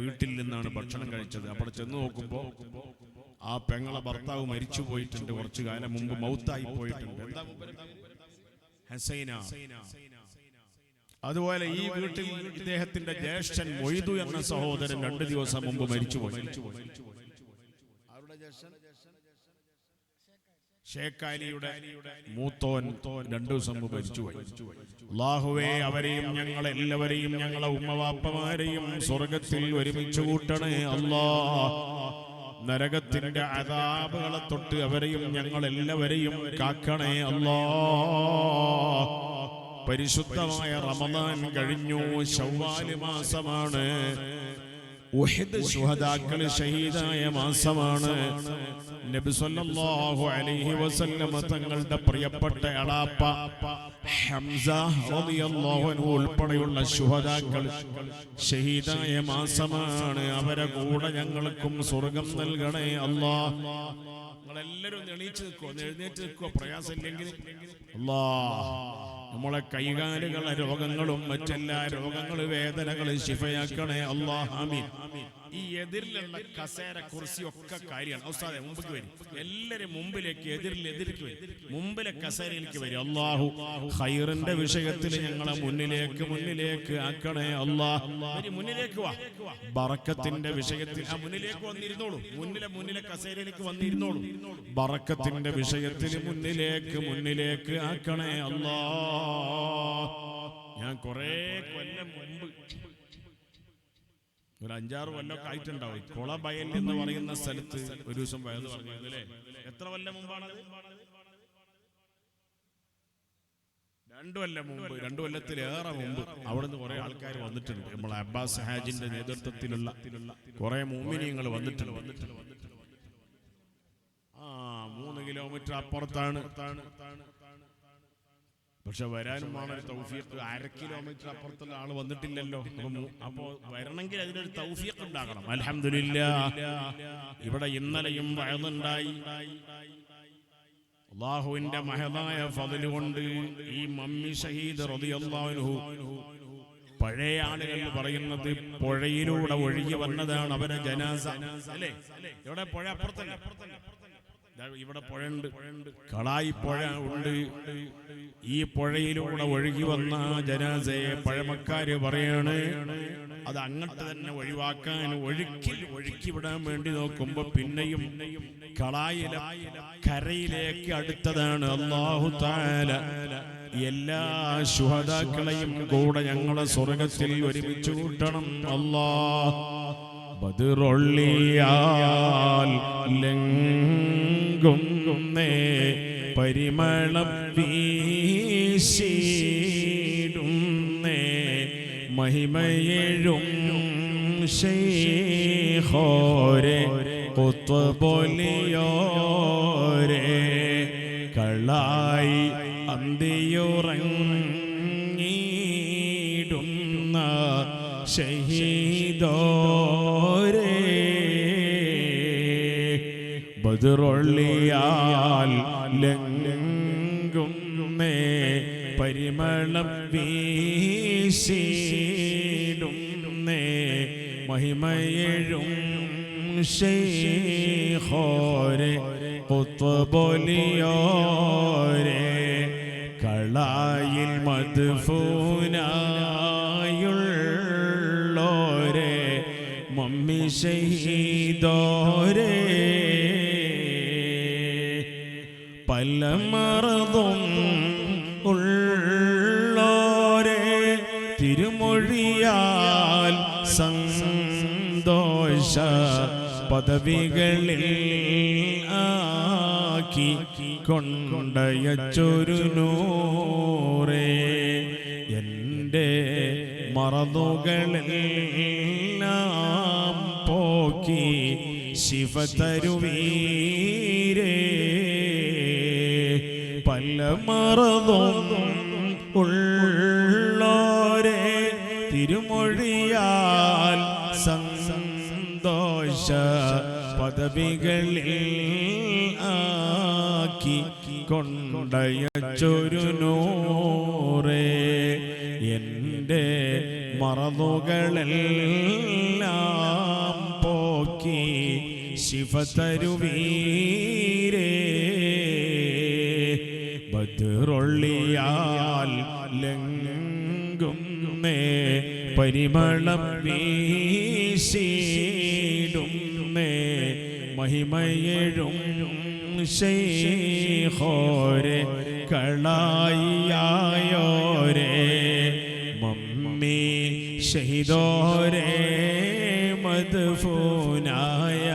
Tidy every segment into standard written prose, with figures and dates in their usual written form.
വീട്ടിൽ നിന്നാണ് ഭക്ഷണം കഴിച്ചത്. അപ്പോൾ ചെന്ന് നോക്കുമ്പോൾ ആ പെങ്ങളെ ഭർത്താവ് മരിച്ചു പോയിട്ടുണ്ട്, കുറച്ചു കാലം മുമ്പ് മൗത്തായി പോയിട്ടുണ്ട്. ഹസൈന. അതുപോലെ ഈ വീട്ടിൽ ഇദ്ദേഹത്തിന്റെ ജ്യേഷ്ഠൻ മൊയ്തു എന്ന സഹോദരൻ 2 ദിവസം മുമ്പ് മരിച്ചുപോയി. ഷേഖാലിയുടെ മൂത്തോൻ 2 ദിവസം മുമ്പ് മരിച്ചുപോയി. അല്ലാഹുവേ, അവരെയും ഞങ്ങളെല്ലാവരെയും ഞങ്ങളെ ഉമ്മവാപ്പമാരെയും സ്വർഗത്തിൽ ഒരുമിച്ച് കൂട്ടണേ അല്ലാഹ്. നരകത്തിന്റെ അദാബുകളെ തൊട്ട് അവരെയും ഞങ്ങളെല്ലാവരെയും കാക്കണേ അല്ലാഹ്. പരിശുദ്ധമായ റമദാൻ കഴിഞ്ഞു, ശവ്വാൽ മാസമാണ്. ഉഹദ് ശുഹദാക്കൾ ഷഹീദായ മാസമാണ്. നബി സല്ലല്ലാഹു അലൈഹി വസല്ലം തങ്ങളുടെ പ്രിയപ്പെട്ട അളാപ്പ ഹംസ റളിയല്ലാഹു അൻഹു ഉൾപ്പെടെയുള്ള ശുഹദാക്കൾ ഷഹീദായ മാസമാണ്. അവരെ കൂടെ ഞങ്ങൾക്കും സ്വർഗം നൽകണേ അല്ലാഹ്. നിങ്ങളെല്ലാവരും എഴുന്നേറ്റ് നിൽക്കുക, പ്രയാസമില്ലെങ്കിൽ. അല്ലാഹ് നമ്മളെ കൈകാലുകളെ രോഗങ്ങളും മറ്റെല്ലാ രോഗങ്ങളും വേദനകളും ശിഫയാക്കണേ അല്ലാഹ്. ആമീൻ. ഈ എതിരിലുള്ള കസേര കുർസി ഒക്കെ കാര്യമാണ്. ഉസ്താദേ മുമ്പിലേക്ക് വരും, എല്ലാവരും മുമ്പിലേക്ക് എതിരിലേക്ക് വരും, മുമ്പിലെ കസേരയിലേക്ക് വരും. അല്ലാഹു ഖൈറിന്റെ വിഷയത്തിൽ ഞങ്ങളെ മുന്നിലേക്ക് ആക്കണേ അല്ലാഹ്. മുന്നിലേക്ക് വാ. ബറക്കത്തിന്റെ വിഷയത്തിൽ മുന്നിലേക്ക് വന്നിരുന്നോളൂ, മുന്നിലെ കസേരയിലേക്ക് വന്നിരുന്നോളൂ. ബറക്കത്തിന്റെ വിഷയത്തിൽ മുന്നിലേക്ക് ആക്കണേ അല്ലാഹ്. ഞാൻ കുറെ കൊല്ലം മുമ്പ്, ഒരു 5-6 കൊല്ലമൊക്കെ ആയിട്ടുണ്ടാവും, കൊളബയൽ എന്ന് പറയുന്ന സ്ഥലത്ത് ഒരു ദിവസം വയത് പറഞ്ഞു. അല്ലേ, എത്ര കൊല്ലം മുമ്പാണത്? 2 കൊല്ലം മുമ്പ്, 2 കൊല്ലത്തിലേറെ മുമ്പ്. അവിടുന്ന് കുറെ ആൾക്കാർ വന്നിട്ടുണ്ട്. നമ്മളെ അബ്ബാസ് ഹാജിന്റെ നേതൃത്വത്തിലുള്ള കുറെ മുഅ്മിനീങ്ങൾ വന്നിട്ടുണ്ട്. 3 കിലോമീറ്റർ അപ്പുറത്താണ്. പക്ഷെ വരാനും ഒരു തൗഫീഖ്. 1/2 കിലോമീറ്റർ അപ്പുറത്തുള്ള ആള് വന്നിട്ടില്ലല്ലോ. അപ്പോ വരണമെങ്കിൽ അതിനൊരു തൗഫീഖ് ഉണ്ടാകണം. അൽഹംദുലില്ലാഹ്, ഇവിടെ ഇന്നലെയും വഅദുണ്ടായി. അല്ലാഹുവിന്റെ മഹദായ ഫദ്ല് കൊണ്ട് ഈ മമ്മി ഷഹീദ് റളിയല്ലാഹു അൻഹു, പഴയ ആളുകൾ പറയുന്നത് പുഴയിലൂടെ ഒഴുകി വന്നതാണ് അവരെ ജനാസ. അല്ലേ, ഇവിടെ പുഴ അപ്പുറത്തല്ല, ഇവിടെ പുഴയുണ്ട്, കളായി പുഴ ഉണ്ട്. ഈ പുഴയിലൂടെ ഒഴുകി വന്ന ജനാസയെ പഴമക്കാര് പറയാണ് അത് അങ്ങോട്ട് തന്നെ ഒഴിവാക്കാൻ ഒഴുക്കി വിടാൻ വേണ്ടി നോക്കുമ്പോ പിന്നെയും കളായിലെ കരയിലേക്ക് അടുത്തതാണ്. അല്ലാഹു തആല എല്ലാ ശുഹദാക്കളെയും കൂടെ ഞങ്ങളെ സ്വർഗത്തിൽ ഒരുമിച്ച് കൂട്ടണം അല്ലാഹ്. ബദറൊള്ളിയാൽ ലെങ്കുന്നേ പരിമളം വീശിടുന്നേ മഹിമയെഴും ശൈഖോരെ ഖുത്ബൊലിയോരെ കളായി അന്തിയുറങ്ങിടുന്ന ഷഹീദോരെ ബദറൊള്ളിയാൽ ലെങ്കുന്നേ പരിമളം വീശിടുന്നേ മഹിമയെഴും ശൈഖോരെ ഖുത്ബൊലിയോരെ കളായിൽ മദ്ഫൂനായുള്ളോരെ മമ്മി ഷഹീദോരെ പല മറതും ഉള്ളോരെ തിരുമൊഴിയാൽ സന്തോഷ പദവികളിൽ ആക്കി കൊണ്ടയച്ചൊരു നൂറേ എൻ്റെ മറന്നുകളെല്ലാം പോക്കി ശിഫ തരുവീരേ പല മറന്നും ഉള്ളോരെ തിരുമൊഴിയാൽ സന്തോഷ പദവികളിൽ ആക്കി കൊണ്ടയച്ചൊരു നൂറേ എൻ്റെ മറന്നുകളെല്ലാം ശിഫതരുവീരേ ബദ്റൊള്ളിയാൽ ലംഘുന്നേ പരിമളം വീശിടുന്നേ മഹിമയെഴും ശൈഖോരെ കളായിയായോരേ മമ്മി ഷഹിദോരേ മദ്ഫൂനായ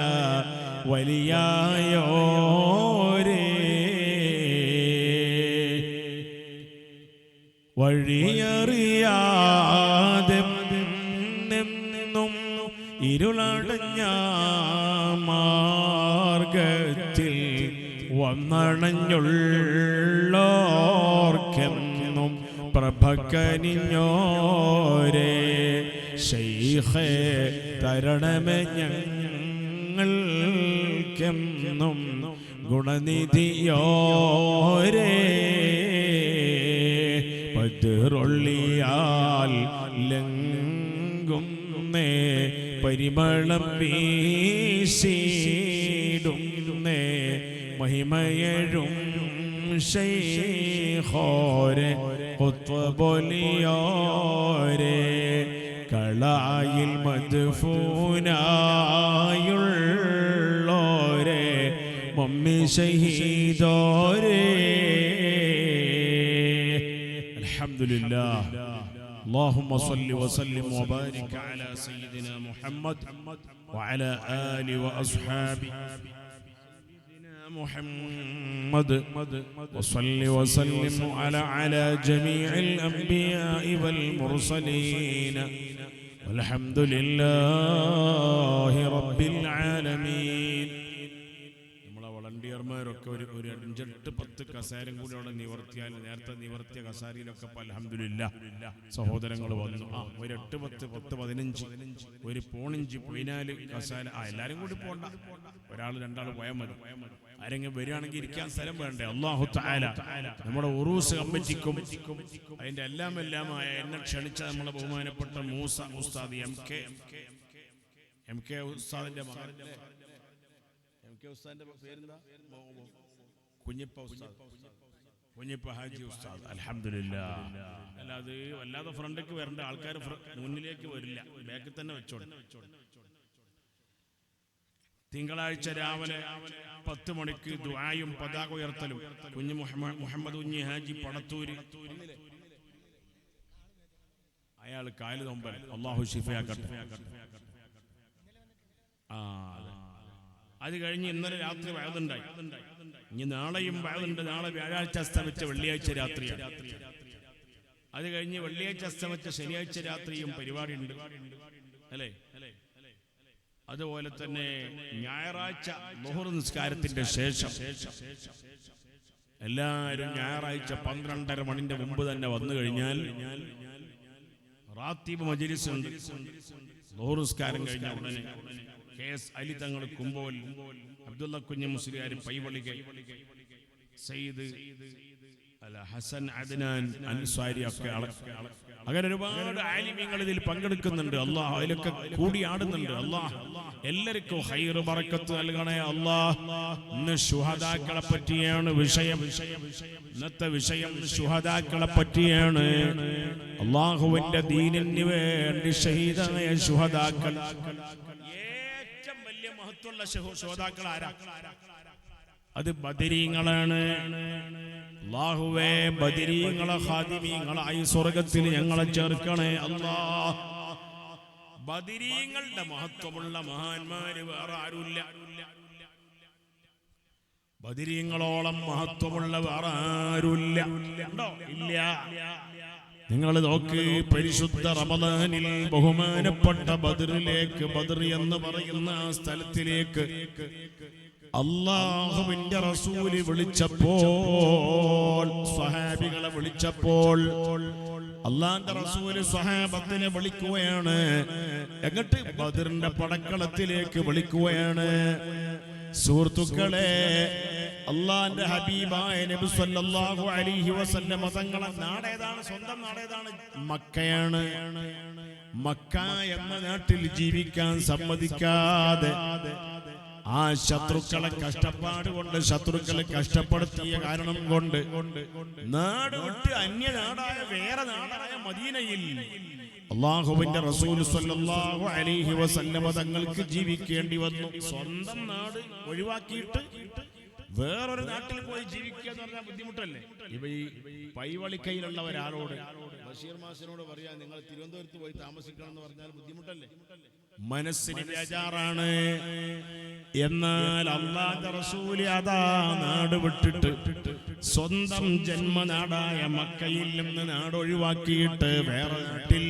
വലിയായോരേ വഴിയറിയാതെ നിന്നും ഇരുളടഞ്ഞ മാർഗത്തിൽ വന്നണഞ്ഞുള്ളോർക്കെന്നും പ്രഭകനിഞ്ഞോരേ ശൈഖേ തരണമേ ഞങ്ങൾക്കെന്നും ഗുണനിധിയോരേ ബദ്റൊള്ളിയാൽ ലംഘുന്നേ പരിമളം വീശിടുന്നേ മഹിമയെഴും ശൈഖോരെ ഖുത്ബൊലിയോരേ കളായിൽ മദ്ഫൂനായുള്ളോരേ മമ്മി ഷഹീദോരേ അൽഹംദുലില്ലാഹ് اللهم صل وسلم وبارك على سيدنا محمد وعلى آله وأصحابه سيدنا محمد وصل وسلم على جميع الأنبياء والمرسلين والحمد لله رب العالمين. വളണ്ടിയർമാരൊക്കെ ഒരു 5-10 കസാരയും കൂടി അവിടെ നിവർത്തിയാൽ നേരത്തെ നിവർത്തിയ കസാരയിലൊക്കെ അൽഹംദുലില്ലാഹ് സഹോദരങ്ങൾ വന്നു. ഒരു 8-10-15 ഒരു പോണിഞ്ച് 14 കസാര എല്ലാരും കൂടി പോണ്ട, ഒരാൾ രണ്ടാൾ പോയാൽ മതി. ആരെങ്കിലും വരികയാണെങ്കിൽ ഇരിക്കാൻ സ്ഥലം വേണ്ടേ? അല്ലാഹു തആല നമ്മുടെ ഉറൂസ് കമ്മിറ്റിക്കും അതിന്റെ എല്ലാമായ എന്നെ ക്ഷണിച്ച നമ്മളെ ബഹുമാനപ്പെട്ട മൂസ ഉസ്താദ് എം കെ ഉസ്താദിന്റെ മകൻ കുഞ്ഞിപ്പ ഹാജി ഉസ്താദ് അൽഹംദുലില്ലാഹ്. അല്ലാതെ വല്ലാതെ ഫ്രണ്ടിലേക്ക് വരേണ്ട ആൾക്കാർ മുന്നിലേക്ക് വരില്ല, ബാക്കിൽ തന്നെ വെച്ചോളൂ. തിങ്കളാഴ്ച രാവിലെ 10 മണിക്ക് ദുആയും പതാക ഉയർത്തലും കുഞ്ഞു മുഹമ്മദ് കുഞ്ഞി ഹാജി പടത്തൂര്, അയാൾ കാല് നൊമ്പൽ, അല്ലാഹു ശിഫയാക്കട്ടെ. അത് കഴിഞ്ഞ് ഇന്നലെ രാത്രി വഅദുണ്ടായി. ഇനി നാളെയും വഅദുണ്ട്. നാളെ വ്യാഴാഴ്ച അസ്തമിച്ച വെള്ളിയാഴ്ച രാത്രിയാണ്. അത് കഴിഞ്ഞ് വെള്ളിയാഴ്ച അസ്തമിച്ച ശനിയാഴ്ച രാത്രിയും പരിപാടി ഉണ്ട് അല്ലേ? അതുപോലെ തന്നെ ഞായറാഴ്ച ളുഹർ നിസ്കാരത്തിന്റെ ശേഷം എല്ലാവരും ഞായറാഴ്ച 12:30 മണിന്റെ മുമ്പ് തന്നെ വന്നു കഴിഞ്ഞാൽ റാത്തീബ് മജ്‌ലിസ് ഉണ്ട്. ളുഹർ നിസ്കാരം കഴിഞ്ഞ ഉടനെ KS അലി തങ്ങൾ കുമ്പോൽ, അബ്ദുള്ള കുഞ്ഞ് മുസ്ലിയാർ പൈവളിക, സയ്യിദ് ഹസൻ അദ്നാൻ അൻസാരി ഒക്കെ അങ്ങനെ ഒരുപാട് ആലിമീങ്ങൾ ഇതിൽ പങ്കെടുക്കുന്നുണ്ട്. അല്ലാഹ് അതിലൊക്കെ കൂടിയാടുന്നുണ്ട്. അല്ലാഹ് എല്ലാവർക്കും ഖൈർ ബറക്കത്ത് നൽകണേ. അല്ലാഹ് ഇന്ന് ശുഹദാക്കളെ പറ്റിയാണ് വിഷയം. ഇന്നത്തെ വിഷയം ശുഹദാക്കളെ പറ്റിയാണ്. അല്ലാഹുവിന്റെ ദീനിന് വേണ്ടി ഷഹീദായ ശുഹദാക്കൾ, ഏറ്റവും വലിയ മഹത്വമുള്ള ശുഹദാക്കൾ ആരാ? അത് ബദരീങ്ങളാണ്. അല്ലാഹുവേ, ബദരീങ്ങളെ ഖാദിമീങ്ങളായി സ്വർഗ്ഗത്തിൽ ഞങ്ങളെ ചേർക്കണേ അല്ലാഹ്. ബദരീങ്ങളുടെ മഹത്വമുള്ള മഹാന്മാര് വേറെ ആരുമില്ല. ബദരീങ്ങളോളം മഹത്വമുള്ള വേറെ ആരുമില്ല. ഉണ്ടോ? ഇല്ല. നിങ്ങൾ നോക്ക്, പരിശുദ്ധ റമദാനിൽ ബഹുമാനപ്പെട്ട ബദറിലേക്ക്, ബദർ എന്ന് പറയുന്ന ആ സ്ഥലത്തിലേക്ക് അല്ലാഹുവിന്റെ റസൂല് വിളിച്ചപ്പോൾ, സ്വഹാബികളെ വിളിച്ചപ്പോൾ, അല്ലാഹുവിന്റെ റസൂല് സ്വഹാബത്തിനെ വിളിക്കുകയാണ്. എന്നിട്ട് ബദറിന്റെ പടക്കളത്തിലേക്ക് വിളിക്കുകയാണ്. സുഹൃത്തുക്കളെ, അല്ലാഹുവിന്റെ ഹബീബായ നബി സല്ലല്ലാഹു അലൈഹി വസല്ലം തങ്ങളുടെ നാടേതാണ്? സ്വന്തം നാടേതാണ്? മക്കയാണ്. മക്ക എന്ന നാട്ടിൽ ജീവിക്കാൻ സമ്മതിക്കാതെ ആ ശത്രുക്കളെ കഷ്ടപ്പാട് കൊണ്ട്, ശത്രുക്കളെ കഷ്ടപ്പെടുത്തിയ കാരണം കൊണ്ട് നാട് വിട്ട് അന്യനാടായ വേറെ നാടായ മദീനയിൽ അല്ലാഹുവിന്റെ റസൂൽ സ്വല്ലല്ലാഹു അലൈഹി വസല്ലമ തങ്ങൾക്ക് ജീവിക്കേണ്ടി വന്നു. സ്വന്തം നാട് ഒഴിവാക്കിയിട്ട് വേറൊരു നാട്ടിൽ പോയി ജീവിക്കുക എന്ന് പറഞ്ഞാൽ ബുദ്ധിമുട്ടല്ലേ? ഇവ ഈ പൈവളിക്കയിലുള്ള ഒരാളോട്, ബഷീർ മാഷിനോട് പറയാ നിങ്ങൾ തിരുവനന്തപുരത്ത് പോയി താമസിക്കണം എന്ന് പറഞ്ഞാൽ ബുദ്ധിമുട്ടല്ലേ? മനസ്സിന് ബേജാറാണ്. എന്നാൽ അല്ലാഹുവിന്റെ റസൂൽ അതാ നാട് വിട്ടിട്ട് സ്വന്തം ജന്മനാടായ മക്കയിൽ നിന്ന് നാട് ഒഴിവാക്കിയിട്ട് വേറെ നാട്ടിൽ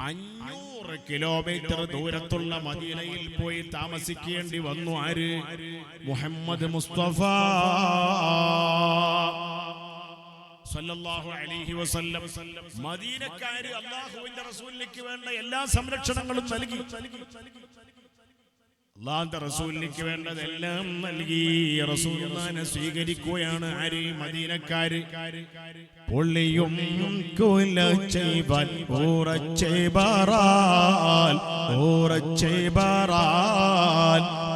500 കിലോമീറ്റർ ദൂരത്തുള്ള മദീനയിൽ പോയി താമസിക്കേണ്ടി വന്നു. ആര്? മുഹമ്മദ് മുസ്തഫ സല്ലല്ലാഹു അലൈഹി വസല്ലം. മദീനക്കാര് അല്ലാഹുവിന്റെ റസൂലിലേക്ക് വേണ്ട എല്ലാ സംരക്ഷണങ്ങളും നൽകി. അല്ലാഹുവിന്റെ റസൂലിലേക്ക് വേണ്ടതെല്ലാം നൽകി. റസൂലുള്ളാഹിനെ സ്വീകരിക്കുകയാണ് ആര്? മദീനക്കാര്. പൊള്ളിയും കുലച്ചൈബാൻ ഊറച്ചൈബാറാൽ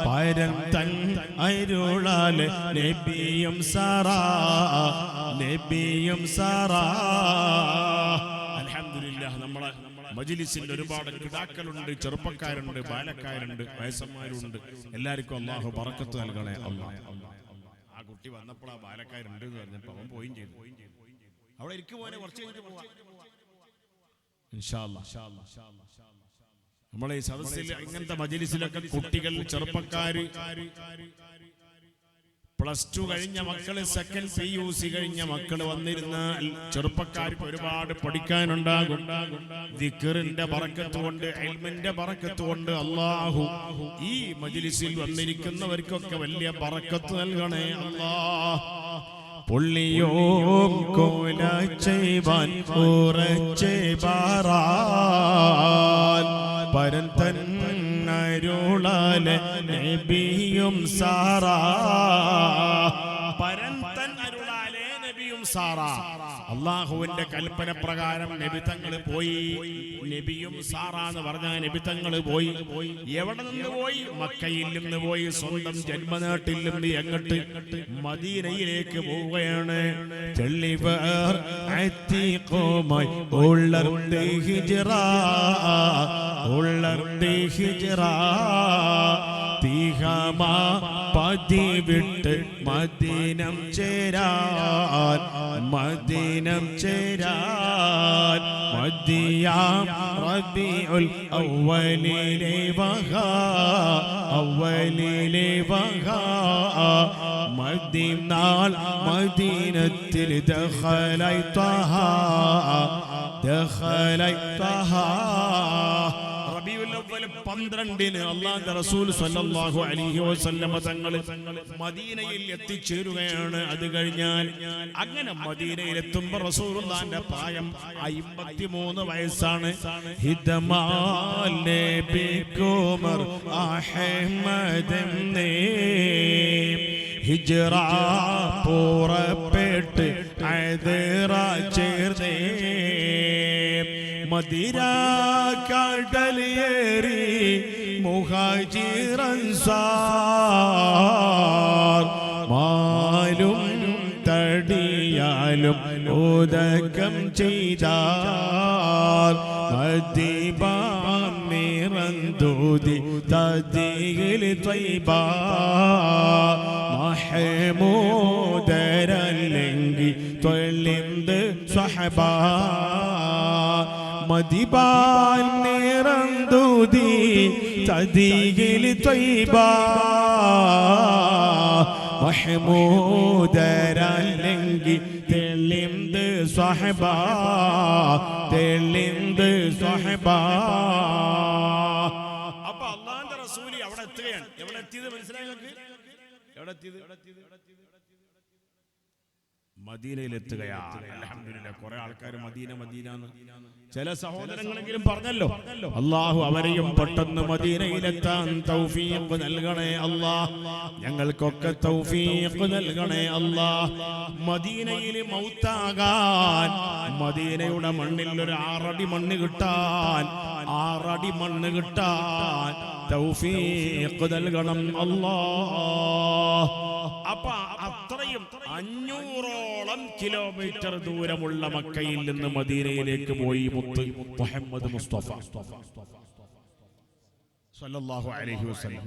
പരൻ തൻ അരുളാൽ നബിയും സറാ അൽഹംദുലില്ലാഹ്. നമ്മളെ മജ്‌ലിസിൽ ഒരുപാട് കിടാക്കളുണ്ട്, ചെറുപ്പക്കാരുണ്ട്, ബാലക്കാരുണ്ട്, വയസ്സന്മാരുണ്ട്. എല്ലാവർക്കും അല്ലാഹു ബറക്കത്ത് നൽകണേ. അല്ലാഹ് ആ കുട്ടി വന്നപ്പോൾ ആ ബാലക്കാരുണ്ട് എന്ന് പറഞ്ഞപ്പോൾ അവൻ പോയും ചെയ്തു. അവിടെ ഇരിക്കും പോലെ കുറച്ച് കഴിഞ്ഞിട്ട് പോവാം ഇൻഷാ അല്ലാഹ്. നമ്മളെ ഈ സദസ്സിൽ ഇങ്ങനത്തെ മജ്‌ലിസിലൊക്കെ കുട്ടികൾ, ചെറുപ്പക്കാര്, +2 കഴിഞ്ഞ മക്കള്, സെക്കൻഡ് PUC കഴിഞ്ഞ മക്കള് വന്നിരുന്നാൽ ചെറുപ്പക്കാർക്ക് ഒരുപാട് പഠിക്കാനുണ്ടാകും. ദിക്റിന്റെ ബറക്കത്ത് കൊണ്ട്, ഇൽമിന്റെ ബറക്കത്ത് കൊണ്ട് അല്ലാഹു ഈ മജ്‌ലിസിൽ വന്നിരിക്കുന്നവർക്കൊക്കെ വലിയ ബറക്കത്ത് നൽകണേ അല്ലാഹ്. പുള്ളിയോം കോലച്ചൈബാൻ ഊറച്ചൈബാറാൽ പരൻ തൻ അരുളാലെ നബിയും സാറാ. പരൻ തൻ അരുളാലെ നബിയും സാറാ. അല്ലാഹുവിന്റെ കൽപ്പന പ്രകാരം നബി തങ്ങൾ പോയി. നബിയും സാറാ എന്ന് പറഞ്ഞ നബി തങ്ങൾ പോയി. എവിടെ നിന്ന് പോയി? മക്കയിൽ നിന്ന് പോയി. സ്വന്തം ജന്മനാട്ടിൽ നിന്ന് എങ്ങോട്ട്? മദീനയിലേക്ക് പോവുകയാണ്. ചെള്ളിവർ അത്തിഖുമായി ഉള്ളർത്തി ഹിജ്റ, ഉള്ളർത്തി ഹിജ്റ. തീഹമാ പതിവിട്ട് മദീനം ചേരാൻ, മദീനം ചേരാൻ. മദിയാം റബീഉൽ അവ്വലിലെ വഹാ, അവ്വലിലെ വഹാ. മദീനാൾ മദീനത്തിൽ ദഖലൈ ത്വഹ, ദഖലൈ ത്വഹ. റബീഉൽ അവ്വൽ 12-ന് അല്ലാഹുവിന്റെ റസൂൽ സ്വല്ലല്ലാഹു അലൈഹി വസല്ലം തങ്ങൾ മദീനയിൽ എത്തിച്ചേരുകയാണ്. അത് കഴിഞ്ഞാൽ അങ്ങനെ മദീനയിൽ എത്തുമ്പോൾ റസൂലുള്ളാഹിന്റെ പ്രായം 53 വയസ്സാണ്. ഹിദമാൽ നബികുമർ അഹ്മദ് ഹിജ്റ പുറപ്പെട്ട് അദറ ചേർന്നേ. മദീന കടലേറി മുഹാജിർ അൻസാർ. മാലും തടിയാലും ഉദകം ചെയ്താൽ മദീബാം നിറന്തൂതി തദിയിൽ ത്വയ്ബ. മഹമൂദരല്ലെങ്കി ത്വലിന്ത് സ്വഹബ. മദിബാൻ നിറന്തൂതി തദിയിൽ ത്വയ്ബ. മഹമൂദരല്ലെങ്കി തെളിന്ത് സ്വഹബ, തെളിന്ത് സ്വഹബ. അപ്പൊ അല്ലാഹുവിന്റെ റസൂൽ അവിടെ എത്തുകയാണ്. എവിടെ എത്തിയത് മനസ്സിലായി നിങ്ങൾക്ക്? എവിടെ എത്തിയത്? മദീനയിലെത്തുകയാണ്. അൽഹംദുലില്ലാഹ്. കുറെ ആൾക്കാർ മദീന മദീന ചില സഹോദരങ്ങളെങ്കിലും പറഞ്ഞല്ലോ. അല്ലാഹു അവരെയും പെട്ടെന്ന് മദീനയിലെത്താൻ തൗഫീഖ് നൽകണേ അല്ലാഹ്. ഞങ്ങൾക്കൊക്കെ തൗഫീഖ് നൽകണേ അല്ലാഹ്. മദീനയിൽ മൗത്താകാൻ, മദീനയുടെ മണ്ണിൽ ഒരു 6 അടി മണ്ണ് കിട്ടാൻ, 6 അടി മണ്ണ് കിട്ടാൻ തൗഫീഖ് നൽകണം അല്ലാഹ്. അപ്പൊ അത്രയും 500ഓളം കിലോമീറ്റർ ദൂരമുള്ള മക്കയിൽ നിന്ന് മദീനയിലേക്ക് പോയി മുത്ത് മുഹമ്മദ് മുസ്തഫ സല്ലല്ലാഹു അലൈഹി വസല്ലം.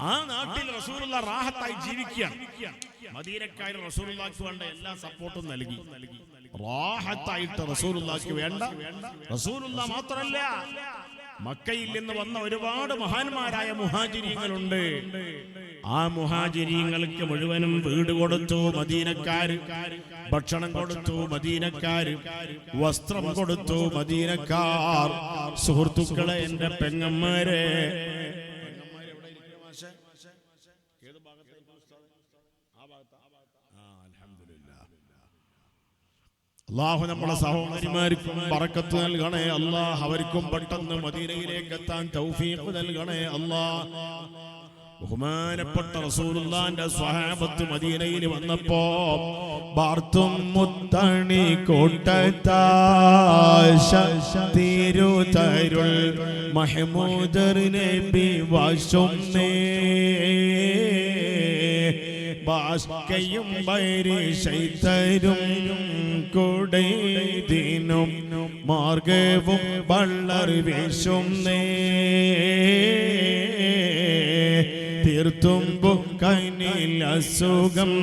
ആ നാട്ടിൽ റസൂലുള്ളാഹ് റാഹത്തായി ജീവിക്കുകയാണ്. മദീനക്കാർ റസൂലുള്ളാഹിക്ക് വേണ്ട എല്ലാ സപ്പോർട്ടും നൽകി. റാഹത്തായിട്ട് റസൂലുള്ളാഹിക്ക് വേണ്ട. റസൂലുള്ളാഹ് മാത്രമല്ല, മക്കയിൽ നിന്ന് വന്ന ഒരുപാട് മഹാന്മാരായ മുഹാജിരീങ്ങളുണ്ട്. ആ മുഹാജിരീങ്ങൾക്ക് മുഴുവനും വീട് കൊടുത്തു മദീനക്കാർ, ഭക്ഷണം കൊടുത്തു മദീനക്കാർ, വസ്ത്രം കൊടുത്തു മദീനക്കാർ. സുഹൃത്തുക്കളെ, എന്റെ പെങ്ങന്മാരെ, അല്ലാഹു നമ്മളെ സഹോദരിമാർക്കും ബറക്കത്ത് നൽകണേ അല്ലാഹ്. അവർക്കും പെട്ടെന്ന് മദീനയിലേക്ക് എത്താൻ തൗഫീഖ് നൽകണേ അല്ലാഹ്. ബഹുമാനപ്പെട്ട റസൂലുള്ളാഹിന്റെ സ്വഹാബത്ത് മദീനയിൽ വന്നപ്പോ ബാർത്തും മുത്തണി കോട്ടത്താശ തിരുതരുൾ മഹ്മൂദർ നബി വാശുന്നേ ബാസ്കയും ബൈരിശൈതരും കുടൈദിനും മാർഗവും വള്ളർ വീശുന്നേ തീർത്തുമ്പു കനിൽ അസുഖം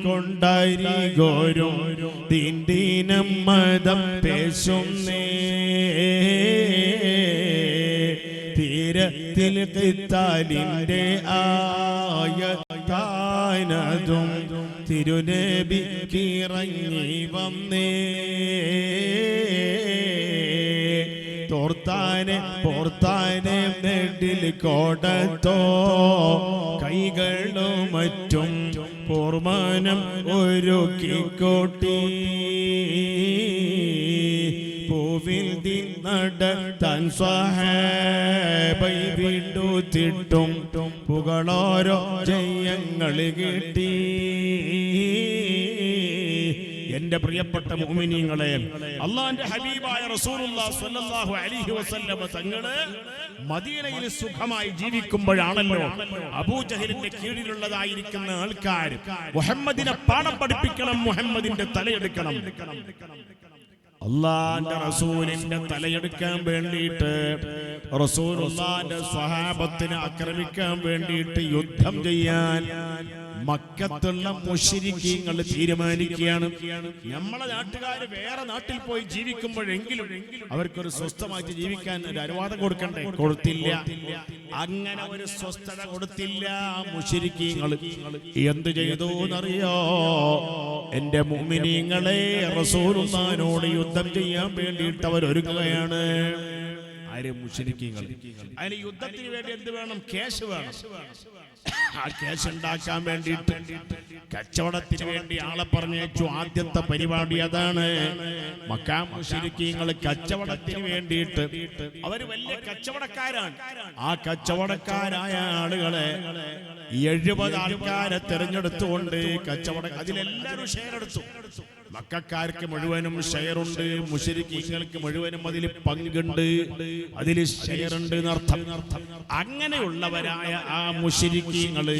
കൊണ്ടരികോരും ദീനം മതം പേശുന്നേ തീരത്തിൽ കിത്താലിന്റെ ആയതാനതും തിരുനബിക്കിറങ്ങി വന്നേ തോർത്താനെ പോർത്താനെ നെടിൽ കോടത്തോ കൈകളും മറ്റും പൂർമാനം ഒരുക്കിക്കോട്ടി പൂവിൽ നടത്താൻ സ്വഹാബൈ വിടുത്തിട്ടും പുകളോരോ ജയങ്ങൾ കിട്ടി. എന്റെ പ്രിയപ്പെട്ട മുഅ്മിനീങ്ങളെ, അല്ലാഹുവിന്റെ ഹബീബായ റസൂലുള്ളാഹി സ്വല്ലല്ലാഹു അലൈഹി വസല്ലം തങ്ങള് മദീനയിൽ സുഖമായി ജീവിക്കുമ്പോഴാണല്ലോ അബൂജഹലിന്റെ കീഴിലുള്ളതായിരിക്കുന്ന ആൾക്കാർ മുഹമ്മദിനെ പാഠം പഠിപ്പിക്കണം, മുഹമ്മദിന്റെ തലയെടുക്കണം. അല്ലാഹുവിന്റെ റസൂലിന്റെ തലയെടുക്കാൻ വേണ്ടിയിട്ട്, റസൂലുള്ളാഹിന്റെ സ്വഹാബത്തിനെ ആക്രമിക്കാൻ വേണ്ടിയിട്ട് യുദ്ധം ചെയ്യാൻ മക്കത്തുള്ള മുശ്രിക്കീങ്ങൾ തീരുമാനിക്കുകയാണ്. നമ്മളെ നാട്ടുകാർ വേറെ നാട്ടിൽ പോയി ജീവിക്കുമ്പോഴെങ്കിലും അവർക്കൊരു സ്വസ്ഥമായിട്ട് ജീവിക്കാൻ ഒരു അനുവാദം കൊടുക്കണ്ടേ? കൊടുത്തില്ല. അങ്ങനെ ഒരു സ്വസ്ഥത കൊടുത്തില്ല. മുശ്രിക്കീങ്ങൾ എന്ത് ചെയ്തു എന്നറിയോ? എന്റെ മുഅ്മിനീങ്ങളെ, റസൂലുള്ളാഹിനോട് യുദ്ധം ചെയ്യാൻ വേണ്ടിയിട്ട് അവർ ഒരുങ്ങുകയാണ്. ആരും മുശ്രിക്കീങ്ങൾ. അതിന് യുദ്ധത്തിന് വേണ്ടി എന്ത് വേണം? ക്യാഷ് വേണം. ആ ക്യാഷ് ഉണ്ടാക്കാൻ വേണ്ടിയിട്ട് കച്ചവടത്തിന് വേണ്ടി ആളെ പറഞ്ഞയച്ചു. ആദ്യത്തെ പരിപാടി അതാണ്. മക്കാ മുശ്രിക്കീങ്ങൾ കച്ചവടത്തിന് വേണ്ടിയിട്ട് അവര് വലിയ കച്ചവടക്കാരാണ്. ആ കച്ചവടക്കാരായ ആളുകളെ 70 ആൾക്കാരെ തെരഞ്ഞെടുത്തുകൊണ്ട് കച്ചവടം, അതിലെല്ലാവരും ഷെയർ എടുത്തു. മക്കക്കാർക്ക് മുഴുവനും ഷെയറുണ്ട്, മുശ്രിക്കീങ്ങൾക്ക് മുഴുവനും അതിൽ പങ്കുണ്ട്, അതിൽ ഷെയറുണ്ട് എന്നർത്ഥം. അങ്ങനെയുള്ളവരായ ആ മുശ്രിക്കീങ്ങള്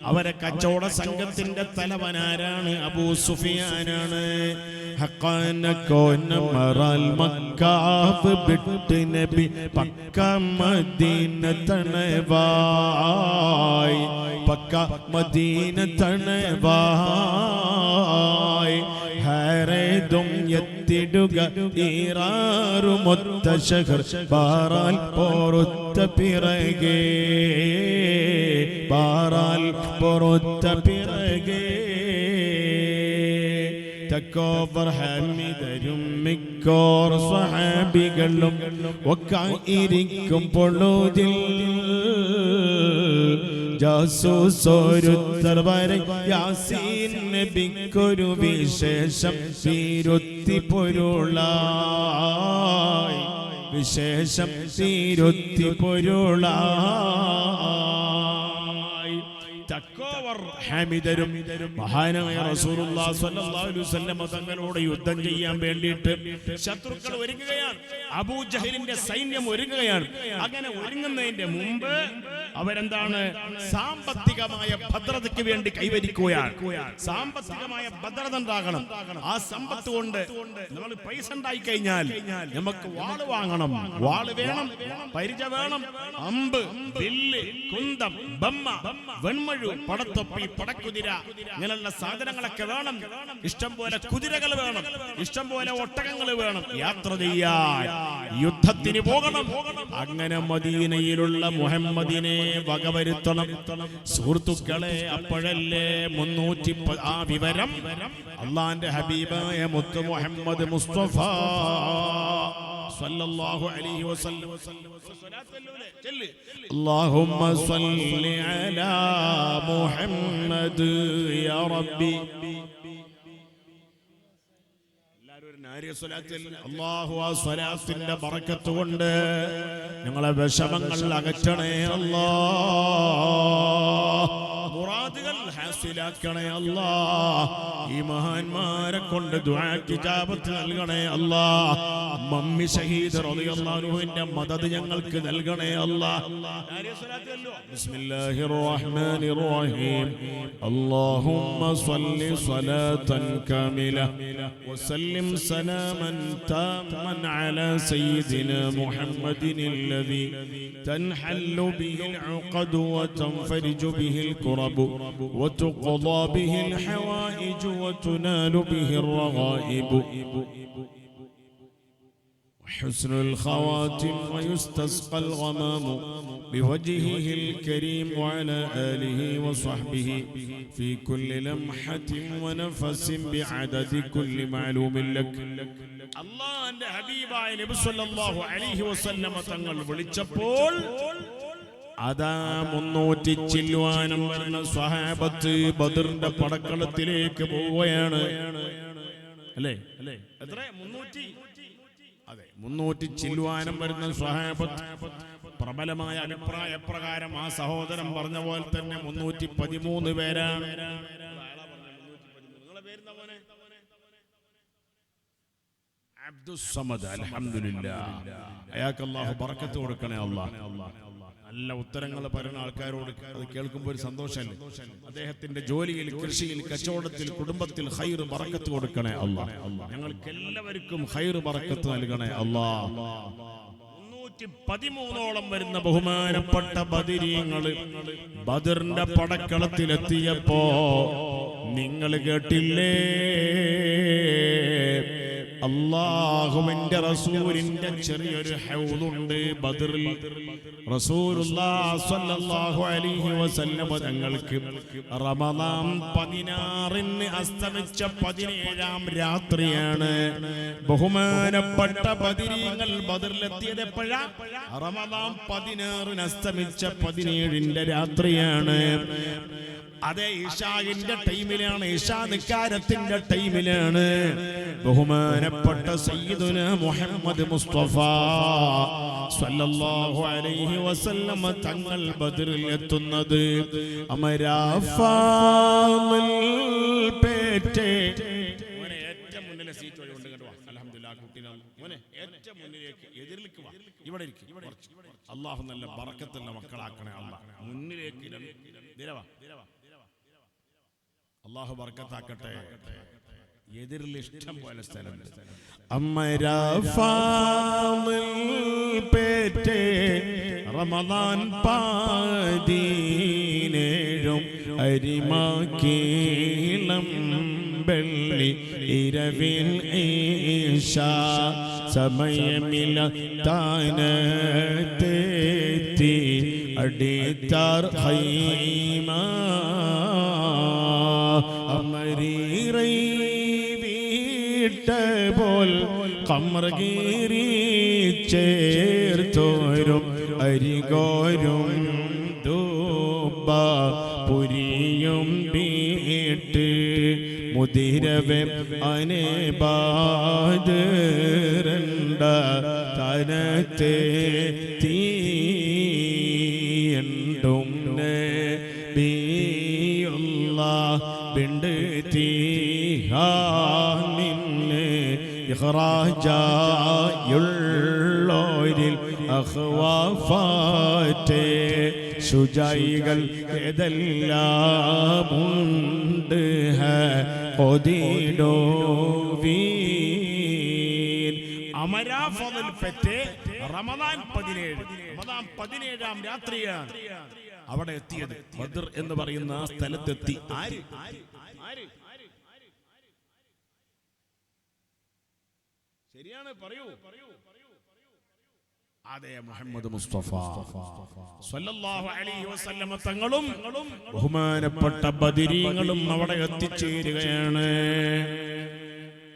അവരെ കച്ചവട സംഘത്തിന്റെ തലവനാരാണ്? അബൂ സുഫിയാനാണ്. മദീന തണവായ് ഹരേതും എത്തിടുക ഈറാറുമൊത്ത ശഹർ ബാറാൽ പൊറുത്ത പിറകെ, ബാറാൽ പൊറുത്ത പിറകെ. തക്കോവർ ഹമിദരും മിക്കോർ സ്വഹാബികളും ഒക്കായിരിക്കും പൊഴുതിൽ ജാസൂസോരുത്തർ വരെ യാസീൻ നബിക്കൊരു വിശേഷം തീരുത്തി പൊരുളായി, വിശേഷം തീരുത്തി പൊരുളായി. തക്കോവ അവർ ഹാമിദരും മഹാനായ റസൂലുള്ളാഹി സ്വല്ലല്ലാഹു അലൈഹി വസല്ലം തങ്ങളോട് യുദ്ധം ചെയ്യാൻ വേണ്ടിയിട്ട് ശത്രുക്കൾ ഒരുങ്ങുകയാണ്. അബൂജഹലിന്റെ സൈന്യം ഒരുങ്ങുകയാണ്. അങ്ങനെ ഒരുങ്ങുന്നതിന്റെ മുമ്പ് അവരെന്താണ് സാമ്പത്തികമായ ഭദ്രതയ്ക്ക് വേണ്ടി കൈവരിക്കുകയാണ്. സാമ്പത്തികമായ ഭദ്രത ഉണ്ടാകണം. ആ സമ്പത്ത് കൊണ്ട് നമ്മൾ പൈസ ഉണ്ടായി കഴിഞ്ഞാൽ നമുക്ക് വാള് വാങ്ങണം, വാള് വേണം, പരിച വേണം, അമ്പ്, വില്ല്, കുന്തം, ബമ്മ, വെൺമഴു, പടത്തൊപ്പി, പടക്കുതിര, ഇങ്ങനെയുള്ള സാധനങ്ങളൊക്കെ വേണം. ഇഷ്ടം പോലെ കുതിരകൾ വേണം, ഇഷ്ടം പോലെ ഒട്ടകങ്ങൾ വേണം. യാത്ര ചെയ്യാൻ യുദ്ധത്തിന് പോകണം. അങ്ങനെ മദീനയിലുള്ള മുഹമ്മദിനെ വകവരുത്തണം. സുഹൃത്തുക്കളെ, അപ്പോഴല്ലേ 310 ആ വിവരം അള്ളാന്റെ ഹബീബായ മുത്ത് മുഹമ്മദ് മുസ്തഫ സല്ലല്ലാഹു അലൈഹി വസല്ലം അല്ലാഹുമ്മ സ്വല്ലി അലാ മുഹമ്മദ് യാ റബ്ബി. അല്ലാഹു ആ സ്വലാത്തിന്റെ ബറക്കത്ത് കൊണ്ട് ഞങ്ങളെ വിഷമങ്ങൾ അകറ്റണേ അല്ലാഹ്, മുറാദുകൾ ഹാസിലാക്കണേ അല്ലാഹ്. ഈ മഹാന്മാരെ കൊണ്ട് ദുആക്ക് ഇജാബത്ത് നൽകണേ അല്ലാഹ്. മമ്മി ഷഹീദ് റളിയല്ലാഹു അൻഹുവിന്റെ മദദ് ഞങ്ങൾക്ക് നൽകണേ അല്ലാഹ്. ബിസ്മില്ലാഹിർ റഹ്മാനിർ റഹീം. അല്ലാഹുമ്മ സ്വല്ലി സ്വലാതൻ കാമില വസല്ലിം സലാമൻ താമൻ അലാ സയ്യിദിനാ മുഹമ്മദിൻ الذي تنحل به العقد وتنفرج به الكرب وتقضى به الحوائج وتنال به الرغائب وحسن الخواتم ويستسقى الغمام بوجهه الكريم وعلى آله وصحبه في كل لمحة ونفس بعدد كل معلوم لك. അല്ലാഹുവിന്റെ ഹബീബായ നബി സല്ലല്ലാഹു അലൈഹി വസല്ലം തങ്ങൾ വിളിച്ചപ്പോൾ അതാ 300 ചില്ലുവാനം വരുന്ന സ്വഹാബത്ത് ബദറിന്റെ പടക്കളത്തിലേക്ക് പോവുകയാണ്. അല്ലേ? എത്ര? 300. അതെ, 300 ചില്ലുവാനം വരുന്ന സ്വഹാബത്ത്. പ്രബലമായ അഭിപ്രായ പ്രകാരം ആ സഹോദരൻ പറഞ്ഞ പോലെ തന്നെ 313 പേരാണ്. അബ്ദുസ്സമദ്, അൽഹംദുലില്ലാഹ്. അയാൾക്ക് അല്ലാഹു ബറക്കത്ത് കൊടുക്കണേ അല്ലാഹ്. നല്ല ഉത്തരങ്ങൾ പറയുന്ന ആൾക്കാരോട് അത് കേൾക്കുമ്പോൾ ഒരു സന്തോഷമല്ലേ. അദ്ദേഹത്തിന്റെ ജോലിയിൽ, കൃഷിയിൽ, കച്ചവടത്തിൽ, കുടുംബത്തിൽ ഖൈർ ബറക്കത്ത് കൊടുക്കണേ അല്ലാഹ്. ഞങ്ങൾക്ക് എല്ലാവർക്കും ഖൈർ ബറക്കത്ത് നൽകണേ അല്ലാഹ്. 313ഓളം വരുന്ന ബഹുമാനപ്പെട്ട ബദരീങ്ങള് ബദറിന്റെ പടക്കളത്തിലെത്തിയപ്പോ നിങ്ങൾ കേട്ടില്ലേ, അല്ലാഹുവിന്റെ റസൂലിന്റെ ചെറിയൊരു ഹൗദുണ്ട് ബദറിൽ. റസൂലുള്ളാഹി സ്വല്ലല്ലാഹു അലൈഹി വസല്ലം തങ്ങൾക്ക് റമദാൻ 16 അസ്തമിച്ച 17ാം രാത്രിയാണ്. ബഹുമാനപ്പെട്ട ബദരീങ്ങൾ ബദറിലെത്തിയത് എപ്പോഴാ? റമദാൻ 16 അസ്തമിച്ച 17ന്റെ രാത്രിയാണ്. അതെ, ഇശാഇന്റെ ടൈമിലാണ്, ഇശാ നിക്കാരത്തിന്റെ ടൈമിലാണ് ബഹുമാനപ്പെട്ട സയ്യിദുനാ മുഹമ്മദ് മുസ്തഫ സല്ലല്ലാഹു അലൈഹി വസല്ലം തങ്ങൾ ബദറിൽ എത്തുന്നത്. അമരാഫാൽ പേറ്റേ മോനെ ഏറ്റവും മുന്നിലെ സീറ്റ് വഴി കൊണ്ട് കേട്ടോ. അൽഹംദുലില്ലാഹ്, കുട്ടിനെ മോനെ ഏറ്റവും മുന്നിലേക്ക് എതിരിലേക്ക് വാ, ഇവിടെ ഇരിക്ക്. അല്ലാഹു നല്ല ബറക്കത്തുള്ള മക്കളാക്കണേ അല്ലാഹ്. മുന്നിലേക്ക് ദിരവാ, അല്ലാഹു ബർക്കത്താക്കട്ടെ. എതിരിൽ ഇഷ്ടം പോലെ സ്ഥലമുണ്ട്. പേറ്റേ റമദാൻ 17 അരിമാക്കീളം വെള്ളി ഇരവിൽ ഈശാ സമയമില്ല താനത്തേത്തി അടിത്താർ ഹൈമ അമരീറൈ വീട്ട പോൽ കമർഗീരി ചേർത്തോരും അരികോരും ദൂബ പുരിയും വീട്ട് മുതിരവെ അനേബാദരണ്ട തനത്തെ തീണ്ടും നബിയുള്ള ബിണ്ട് തീഹാനിന് ഇഖ്റാജായുള്ളോരിൽ അഖ്വാഫാറ്റേ ശുജായികൾ ഏതെല്ലാമുണ്ട് ഒതിടോവീൻ. അമരാഫതിൽ പെറ്റ് റമദാൻ 17 രാത്രിയാണ് അവിടെ എത്തിയത്. ബദർ എന്ന് പറയുന്ന ആ സ്ഥലത്തെത്തി. ആര്? ശരിയാണ്, പറയൂ. അതെ, മുഹമ്മദ് മുസ്തഫ സ്വല്ലല്ലാഹു അലൈഹി വസല്ലമ തങ്ങളും ബഹുമാനപ്പെട്ട ബദരീങ്ങളും അവിടെ എത്തിച്ചേരുകയാണ്.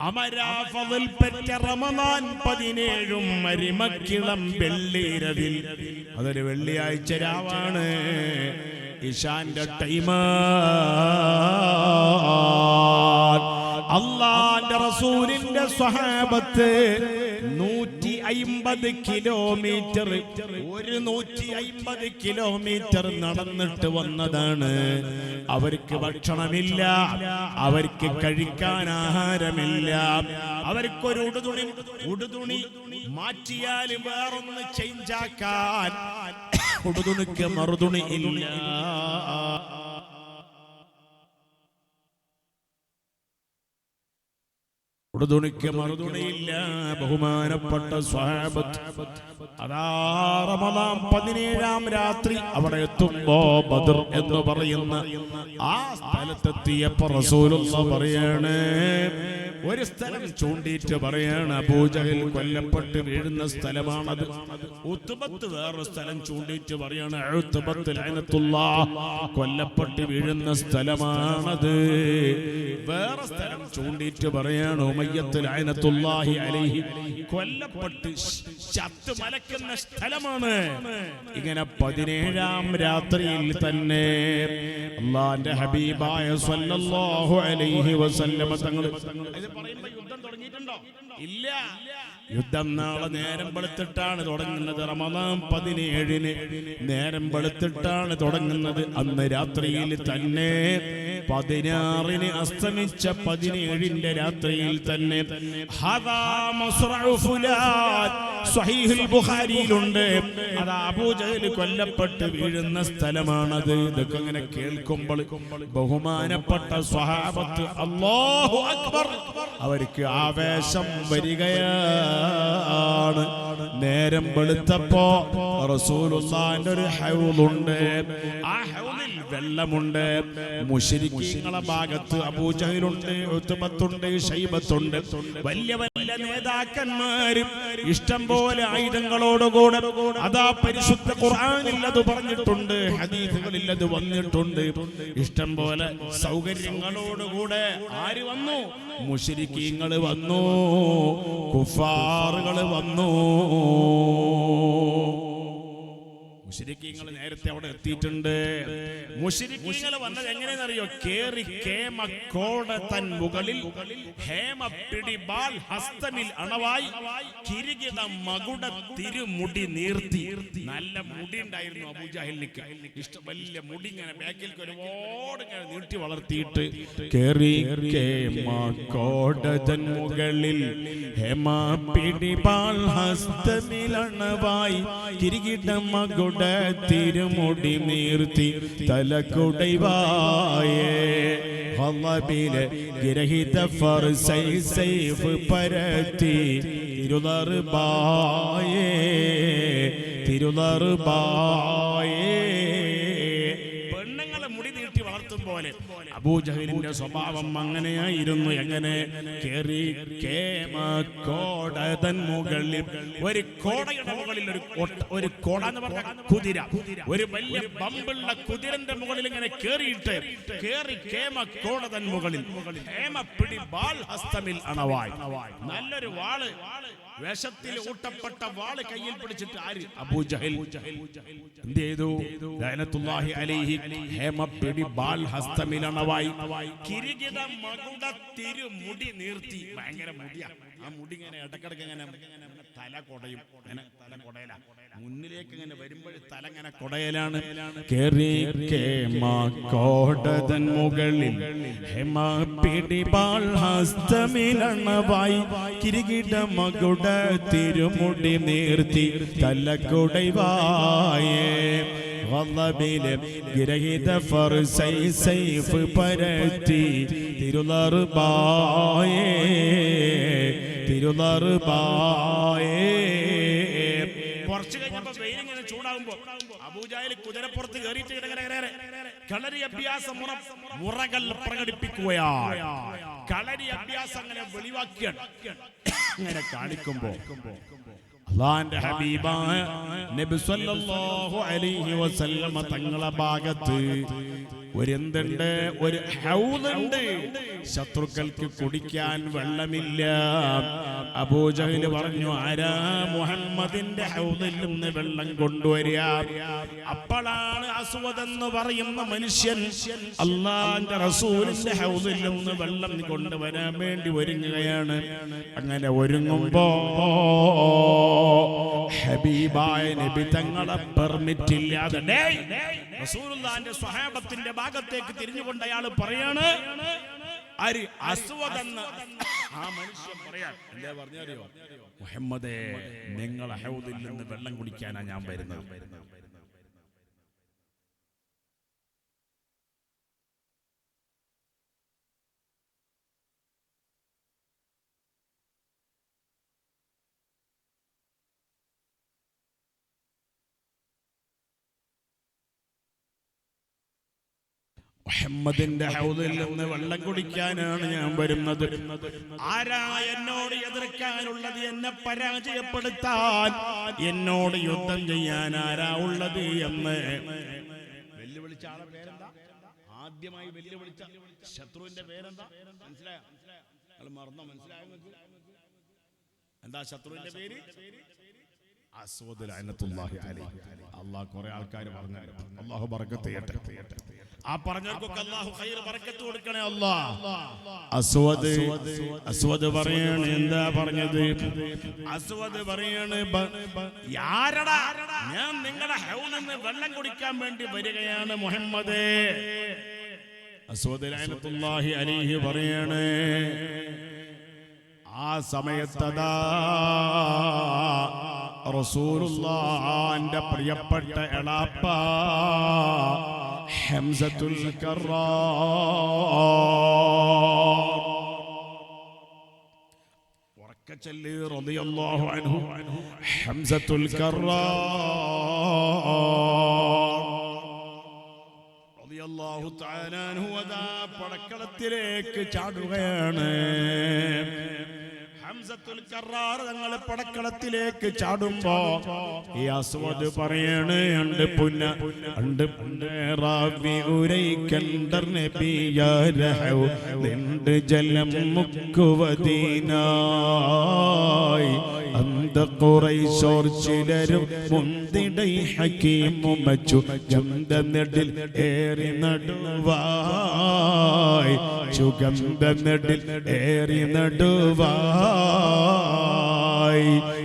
അമരാഫതിൽ പെറ്റ റമദാൻ 17 മരിമക്കിളം വെള്ളിരവിൽ, അതൊരു വെള്ളിയാഴ്ച രാവാണ്, ഇശാന്റെ ടൈമാണ്. അല്ലാഹുവിന്റെ റസൂലിന്റെ സ്വഹാബത്ത് 150 കിലോമീറ്റർ 150 കിലോമീറ്റർ നടന്നിട്ട് വന്നതാണ്. അവർക്ക് ഭക്ഷണമില്ല, അവർക്ക് കഴിക്കാൻ ആഹാരമില്ല, അവർക്കൊരു ഉടുതുണി മാറ്റിയാൽ വേറൊന്ന് ചേഞ്ചാക്കാൻ ഉടുതുണിക്ക് മറുതുണി ഇല്ല. ഉടുതുണിക്ക് മറുതുണിയില്ല. ബഹുമാനപ്പെട്ട സ്വഹാബത്ത് അതാ റമദാൻ 17 രാത്രി അവിടെ എത്തുമ്പോ ബദർ എന്ന് പറയുന്ന ആ സ്ഥലത്തെത്തിയപ്പോ റസൂലുള്ളാഹി പറയാണ്, ഒരു സ്ഥലം ചൂണ്ടിയിട്ട് പറയാണ്, അബൂജഹൽ കൊല്ലപ്പെട്ട് വീഴുന്ന സ്ഥലമാണത്. ഉത്ബത്ത് വേറൊരു സ്ഥലം ചൂണ്ടിയിട്ട് പറയാണ്, ഉത്ബത്ത് ലഅനത്തുല്ലാഹ് കൊല്ലപ്പെട്ട് വീഴുന്ന സ്ഥലമാണത്. വേറെ സ്ഥലം ചൂണ്ടിയിട്ട് പറയാണ്, ഉമയ്യത്ത് ലഅനത്തുല്ലാഹി അലൈഹി കൊല്ലപ്പെട്ട് ചത്ത് മലക്കുന്ന സ്ഥലമാണ്. ഇങ്ങനെ 17 രാത്രിയിൽ തന്നെ അല്ലാഹുവിന്റെ ഹബീബായ സ്വല്ലല്ലാഹു അലൈഹി വസല്ലമ തങ്ങൾ പറയുമ്പോ യുദ്ധം തുടങ്ങിയിട്ടുണ്ടോ? ഇല്ല. യുദ്ധം നാളെ നേരം വെളുത്തിട്ടാണ് തുടങ്ങുന്നത്. റമദാൻ 17 നേരം വെളുത്തിട്ടാണ് തുടങ്ങുന്നത്. അന്ന് രാത്രിയിൽ തന്നെ 16 അസ്തമിച്ച 17 രാത്രിയിൽ തന്നെ സ്വഹീഹുൽ ബുഖാരിയിലുണ്ട്. അത് അബൂജഹൽ കൊല്ലപ്പെട്ട് വീഴുന്ന സ്ഥലമാണത്. ഇതൊക്കെ ഇങ്ങനെ കേൾക്കുമ്പോൾ ബഹുമാനപ്പെട്ട സ്വഹാബത്ത് അല്ലാഹു അക്ബർ അവർക്ക് ആവേശം വരികയാണ്. നേരം വെളുത്തപ്പോ റസൂലുള്ളാഹിന്റെ ഒരു ഹൗലുണ്ട്. ആ ഹൗലിൽ വെള്ളമുണ്ട്. മുശ്രിക്കീങ്ങളെ ഭാഗത്ത് അബൂജഹലുണ്ട്, ഉത്ബത്തുണ്ട്, ശൈബത്തുണ്ട്, വലിയ വലിയ നേതാക്കന്മാരും ഇഷ്ടം പോലെ ആയുധങ്ങളോടുകൂടെ. അതാ പരിശുദ്ധ ഖുർആനിൽ അത് പറഞ്ഞിട്ടുണ്ട്, ഹദീസുകളിൽ അത് വന്നിട്ടുണ്ട്. ഇഷ്ടം പോലെ സൗകര്യങ്ങളോടുകൂടെ ആര് വന്നു? മുശ്രിക്കീങ്ങൾ വന്നു, കുഫാറുകൾ വന്നു. മുശ്രിക്കീങ്ങൾ നേരത്തെ അവിടെ എത്തിയിട്ടുണ്ട്. മുശ്രിക്കീങ്ങൾ വന്നത് എങ്ങനെയെന്നറിയോ? കേറി കേമക്കോട തൻ മുകളിൽ ഹേമപ്പിടിബാൽ ഹസ്തമിൽ അണവായി കിരീട മകുട തിരുമുടി നീർത്തി. നല്ല മുടി ഉണ്ടായിരുന്നു അബൂജഹലിന്. ഇഷ്ടം വലിയ മുടി ഇങ്ങനെ ബാക്കിൽ ഒരുപാട് ഇങ്ങനെ നീട്ടി വളർത്തിയിട്ട് കേറി കേമക്കോട തൻ മുകളിൽ ഹേമപ്പിടിബാൽ ഹസ്തമിൽ അണവായി കിരീട മകുട തിരുമുടി നീർത്തി തലക്കുടൈവായേ ഹളബിലെ ഗിരഹിത ഫർസൈ സൈഫ് പരത്തി തിരുദർബായേ തിരുദർബായേ. പെണ്ണുങ്ങളെ മുടി നീട്ടി വളർത്തും പോലെ അബൂജഹലിന്റെ സ്വഭാവം അങ്ങനെയായിരുന്നു. എങ്ങനെ? കേറി കേമക്കോടതൻ മുകളിൽ, ഒരു കോടയുടെ മുകളിൽ ഒരു കോട എന്ന് പറഞ്ഞ കുതിര, ഒരു വലിയ ബമ്പുള്ള കുതിരന്റെ മുകളിൽ ഇങ്ങനെ കേറിയിട്ട് കേറി കേമക്കോടതൻ മുകളിൽ ഹേമപ്പിടി ബാൽ ഹസ്തമിൽ അണവായി. നല്ലൊരു വാള്, വേഷത്തിൽ ഊട്ടപ്പെട്ട വാള് കയ്യിൽ പിടിച്ചിട്ട് ആര്? അബൂജഹൽ. എന്ത് ചെയ്തു? ലഅനത്തുല്ലാഹി അലൈഹി ഹേമപ്പിടി ബാൽ ഹസ്തമിൽ അണവായി കിരീട മകുട തിരുമുടി നീർത്തി. ഭയങ്കര മുടിയാ. ആ മുടി ഇങ്ങനെ ഇടക്കിടക്ക് ഇങ്ങനെ തല കൊടയും. തല കൊടയില മുന്നിലേക്ക് ഇങ്ങനെ വരുമ്പോൾ തല ഇങ്ങനെ കൊടയലാണ്. കോടതൻ മുകളിൽ ഹെമ പിടിപാൾ ഹസ്തമിലണവായി കിരീട മകുട തിരുമുടി നീർത്തി തല കൊടൈവായേ ഗ്രഹിത ഫർസൈ സൈഫ് പരത്തി തിരുളറുബായേ കുറച്ച് കഴിഞ്ഞപ്പോ വെയിലിങ്ങനെ ചൂടാകുമ്പോ അബൂജഹൽ കുതിരപ്പുറത്ത് കയറിയിട്ട് കളരി അഭ്യാസ മുറകൾ പ്രകടിപ്പിക്കുകയാണ്. കളരി അഭ്യാസം അങ്ങനെ വെളിവാക്കിയാണ്. അങ്ങനെ കാണിക്കുമ്പോ അല്ലാഹുവിന്റെ ഹബീബായ നബി സല്ലല്ലാഹു അലൈഹി വസല്ലം തങ്ങളെ ഭാഗത്ത് ഒരെന്തുണ്ട്, ഒരു ഹൗദുണ്ട്. ശത്രുക്കൾക്ക് കുടിക്കാൻ വെള്ളമില്ല. അബൂജഹൽ പറഞ്ഞു, ആരാ മുഹമ്മദിന്റെ ഹൗദിൽ നിന്ന് വെള്ളം കൊണ്ടുവരിക? അപ്പോഴാണ് അസ്വദ് എന്ന് പറയുന്ന മനുഷ്യൻ അല്ലാഹുവിന്റെ റസൂലിന്റെ ഹൗദിൽ നിന്ന് വെള്ളം കൊണ്ടുവരാൻ വേണ്ടി ഒരുങ്ങുകയാണ്. അങ്ങനെ ഒരുങ്ങുമ്പോ ഹബീബായ നബി തങ്ങളെ പെർമിറ്റ് ഇല്ലാതെ റസൂലുള്ളാഹിന്റെ സ്വഹാബത്തിന്റെ ഭാഗത്തേക്ക് തിരിഞ്ഞുകൊണ്ട് അയാൾ പറയാണ്, ആര്? അസ്വദ് എന്ന് ആ മനുഷ്യൻ പറയാൻ. എന്താ പറഞ്ഞറിയോ? മുഹമ്മദേ, നിങ്ങളെ ഹൗദിൽ നിന്ന് വെള്ളം കുടിക്കാനാ ഞാൻ വരുന്നത്. മുഹമ്മദിന്റെ ഹൗദിൽ നിന്ന് വെള്ളം കുടിക്കാനാണ് ഞാൻ വരുന്നത്. ആരാ എന്നോട് എതിർക്കാനുള്ളത്? എന്നെ പരാജയപ്പെടുത്താൻ, എന്നോട് യുദ്ധം ചെയ്യാൻ ആരാ ഉള്ളത് എന്ന് വെല്ലുവിളിച്ച ആളെ പേരെന്താ? ആദ്യമായി വെല്ലുവിളിച്ച ശത്രുവിന്റെ പേരെന്താ? മനസ്സിലായോ? മറന്നോ? മനസ്സിലായോ? എന്താ ശത്രുവിന്റെ പേര്? അസ്വദ് ലഅനത്തുല്ലാഹി അലൈഹി. അല്ലാഹു കുറെ ആൾക്കാർ പറഞ്ഞു, അല്ലാഹു ബറക്കത്ത് ചെയ്യട്ടെ. ആ പറഞ്ഞവർക്കൊക്കെ അല്ലാഹു ഖൈർ ബറക്കത്ത് കൊടുക്കണേ അല്ലാഹ്. അസ്വദ് പറയാണ്, എന്താ പറഞ്ഞത്? അസ്വദ് പറയാണ്, ആരടാ? ഞാൻ നിങ്ങളുടെ ഹൗദിൽ നിന്ന് വെള്ളം കുടിക്കാൻ വേണ്ടി വരികയാണ് മുഹമ്മദേ. അസ്വദ് ലഅനത്തുല്ലാഹി അലൈഹി പറയാണ്, ആ സമയത്തതാ റസൂലുള്ളാഹിന്റെ പ്രിയപ്പെട്ട എളാപ്പ ഹംസത്തുൽ കറാർ ഉറക്കച്ചൊല്ലി റളിയല്ലാഹു അൻഹു. ഹംസത്തുൽ കറാർ റളിയല്ലാഹു തആല അൻഹു അതാ പടക്കളത്തിലേക്ക് ചാടുകയാണ്. ഹംസത്തുൽ കറാർ തങ്ങൾ പടക്കളത്തിലേക്ക് ചാടുമ്പോ ഈ അസ്വദ് പറയാണ്, അണ്ട് പുന്ന റാവി ഉരൈക്കണ്ടർ നബിയാരഹു നിണ്ട് ജലം മുക്കുവദീനായി അന്ത ഖുറൈശോർ ചിലരും മുന്തിടൈ ഹകീമു മച്ചു ഗന്ധ നെടിൽ ഏറി നടുവായി ചുഗന്ധ നെടിൽ ഏറി നടുവായി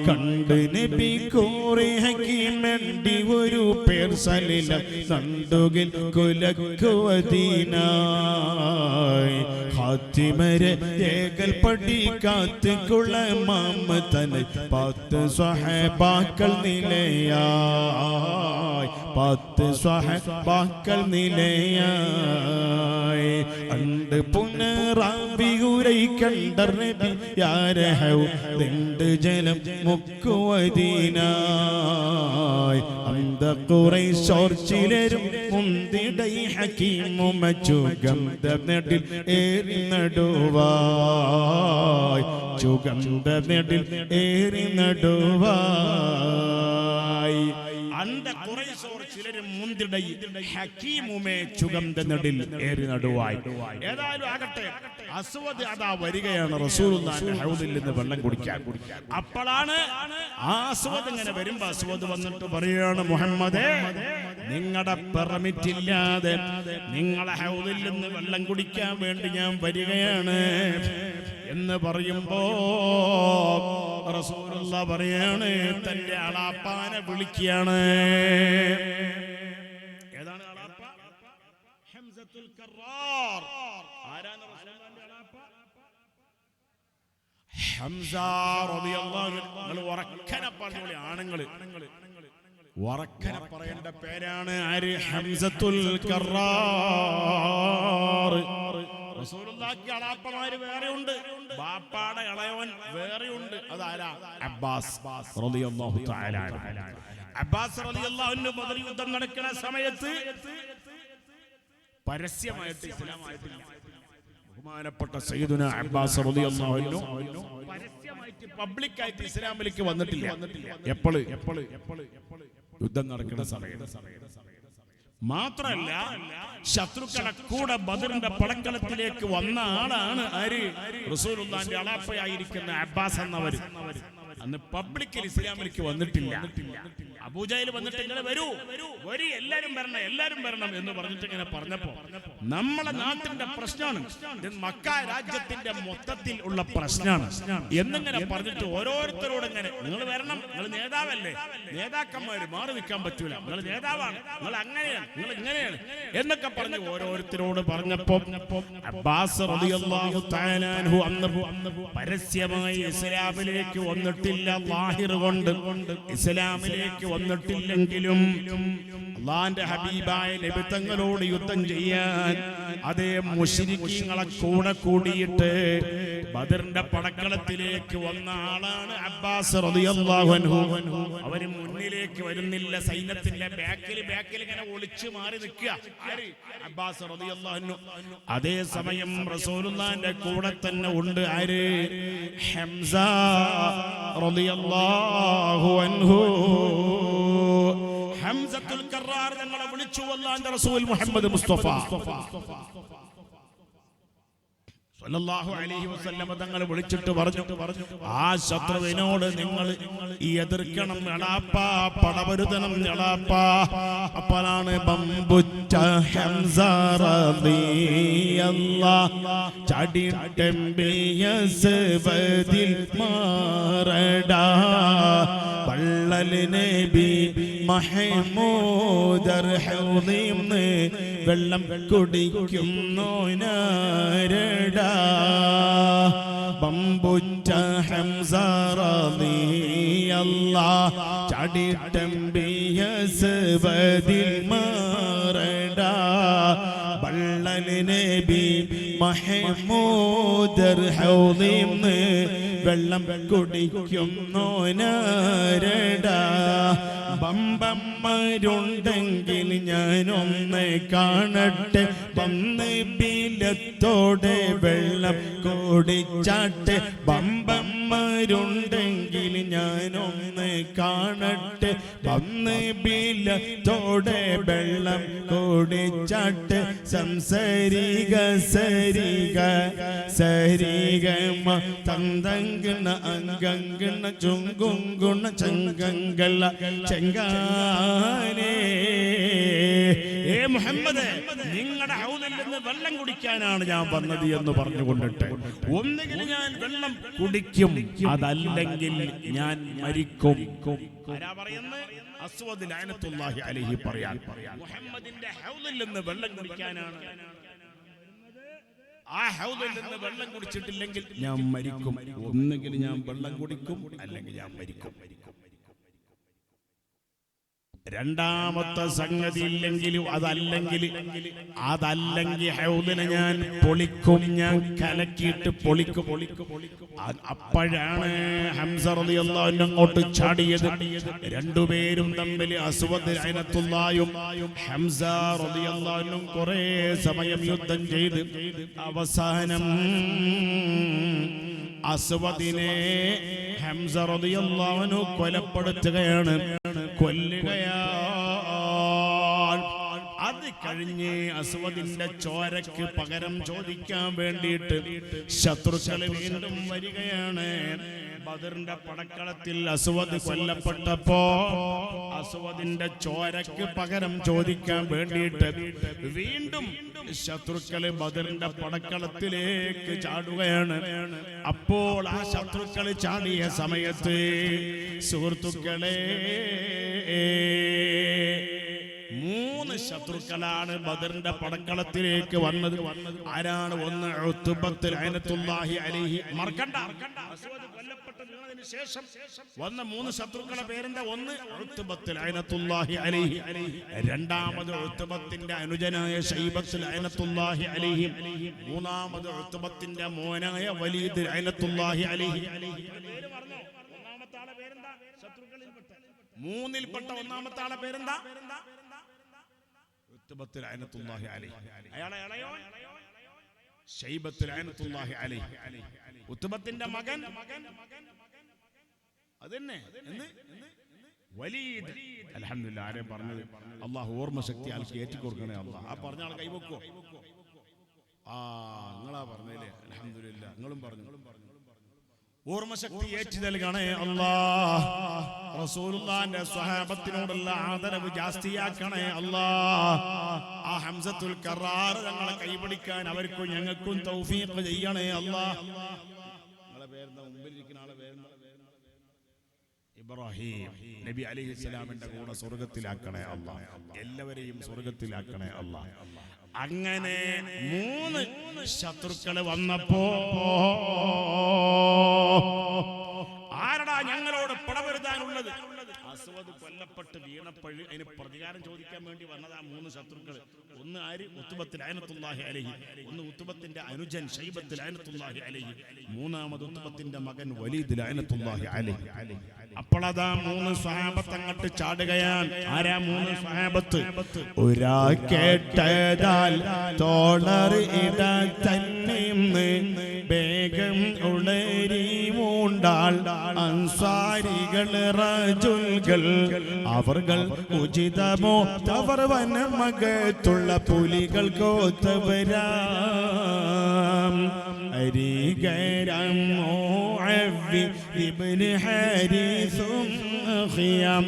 കണ്ട് നബി കോറി ഹകീമണ്ടി ഒരു പേർ സലില നണ്ടുകിൽ കുലക്കുവദീനായി ഹാത്തിമരെ ഏകൽ പടി കാത്ത് കുളമാമ തന്നെ 10 സ്വഹബാക്കൾ നിലയായി 10 സ്വഹബാക്കൾ നിലയായി അണ്ട് പുനറാബി ഉരൈ കണ്ടർ നബി യാരഹു രണ്ട് ജലം മുക്കുവദീനായി അന്ത ഖുറൈശോർ ചിലരും മുന്തിടൈ ഹകീമു മച്ചു ഗന്ധ നെടിൽ ഏറി നടുവായി ചുഗന്ധ നെടിൽ ഏറി നടുവായി അന്ത ഖുറൈശോർ ചിലരും മുന്തിടൈ ഹകീമുമേ ചുഗന്ധ നെടിൽ ഏറി നടുവായി. ഏതായാലും ആകട്ടെ, അസ്വദ് അതാ വരികയാണ് റസൂലുള്ളാഹിന്റെ ഹൗദിൽ നിന്ന് വെള്ളം കുടിക്കാൻ. അപ്പോഴാണ് ആ അസ്വദ് ഇങ്ങനെ വരുമ്പോ അസ്വദ് വന്നിട്ട് പറയാണ്, മുഹമ്മദേ, നിങ്ങളുടെ പെർമിറ്റ് ഇല്ലാതെ നിങ്ങളെ ഹൗദിൽ നിന്ന് വെള്ളം കുടിക്കാൻ വേണ്ടി ഞാൻ വരികയാണ്. എന്ന് പറയുമ്പോ റസൂലുള്ളാഹി പറയാണ് തന്റെ അളാപ്പാനെ വിളിക്കുകയാണ്. ഏതാണ് അളാപ്പ? ഹംസത്തുൽ കറാർ. ആരാണ് റസൂലുള്ളാഹിന്റെ അളാപ്പ? ഹംസ റളിയല്ലാഹു അൻഹു. നിങ്ങൾ ഉറക്കനെ പറഞ്ഞോളി ആണുങ്ങൾ, ഉറക്കനെ പറയേണ്ട പേരാണ് ആര്? ഹംസത്തുൽ കറാർ. റസൂലുള്ളാഹിക്ക് അളാപ്പമാര് വേറെയുണ്ട്, ബാപ്പാടെ ഇളയവൻ വേറെയുണ്ട്. അതാരാ? അബ്ബാസ് റളിയല്ലാഹു തആല അൻഹു. അബ്ബാസ് റളിയല്ലാഹു അൻഹു ബദർ യുദ്ധം നടക്കുന്ന സമയത്ത് പരസ്യമായിട്ട് ഇസ്ലാമായിട്ടില്ല. ബഹുമാനപ്പെട്ട സയ്യിദുന അബ്ബാസ് റളിയല്ലാഹു അൻഹു പരസ്യമായിട്ട് പബ്ലിക്കായിട്ട് ഇസ്ലാമിലേക്ക് വന്നിട്ടില്ല. എപ്പോഴ്? യുദ്ധം നടക്കുന്ന സമയത്ത്. മാത്രല്ല ശത്രുക്കളെ കൂടെ ബദറിന്റെ പടക്കളത്തിലേക്ക് വന്ന ആളാണ് ആര്? റസൂലുള്ളാഹിന്റെ അളാപ്പയായിരിക്കുന്ന അബ്ബാസ് എന്നവര്. അന്ന് പബ്ലിക്കിൽ ഇസ്ലാമിലേക്ക് വന്നിട്ടില്ല. അബൂജഹൽ വന്നിട്ട് ഇങ്ങനെ വരൂ എല്ലാരും വരണം എന്ന് പറഞ്ഞിട്ട് ഇങ്ങനെ പറഞ്ഞപ്പോ നമ്മളെ നാട്ടിന്റെ പ്രശ്നമാണ്, മക്ക രാജ്യത്തിന്റെ മൊത്തത്തിൽ ഉള്ള പ്രശ്നമാണ് എന്നിങ്ങനെ പറഞ്ഞിട്ട് ഓരോരുത്തരോട് ഇങ്ങനെ നിങ്ങൾ വരണം, നിങ്ങൾ നേതാവല്ലേ, നേതാക്കന്മാര് മാറി നിൽക്കാൻ പറ്റൂല, നിങ്ങൾ നേതാവാണ്, നിങ്ങൾ അങ്ങനെയാണ്, നിങ്ങൾ ഇങ്ങനെയാണ് എന്നൊക്കെ പറഞ്ഞ് ഓരോരുത്തരോട് പറഞ്ഞപ്പോ അബ്ബാസ് റളിയല്ലാഹു തആല അൻഹു അന്ന് പരസ്യമായി ഇസ്ലാമിലേക്ക് വന്നിട്ടില്ല. ലാഹിർ കൊണ്ട് ഇസ്ലാമിലേക്ക് വന്നിട്ടില്ലെങ്കിലും അല്ലാഹുവിന്റെ ഹബീബായ നബി തങ്ങളോട് യുദ്ധം ചെയ്യാൻ അതേ മുശ്രിക്കീങ്ങളെ കൂടെ കൂടിയിട്ട് ബദറിന്റെ പടക്കളത്തിലേക്ക് വന്ന ആളാണ് അബ്ബാസ് റളിയല്ലാഹു അൻഹു. അവര് മുന്നിലേക്ക് വരുന്നില്ല, സൈന്യത്തിന്റെ ബാക്കിൽ ഇങ്ങനെ ഒളിച്ചു മാറി നിൽക്കുക. അബ്ബാസ് റളിയല്ലാഹു അൻഹു. അതേ സമയം റസൂലുള്ളാഹിന്റെ കൂടെ തന്നെ ഉണ്ട് ആര്? ഹംസ റളിയല്ലാഹു അൻഹു. ഹംസത്തുൽ കറാർ ഞങ്ങളെ വിളിച്ചു അല്ലാഹുവിന്റെ റസൂൽ മുഹമ്മദ് മുസ്തഫ സല്ലല്ലാഹു അലൈഹി വസല്ലം തങ്ങൾ വിളിച്ചിട്ട് പറഞ്ഞു, ആ ശത്രുവിനോട് നിങ്ങൾ എതിർക്കണം എളാപ്പാ, പടവരുതണം എളാപ്പാ. അപ്പോഴാണ് ബംബുച്ച ഹംസ റളിയല്ലാഹു ചടിട്ടെമ്പിയസ്വദിൽ മാറടാ വള്ളൽ നബി മഹ്മൂദർ ഹൗദിന്ന് വെള്ളം കുടിക്കുന്നു നാരടാ ബംബുച്ച ഹംസ റളിയല്ലാഹു ചടിട്ടെമ്പിയസ്വദിൽ മാറടാ വള്ളൽ നബി മഹ്മൂദർ ഹൗദിന്ന് വെള്ളം കുടിക്കുന്നു നാരടാ ബമ്പന്മാരുണ്ടെങ്കിൽ ഞാനൊന്ന് കാണട്ടെ, വന്ന് ബിലത്തോടെ വെള്ളം കുടിച്ചാട്ടെ. ബമ്പന്മാരുണ്ടെങ്കിൽ ഞാനൊന്ന് കാണട്ടെ, വന്ന് ബിലത്തോടെ വെള്ളം കുടിച്ചാട്ടെ. സംസരിക സരിക സരിഗമ തന്തങ്കിണ അങ്കങ്കിണ ചുങ്കുങ്കുണ ചങ്കങ്കള ചെങ്കാനേ. ഏ മുഹമ്മദ്, നിങ്ങളുടെ ഹൗദിൽ നിന്ന് വെള്ളം കുടിക്കാനാണ് ഞാൻ വന്നത് എന്ന് പറഞ്ഞുകൊണ്ടിട്ട് ഒന്നുകിൽ ഞാൻ വെള്ളം കുടിക്കും, അതല്ലെങ്കിൽ ഞാൻ മരിക്കും. ആരാ പറയുന്നത്? അസ്വദ് ലഅനത്തുല്ലാഹി അലൈഹി പറയാൻ മുഹമ്മദിന്റെ ഹൗദിൽ നിന്ന് വെള്ളം കുടിക്കാനാണ്. ആ ഹൗദിൽ നിന്ന് വെള്ളം കുടിച്ചിട്ടില്ലെങ്കിൽ ഞാൻ മരിക്കും. ഒന്നുകിൽ ഞാൻ വെള്ളം കുടിക്കും, അല്ലെങ്കിൽ ഞാൻ മരിക്കും. രണ്ടാമത്തെ സംഗതി ഇല്ലെങ്കിലും അതല്ലെങ്കിൽ ഹൗദിനെ ഞാൻ പൊളിക്കും, ഞാൻ കലക്കിയിട്ട് പൊളിക്കും. അപ്പോഴാണ് ഹംസ റളിയല്ലാഹു അൻഹു അങ്ങോട്ട് ചാടിയത്. രണ്ടുപേരും തമ്മിൽ അസ്വദ് ലഅനത്തുല്ലാഹിയും ഹംസ റളിയല്ലാഹു അൻഹു കുറേ സമയം യുദ്ധം ചെയ്ത് അവസാനം അസ്വദിനെ ഹംസ റളിയല്ലാഹു അൻഹു കൊലപ്പെടുത്തുകയാണ്, കൊല്ലുകയാണ്. അത് കഴിഞ്ഞ് അസ്വദിന്റെ ചോരക്ക് പകരം ചോദിക്കാൻ വേണ്ടിയിട്ട് ശത്രുക്കൾ വീണ്ടും വരികയാണ്. ബദറിന്റെ പടക്കളത്തിൽ അസ്വദ് കൊല്ലപ്പെട്ടപ്പോ അസ്വദിന്റെ ചോരക്ക് പകരം ചോദിക്കാൻ വേണ്ടിയിട്ട് വീണ്ടും ശത്രുക്കള് ബദറിന്റെ പടക്കളത്തിലേക്ക് ചാടുകയാണ്. അപ്പോൾ ആ ശത്രുക്കൾ ചാടിയ സമയത്ത് സുഹൃത്തുക്കളെ 3 ശത്രുക്കളാണ് ബദറിന്റെ പടക്കളത്തിലേക്ക് വന്നത്. ആരാണ്? ഒന്ന് ഉത്ബത്ത് ലഅനത്തുല്ലാഹി അലൈഹി. മറക്കണ്ട, അസ്വദ് കൊല്ലപ്പെട്ട വീണതിന് ശേഷം വന്ന 3 ശത്രുക്കളെ പേരെന്താ? ഒന്ന് ഉത്ബത്ത് ലഅനത്തുല്ലാഹി അലൈഹി, രണ്ടാമത് ഉത്ബത്തിന്റെ അനുജനായ ശൈബത്ത് ലഅനത്തുല്ലാഹി അലൈഹി, മൂന്നാമത് ഉത്ബത്തിന്റെ മോനായ വലീദ് ലഅനത്തുല്ലാഹി അലൈഹി. ഒന്നാമത്തെ ആളെ പേരെന്താ? ശത്രുക്കളിൽപ്പെട്ട 3ൽപ്പെട്ട ഒന്നാമത്തെ ആളെ പേരെന്താ? ഉത്ബത്ത് ലഅനത്തുല്ലാഹി അലൈഹി. അയാളെ ഇളയോൻ ശൈബത്ത് ലഅനത്തുല്ലാഹി അലൈഹി. ഉത്ബത്തിന്റെ മകൻ അതന്നെ വലീദ്. അൽഹംദുലില്ലാഹ്. ആരെ പറഞ്ഞത്? അല്ലാഹു ഓർമ്മ ശക്തി ആൾക്ക് ഏറ്റിക്കൊടുക്കണേ അല്ലാഹ്. ആ പറഞ്ഞ ആൾ കൈവെക്കോ? നിങ്ങളാ പറഞ്ഞല്ലേ? അൽഹംദുലില്ലാഹ്. നിങ്ങളും പറഞ്ഞു. ഓർമ്മശക്തി ഏറ്റി നൽകണേ അല്ലാഹ്. റസൂലുള്ളാഹിന്റെ സ്വഹാബത്തിനോടുള്ള ആദരവ് ജാസ്തിയാക്കണേ അല്ലാഹ്. ആ ഹംസത്തുൽ കറാർ ഞങ്ങളെ കൈപിടിക്കാൻ അവർക്കും ഞങ്ങൾക്കും തൗഫീഖ് ചെയ്യണേ അല്ലാഹ്. നിങ്ങളെ പേരെന്താ? മുമ്പിലിരിക്കുന്ന ആളെ പേരെന്താ? ഇബ്രാഹിം നബി അലൈഹിസ്സലാമിന്റെ കൂടെ സ്വർഗ്ഗത്തിലാക്കണേ അല്ലാഹ്. എല്ലാവരെയും സ്വർഗ്ഗത്തിലാക്കണേ അല്ലാഹ്. അങ്ങനെ 3 ശത്രുക്കള് വന്നപ്പോ ആരടാ ഞങ്ങളോട് പടവരുതാനുള്ളത്? അസ്വദ് കൊല്ലപ്പെട്ട് വീണപ്പഴ് അതിന് പ്രതികാരം ചോദിക്കാൻ വേണ്ടി വന്നതാ 3 ശത്രുക്കൾ. ഒന്ന് ആര്? ഉത്ബത്ത് ലഅനത്തുല്ലാഹി അലൈഹി, ഒന്ന് ഉത്ബത്തിന്റെ അനുജൻ ശൈബത്ത് ലഅനത്തുല്ലാഹി അലൈഹി, മൂന്നാമത് ഉത്ബത്തിന്റെ മകൻ വലീദ് ലഅനത്തുല്ലാഹി അലൈഹി. അപ്പോഴതാ 3 സ്വഹാബത്ത് അങ്ങോട്ട് ചാടുകയാണ്. ആരാ 3 സ്വഹാബത്ത്? ഒരാ കേട്ടതാൽ തോളർ ഇട തന്നെ വേഗം ഉളരി മൂണ്ടാൾ അൻസാരികൾ റജുൽകൾ അവർകൾ ഉചിതമോ തവർ വനമകത്തുള്ള പുലികൾ കോത്തവരാം അരികരം മുഅവ്വി ഇബ്നു ഹാരിസും ഖിയാം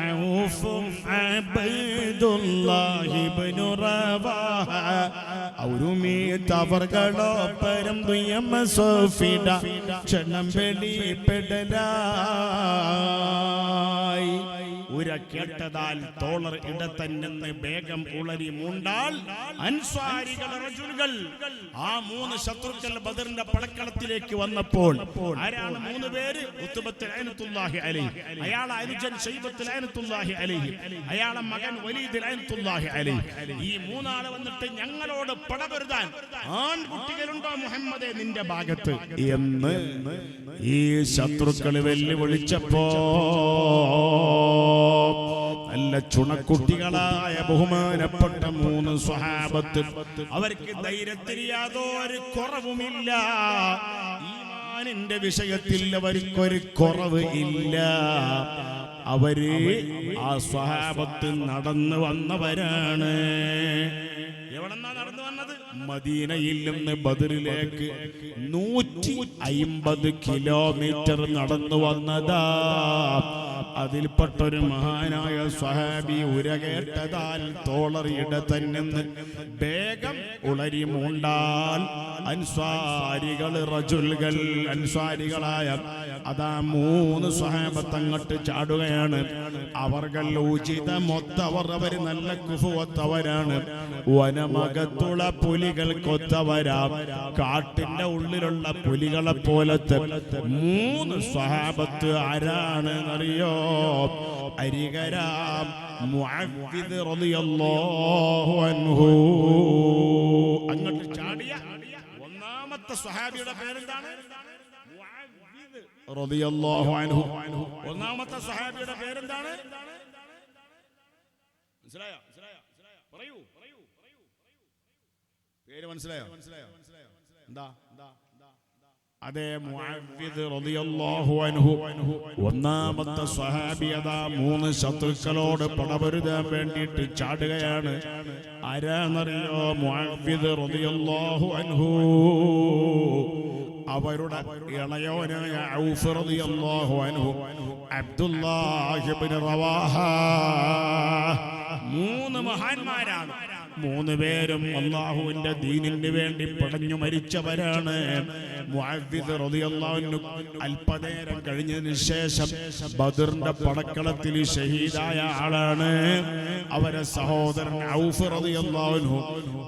ഔഫും അബ്ദുല്ലാഹി ഇബ്നു റവാഹ ഔരുമി തവർകളോ പരം ദുയം സോഫിഡ ക്ഷണം വെളിപ്പെടലായി. ഉര കേട്ടതാൽ തോളർ ഇടത്തന്നെ വേഗം ഉളരി മൂണ്ടാൽ അൻസ്വാരികൾ റജുലുകൾ. ആ 3 ശത്രുക്കൾ ബദറിന്റെ പടക്കളത്തിലേക്ക് വന്നപ്പോൾ ആരാണ് 3 പേര്? ഉത്ബത്ത് ലഅനത്തുല്ലാഹി അലൈഹി, അയാളെ അനുജൻ ശൈബത്ത് ലഅനത്തുല്ലാഹി അലൈഹി, അയാളെ മകൻ വലീദ് ലഅനത്തുല്ലാഹി അലൈഹി. ഈ 3 ആള് വന്നിട്ട് ഞങ്ങളോട് പടപൊരുതാൻ ആൺകുട്ടികളുണ്ടോ മുഹമ്മദേ നിന്റെ ഭാഗത്ത് എന്ന് ഈ ശത്രുക്കൾ വെല്ലുവിളിച്ചപ്പോ നല്ല ചുണക്കുട്ടികളായ ബഹുമാനപ്പെട്ട 3 സ്വഹാബത്ത് അവർക്ക് ധൈര്യത്തിന് യാതൊരു കുറവുമില്ല. ഈമാനിന്റെ വിഷയത്തിൽ അവർക്കൊരു കുറവ് ഇല്ല. അവര് ആ സ്വഹാബത്ത് നടന്നു വന്നവരാണ്. എവിടെന്നാ നടന്നു വന്നത്? മദീനയിൽ നിന്ന് ബദറിലേക്ക് 150 കിലോമീറ്റർ നടന്നു വന്നതാ. അതിൽപ്പെട്ടൊരു മഹാനായ സ്വഹാബി ഉര കേട്ടതാൽ തോളറിയുടെ തന്നെ വേഗം ഉളരി മൂണ്ടാൽ അൻസ്വാരികൾ റജുൽകൾ അൻസ്വാരികളായ അതാ 3 സ്വഹാബത്ത് അങ്ങോട്ട് ചാടുകയാണ്. അവർകൾ ഉചിതമൊത്തവർ, അവര് നല്ല കുഫുവത്തവരാണ്. വനമകത്തുള്ള പുലികൾ കൊത്തവരാ. കാട്ടിന്റെ ഉള്ളിലുള്ള പുലികളെ പോലത്തെ 3 സ്വഹാബത്ത് ആരാണ് അറിയോ? അരികരാം മുഅവ്വിദ് റളിയല്ലാഹു അൻഹു. അങ്ങോട്ട് ചാടിയ ഒന്നാമത്തെ സ്വഹാബിയുടെ പേരെന്താണ്? മുഅവ്വിദ് റളിയല്ലാഹു അൻഹു. ഒന്നാമത്തെ സ്വഹാബിയുടെ പേരെന്താണ്? മനസ്സിലായോ? പറയൂ, പേര് മനസ്സിലായോ? എന്താ? അതെ, മുഅവ്വിദ് റളിയല്ലാഹു അൻഹു ഒന്നാമത്തെ സ്വഹാബി. അതാ 3 ശത്രുക്കളോട് പടപൊരുതാൻ വേണ്ടിയിട്ട് ചാടുകയാണ്. ആരാന്നറിയോ? മുഅവ്വിദ് റളിയല്ലാഹു അൻഹു. അവരുടെ ഇളയോനായ ഔഫ് റളിയല്ലാഹു അൻഹു, അബ്ദുല്ലാഹി ഇബ്നു റവാഹ, 3 മഹാന്മാരാണ്. 3 പേരും അല്ലാഹുവിന്റെ ദീനിന് വേണ്ടി പടഞ്ഞു മരിച്ചവരാണ്. മുഅവ്വിദ് റളിയല്ലാഹു അൻഹു അല്പനേരം കഴിഞ്ഞതിന് ശേഷം ബദറിന്റെ പടക്കളത്തിൽ ഷഹീദായ ആളാണ്. അവരെ സഹോദരൻ ഔഫ് റളിയല്ലാഹു അൻഹു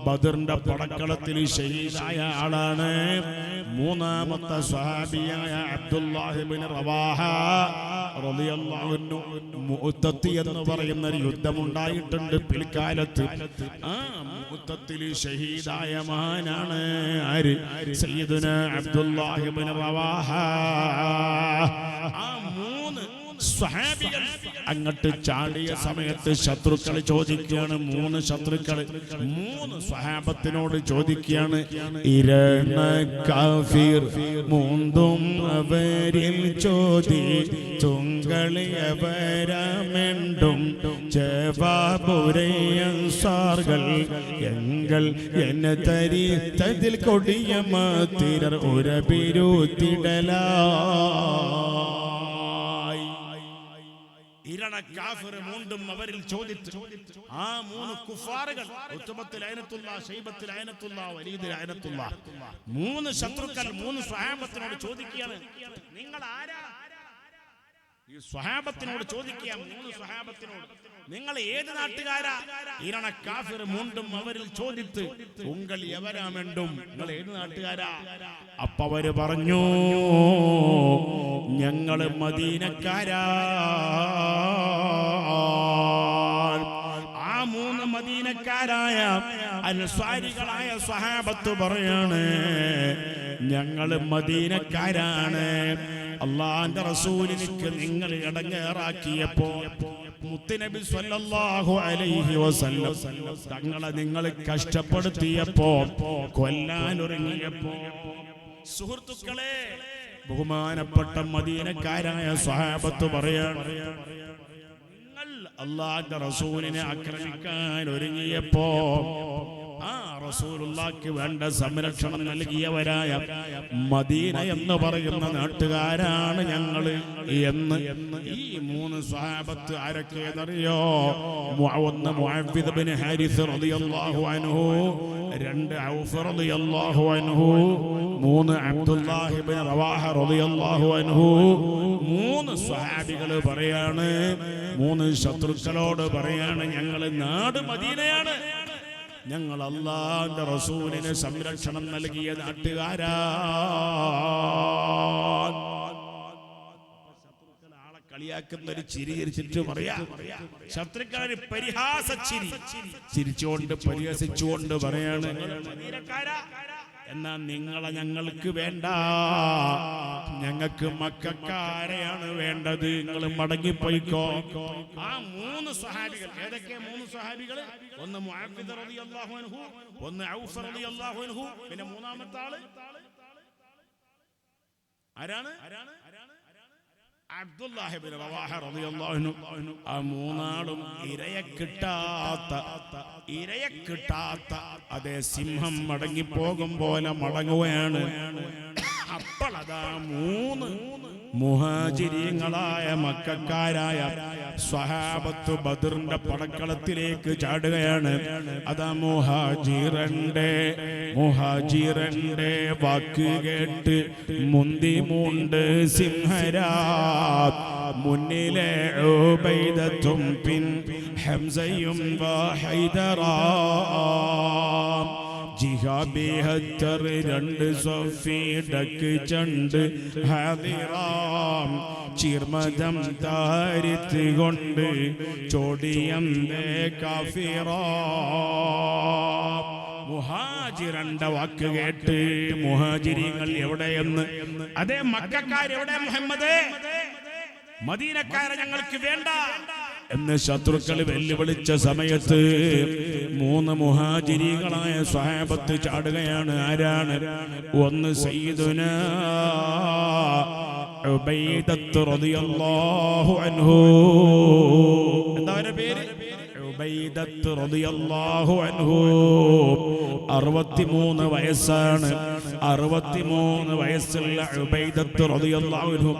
ബദറിന്റെ പടക്കളത്തിൽ ഷഹീദായ ആളാണ്. 3ാമത്തെ സ്വഹാബിയായ അബ്ദുല്ലാഹി ഇബ്നു റവാഹ റളിയല്ലാഹു അൻഹു മുഅ്തത്തി എന്ന് പറയുന്ന ഒരു യുദ്ധമുണ്ടായിട്ടുണ്ട് പിൽക്കാലത്ത്. ആ മുഅ്തത്തിൽ ഷഹീദായ മഹാനാണ് ആര്? സയ്യിദുനാ അബ്ദുല്ലാഹി ഇബ്നു റവാഹ. ആ 3 സ്വഹാബികൾ അങ്ങോട്ട് ചാടിയ സമയത്ത് ശത്രുക്കൾ ചോദിക്കുകയാണ്. 3 ശത്രുക്കൾ 3 സ്വഹാബത്തിനോട് ചോദിക്കുകയാണ്, ഇരണ കാഫിർ മൂന്നും അവരിൽ ചോദി തുങ്കളിയവരമെണ്ടും ജവാബുരയൻസാർകൾ എങ്കൾ എന്നെ തരിത്തതിൽ കൊടിയ മാതിരർ ഉരപിരുത്തിടലാ. ഇരണ കാഫിർ മൂന്നും അവരിൽ ചോദിച്ചു. ആ 3 കുഫാറുകൾ, ഉത്ബത്തിൽ അയനത്തുള്ള, ശൈബത്തിൽ അയനത്തുള്ള, വലീദിൽ അയനത്തുള്ള, 3 ശത്രുക്കൾ 3 സ്വഹാബത്തിനോട് ചോദിക്കുകയാണ്, നിങ്ങൾ ആരാ? ഈ സ്വഹാബത്തിനോട് ചോദിക്കുക, 3 സ്വഹാബത്തിനോട്, നിങ്ങൾ ഏത് നാട്ടുകാരാ? ഇരണ കാഫിർ മൂണ്ടും അവരിൽ ചോദിത്ത് ഉങ്കൾ എവരാമെണ്ടും, നിങ്ങൾ ഏത് നാട്ടുകാരാ? അപ്പൊ അവര് പറഞ്ഞു, ഞങ്ങള് മദീനക്കാരാ. ആ 3 മദീനക്കാരായ അൻസ്വാരികളായ സ്വഹാബത്ത് പറയാണ്, ഞങ്ങള് മദീനക്കാരാണ്. അല്ലാഹുവിന്റെ റസൂലിനിക്ക് നിങ്ങൾ ഇടങ്ങേറാക്കിയപ്പോ, മുത്തുനബി സ്വല്ലല്ലാഹു അലൈഹി വസല്ലം തങ്ങളെ നിങ്ങൾ കഷ്ടപ്പെടുത്തിയപ്പോ, കൊല്ലാനൊരുങ്ങിയപ്പോ, സുഹൃത്തുക്കളെ, ബഹുമാനപ്പെട്ട മദീനക്കാരായ സ്വഹാബത്ത് പറയാണ്, നിങ്ങൾ അല്ലാഹുവിന്റെ റസൂലിനെ ആക്രമിക്കാൻ ഒരുങ്ങിയപ്പോ ആ റസൂലുള്ളാഹിക്ക് വേണ്ട സംരക്ഷണം നൽകിയവരായ മദീന എന്ന് പറയുന്ന നാട്ടുകാരാണ് ഞങ്ങൾ എന്ന് ഈ 3 സ്വഹാബത്ത് ആരൊക്കെയെന്നറിയോ? 1 മുഅവ്വിദ് ഇബ്നു ഹാരിസ് റളിയല്ലാഹു അൻഹു, 2 ഔഫ് റളിയല്ലാഹു അൻഹു, 3 അബ്ദുല്ലാഹി ഇബ്നു റവാഹ റളിയല്ലാഹു അൻഹു. 3 സ്വഹാബികൾ പറയാണ്, 3 ശത്രുക്കളോട് പറയാണ്, ഞങ്ങൾ നാട് മദീനയാണ്, ഞങ്ങൾ അല്ലാഹുവിന്റെ റസൂലിന് സംരക്ഷണം നൽകിയ നാട്ടുകാരാ. ശത്രുക്കൾ ആളെ കളിയാക്കുന്ന ഒരു ചിരി ചിരിച്ചിട്ട് പറയാ, ശത്രുക്കൾ പരിഹാസ ചിരി ചിരിച്ചുകൊണ്ട് പരിഹസിച്ചുകൊണ്ട് പറയാണ്, എന്നാ നിങ്ങളെ ഞങ്ങൾക്ക് വേണ്ട, ഞങ്ങൾക്ക് മക്കക്കാരെയാണ് വേണ്ടത്, നിങ്ങൾ മടങ്ങിപ്പോയിക്കോ. ആ 3 സ്വഹാബികൾ ഏതൊക്കെ? 3 സ്വഹാബികൾ, 1 മുഅവ്വിദ് റളിയല്ലാഹു അൻഹു, 1 ഔഫ് റളിയല്ലാഹു അൻഹു, പിന്നെ 3ാമത്തെ ആള് ആരാണ്? അബ്ദുല്ലാഹി ഇബ്നു റവാഹ റളിയല്ലാഹു അൻഹു. ആ 3 ആളും ഇരയെ കിട്ടാത്ത അതേ സിംഹം മടങ്ങിപ്പോകും പോലെ മടങ്ങുകയാണ്. അപ്പോൾ അതാ 3 മുഹാജിരീങ്ങളായ മക്കക്കാരായ സ്വഹാബത്ത് ബദറിന്റെ പടക്കളത്തിലേക്ക് ചാടുകയാണ്. അതാ മുഹാജിറന്റെ വാക്ക് കേട്ട് മുന്തി മൂണ്ട് സിംഹരാത്, മുന്നിലെ ഉബൈദത്തും പിൻ ഹംസയും ഹൈദറാം, ജിഹാബിഹത്തർ 2 സഫി ഡക്ക് ചണ്ട് ഹാദിറാം, ചിർമദം താരിത്ത് കൊണ്ട് ചോടിയം കാഫിറാം. മുഹാജിറന്റെ വാക്ക് കേട്ട് മുഹാജിരിങ്ങൾ എവിടെയെന്ന്, അതേ മക്കക്കാരെവിടെ മുഹമ്മദേ? മദീനക്കാരെ ഞങ്ങൾക്ക് വേണ്ട എന്ന് ശത്രുക്കൾ വെല്ലുവിളിച്ച സമയത്ത് 3 മുഹാജിരികളായ സ്വഹാബത്ത് ചാടുകയാണ്. ആരാണ്? 1 സയ്യിദുനാ ഉബൈദത്ത് റളിയല്ലാഹു അൻഹു. എന്താ അവരുടെ പേര്? ഉബൈദത്ത് റളിയല്ലാഹു അൻഹു 63 വയസ്സാണ്. 63 വയസ്സുള്ള ഉബൈദത്ത് റളിയല്ലാഹു അൻഹു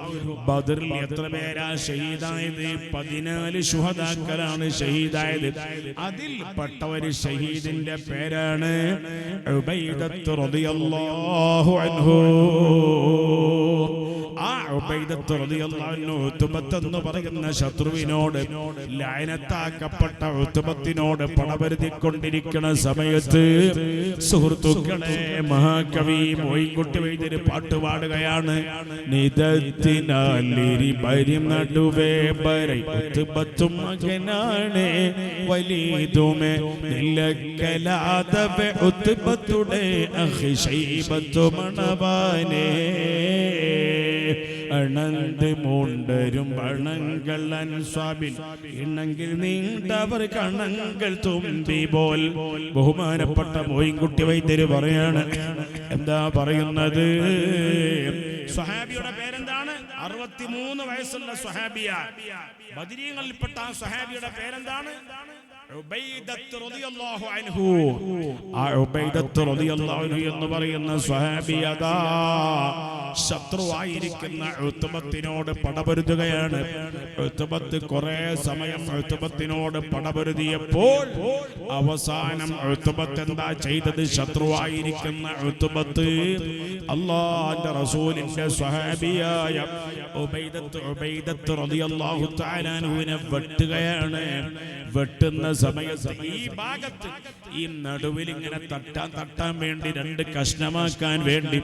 ബദറിൽ എത്ര പേരാ ഷഹീദായത്? 14 ശുഹദാക്കളാണ് ഷഹീദായത്. അതിൽ പെട്ട ഒരു ഷഹീദിന്റെ പേരാണ് ഉബൈദത്ത് റളിയല്ലാഹു അൻഹു. ആ ഉബൈദത്ത് റളിയല്ലാഹു അൻഹു ഉത്ബത്ത് എന്ന് പറയുന്ന ശത്രുവിനോട്, ലഅനത്താക്കപ്പെട്ട ഉത്ബത്തിനോട് പടപരുതിക്കൊണ്ടിരിക്കുന്ന സമയത്ത് സുഹൃത്തുക്കളെ, മഹാകവി മോയിൻകുട്ടി വൈദ്യർ പാട്ടുപാടുകയാണ്. നിദത്തിനാലിരി ബരി നടുവേ ബരൈ ഉത്ബത്തും മകനാണ് വലീദുമേ നിലക്കലാദവേ ഉത്ബത്തുടെ അഖി ശൈബത്തു മണവാനേ. അണന്ത് മൂണ്ടരും ബണങ്ങൾ അൻസ്വാബിൽ ഇണങ്കിൽ നീണ്ടവർ കണങ്ങൾ തുമ്പി പോൽ. ബഹുമാനപ്പെട്ട മോയിൻകുട്ടി വൈദ്യര് പറയാണ്. എന്താ പറയുന്നത്? സ്വഹാബിയുടെ പേരെന്താണ്? 63 വയസ്സുള്ള സ്വഹാബിയ. ബദരീങ്ങളിൽപ്പെട്ട ആ സ്വഹാബിയുടെ പേരെന്താണ്? ഉബൈദത്ത് റളിയല്ലാഹു അൻഹു. ആ ഉബൈദത്ത് റളിയല്ലാഹു അൻഹു എന്ന് പറയുന്ന സ്വഹാബിയതാ ശത്രുവായിരിക്കുന്ന ഉത്ബത്തിനോട് പടപൊരുതുകയാണ്. ഉത്ബത്ത് കുറെ സമയം ഉത്ബത്തിനോട് പടപൊരുതിയപ്പോൾ അവസാനം ഉത്ബത്ത് എന്താ ചെയ്തത്? ശത്രുവായിരിക്കുന്ന ഉത്ബത്ത് അല്ലാഹുവിന്റെ റസൂലിന്റെ സ്വഹാബിയായ ഉബൈദത്ത് റളിയല്ലാഹു തആല അൻഹുവിനെ വെട്ടുകയാണ്. വെട്ടുന്ന സമയത്ത് ഈ ഭാഗത്ത്, ഈ നടുവിൽ ഇങ്ങനെ തട്ടാൻ വേണ്ടി, 2 കഷ്ണമാക്കാൻ വേണ്ടി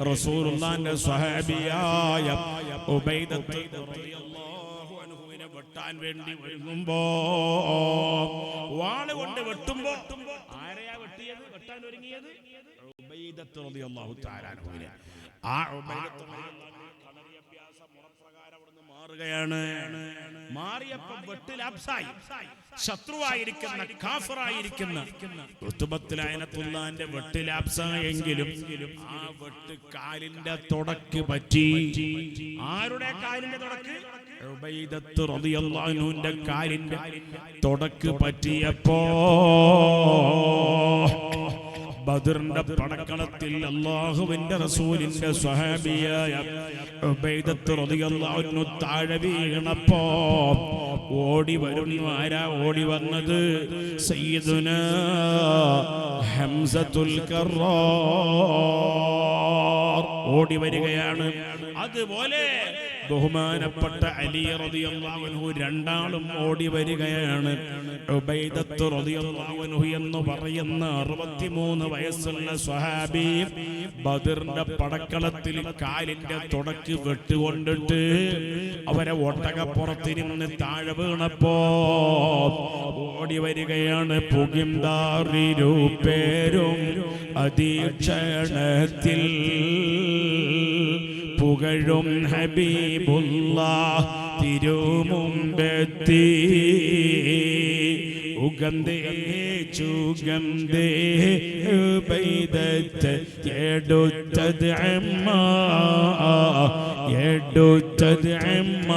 റസൂലുള്ളാഹിന്റെ സ്വഹാബിയായ ഉബൈദത്ത് റളിയല്ലാഹു അൻഹുവിനെ വെട്ടാൻ വേണ്ടി ഒരുങ്ങുമ്പോ, വാള് കൊണ്ട് വെട്ടുമ്പോ ആരെയാ വെട്ടിയത്? വെട്ടാൻ ഒരുങ്ങിയത് ഉബൈദത്ത് റളിയല്ലാഹു തആല അൻഹുവിനെ. ആ ഉബൈദത്ത് മാറുകയാണ്. മാറിയപ്പോൾ വെട്ടിലാപ്സായി. ശത്രുവായിരിക്കുന്ന കാഫിറായിരിക്കുന്ന ഉത്ബത്ത് ലഅനത്തുല്ലാഹിന്റെ വെട്ടിലാപ്സായെങ്കിലും ആ വെട്ട് കാലിന്റെ തുടക്ക് പറ്റി. ആരുടെ കാലിന്റെ തുടക്ക്? ഉബൈദത്ത് റളിയല്ലാഹു അൻഹുവിന്റെ കാലിന്റെ തുടക്ക് പറ്റിയപ്പോ ബദറിന്റെ പടക്കളത്തിൽ അല്ലാഹുവിന്റെ റസൂലിന്റെ സ്വഹാബിയായ ഉബൈദത്ത് റളിയല്ലാഹു അൻഹു താഴെ വീണപ്പോ ഓടി വരുന്നു. ആരാ ഓടി വന്നത്? സയ്യിദുനാ ഹംസത്തുൽ കറാർ ഓടി വരികയാണ്. അതുപോലെ ബഹുമാനപ്പെട്ട അലി റളിയല്ലാഹു അൻഹു രണ്ടാളും ഓടി വരികയാണ്. ഉബൈദത്ത് റളിയല്ലാഹു അൻഹു എന്ന് പറയുന്ന 63 വയസ്സുള്ള സ്വഹാബി ബദറിന്റെ പടക്കളത്തിൽ കാലിന്റെ തുടക്ക് വെട്ടുകൊണ്ടിട്ട് അവരെ ഒട്ടകപ്പുറത്തിരുന്ന് താഴെ വീണപ്പോ ഓടി വരികയാണ്. പുകിംദാറിരൂപേരും അതീക്ഷണത്തിൽ പുകഴും ഹബീബുല്ലാഹ് തിരുമുമ്പെത്തി. ഉഗന്ധേ ചുഗന്ധേ ഉബൈദത്ത് എടുത്തത് അമ്മ, എടുത്തത് അമ്മ.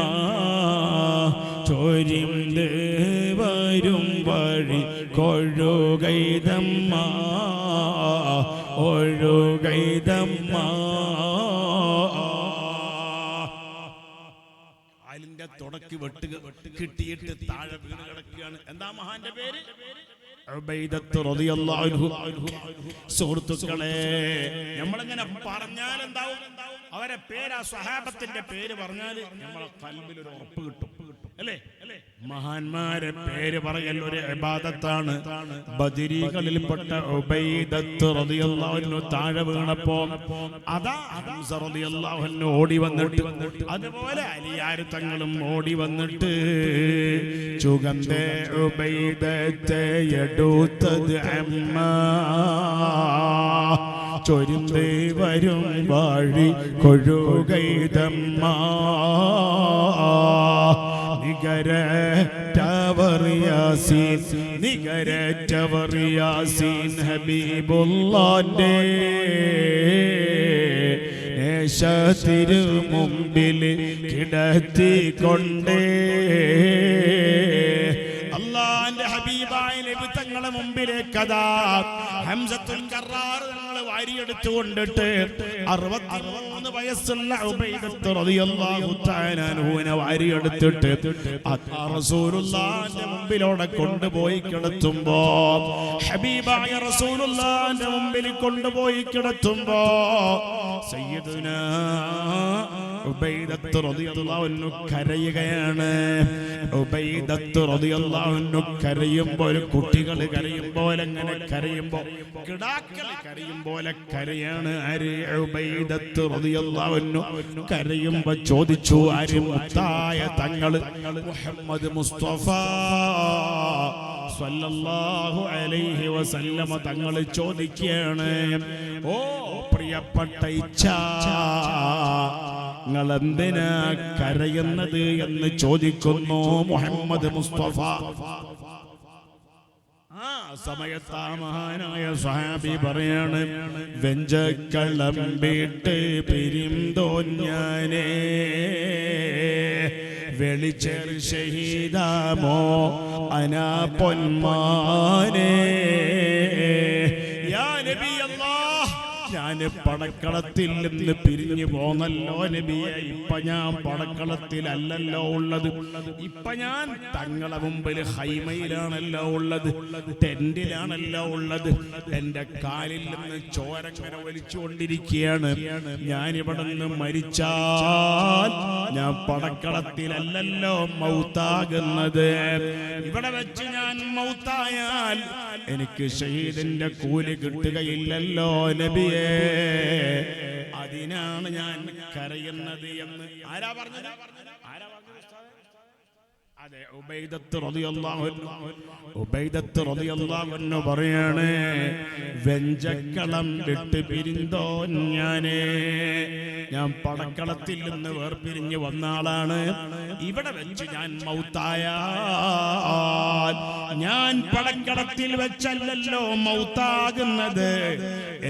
ചൊരിന്ത് വരും വഴി കൊഴുകൈതമ്മ, ഒഴുകൈതമ്മ. തുടക്ക് വെട്ടുക കിട്ടിയിട്ട് താഴെ വീണ് കിടക്കുകയാണ്. എന്താ മഹാന്റെ പേര്? ഉബൈദത്ത് റളിയല്ലാഹു അൻഹു. സുഹൃത്തുക്കളെ, നമ്മളിങ്ങനെ പറഞ്ഞാൽ എന്താവും? അവരെ പേര്, ആ സ്വഹാബത്തിന്റെ പേര് പറഞ്ഞാൽ നമ്മളെ ഖൽബിൽ ഒരു ഉറപ്പ് കിട്ടും, അല്ലേ? മഹാന്മാരെ പേര് പറയൽ ഒരു ഇബാദത്താണ്. ബദരീകളിൽപ്പെട്ട ഉബൈദത്ത് റളിയല്ലാഹു അൻഹു താഴെ വീണപ്പോ അതാ ഹംസ റളിയല്ലാഹു അൻഹു ഓടി വന്നിട്ട്, അതുപോലെ അലിയാർ തങ്ങളും ഓടി വന്നിട്ട് ചുഗന്ധേ ഉബൈദത്തെ എടുത്തത് അമ്മ, ചൊരിന്തേ വരും വഴി കൊഴുകൈതമ്മ. നികരറ്റവർ യാസീൻ, നികരറ്റവർ യാസീൻ ഹബീബുല്ലാന്റെ നേശത്തിരു മുമ്പിൽ കിടത്തിക്കൊണ്ടേ. അല്ലാഹുവിന്റെ ഹബീബ തങ്ങളെ മുമ്പിലേക്ക് അതാ ഹംസത്തുൽ കറാർ തങ്ങൾ വാരിയെടുത്തു കൊണ്ടിട്ട് 63 വയസ്സുള്ള ഉബൈദത്ത് റളിയല്ലാഹു തആല അൻഹുവിനെ വാരിയെടുത്തിട്ട് റസൂലുള്ളാഹിന്റെ മുമ്പിലൂടെ കൊണ്ടുപോയി കിടത്തുമ്പോ ഹബീബായ റസൂലുള്ളാഹിന്റെ മുമ്പിൽ കൊണ്ടുപോയി കിടത്തുമ്പോ സയ്യിദുനാ ഉബൈദത്ത് റളിയല്ലാഹു അൻഹു കരയുകയാണ്. ഉബൈദത്ത് റളിയല്ലാഹു അൻഹു കരയുമ്പോൾ കുട്ടികൾ കരയും പോലെ അങ്ങനെ കരയുമ്പോൾ കിടാക്കൾ കരയും പോലെ കരയാണ്. ആര്? ഉബൈദത്ത് റളിയല്ലാഹു അൻഹു കരയുമ്പോൾ ചോദിച്ചു, ആര്? മുത്തായ തങ്ങൾ മുഹമ്മദ് മുസ്തഫ സല്ലല്ലാഹു അലൈഹി വസല്ലമ തങ്ങൾ ചോദിക്കുകയാണ്, ഓ പ്രിയപ്പെട്ട ഇച്ഛാ, നിങ്ങൾ എന്തിനാ കരയുന്നത് എന്ന് ചോദിക്കുന്നു മുഹമ്മദ് മുസ്തഫ. ആ സമയത്ത് ആ മഹാനായ സ്വഹാബി പറയാണ്, വെഞ്ചക്കളം വീട്ട് പിരിന്തോഞ്ഞാനേ വെളിച്ചേർ ഷഹീദാമോ അനാ പൊന്മാനേ. യാ നബി അല്ലാഹ്, ഞാൻ പടക്കളത്തിൽ നിന്ന് പിരിഞ്ഞു പോന്നല്ലോ നബിയെ. ഇപ്പൊ ഞാൻ പടക്കളത്തിലല്ലല്ലോ ഉള്ളത്, ഇപ്പൊ ഞാൻ തങ്ങളെ മുമ്പിൽ ഹൈമയിലാണല്ലോ ഉള്ളത്, ടെന്റിലാണല്ലോ ഉള്ളത്. എന്റെ കാലിൽ നിന്ന് ചോരങ്ങനെ വലിച്ചുകൊണ്ടിരിക്കുകയാണ്. ഞാൻ ഇവിടെ നിന്ന് മരിച്ചാൽ ഞാൻ പടക്കളത്തിലല്ലല്ലോ മൗത്താകുന്നത്. ഇവിടെ വെച്ച് ഞാൻ മൗത്തായാൽ എനിക്ക് ഷഹീദിന്റെ കൂലി കിട്ടുകയില്ലല്ലോ നബിയെ. അതിനാണ് ഞാൻ കരയുന്നത് എന്ന് ആരാ പറഞ്ഞത്? അതെ, ഉബൈദത്ത് റളിയല്ലാഹു അൻഹു. ഉബൈദത്ത് റളിയല്ലാഹു അൻഹു പറയാണ്, വെഞ്ചക്കളം വിട്ട് പിരിന്തോ ഞാനേ, ഞാൻ പടക്കളത്തിൽ നിന്ന് വേർപിരിഞ്ഞു വന്ന ആളാണ്. ഇവിടെ വെച്ച് ഞാൻ മൗത്തായാൽ ഞാൻ പടക്കളത്തിൽ വെച്ചല്ലല്ലോ മൗത്താകുന്നത്,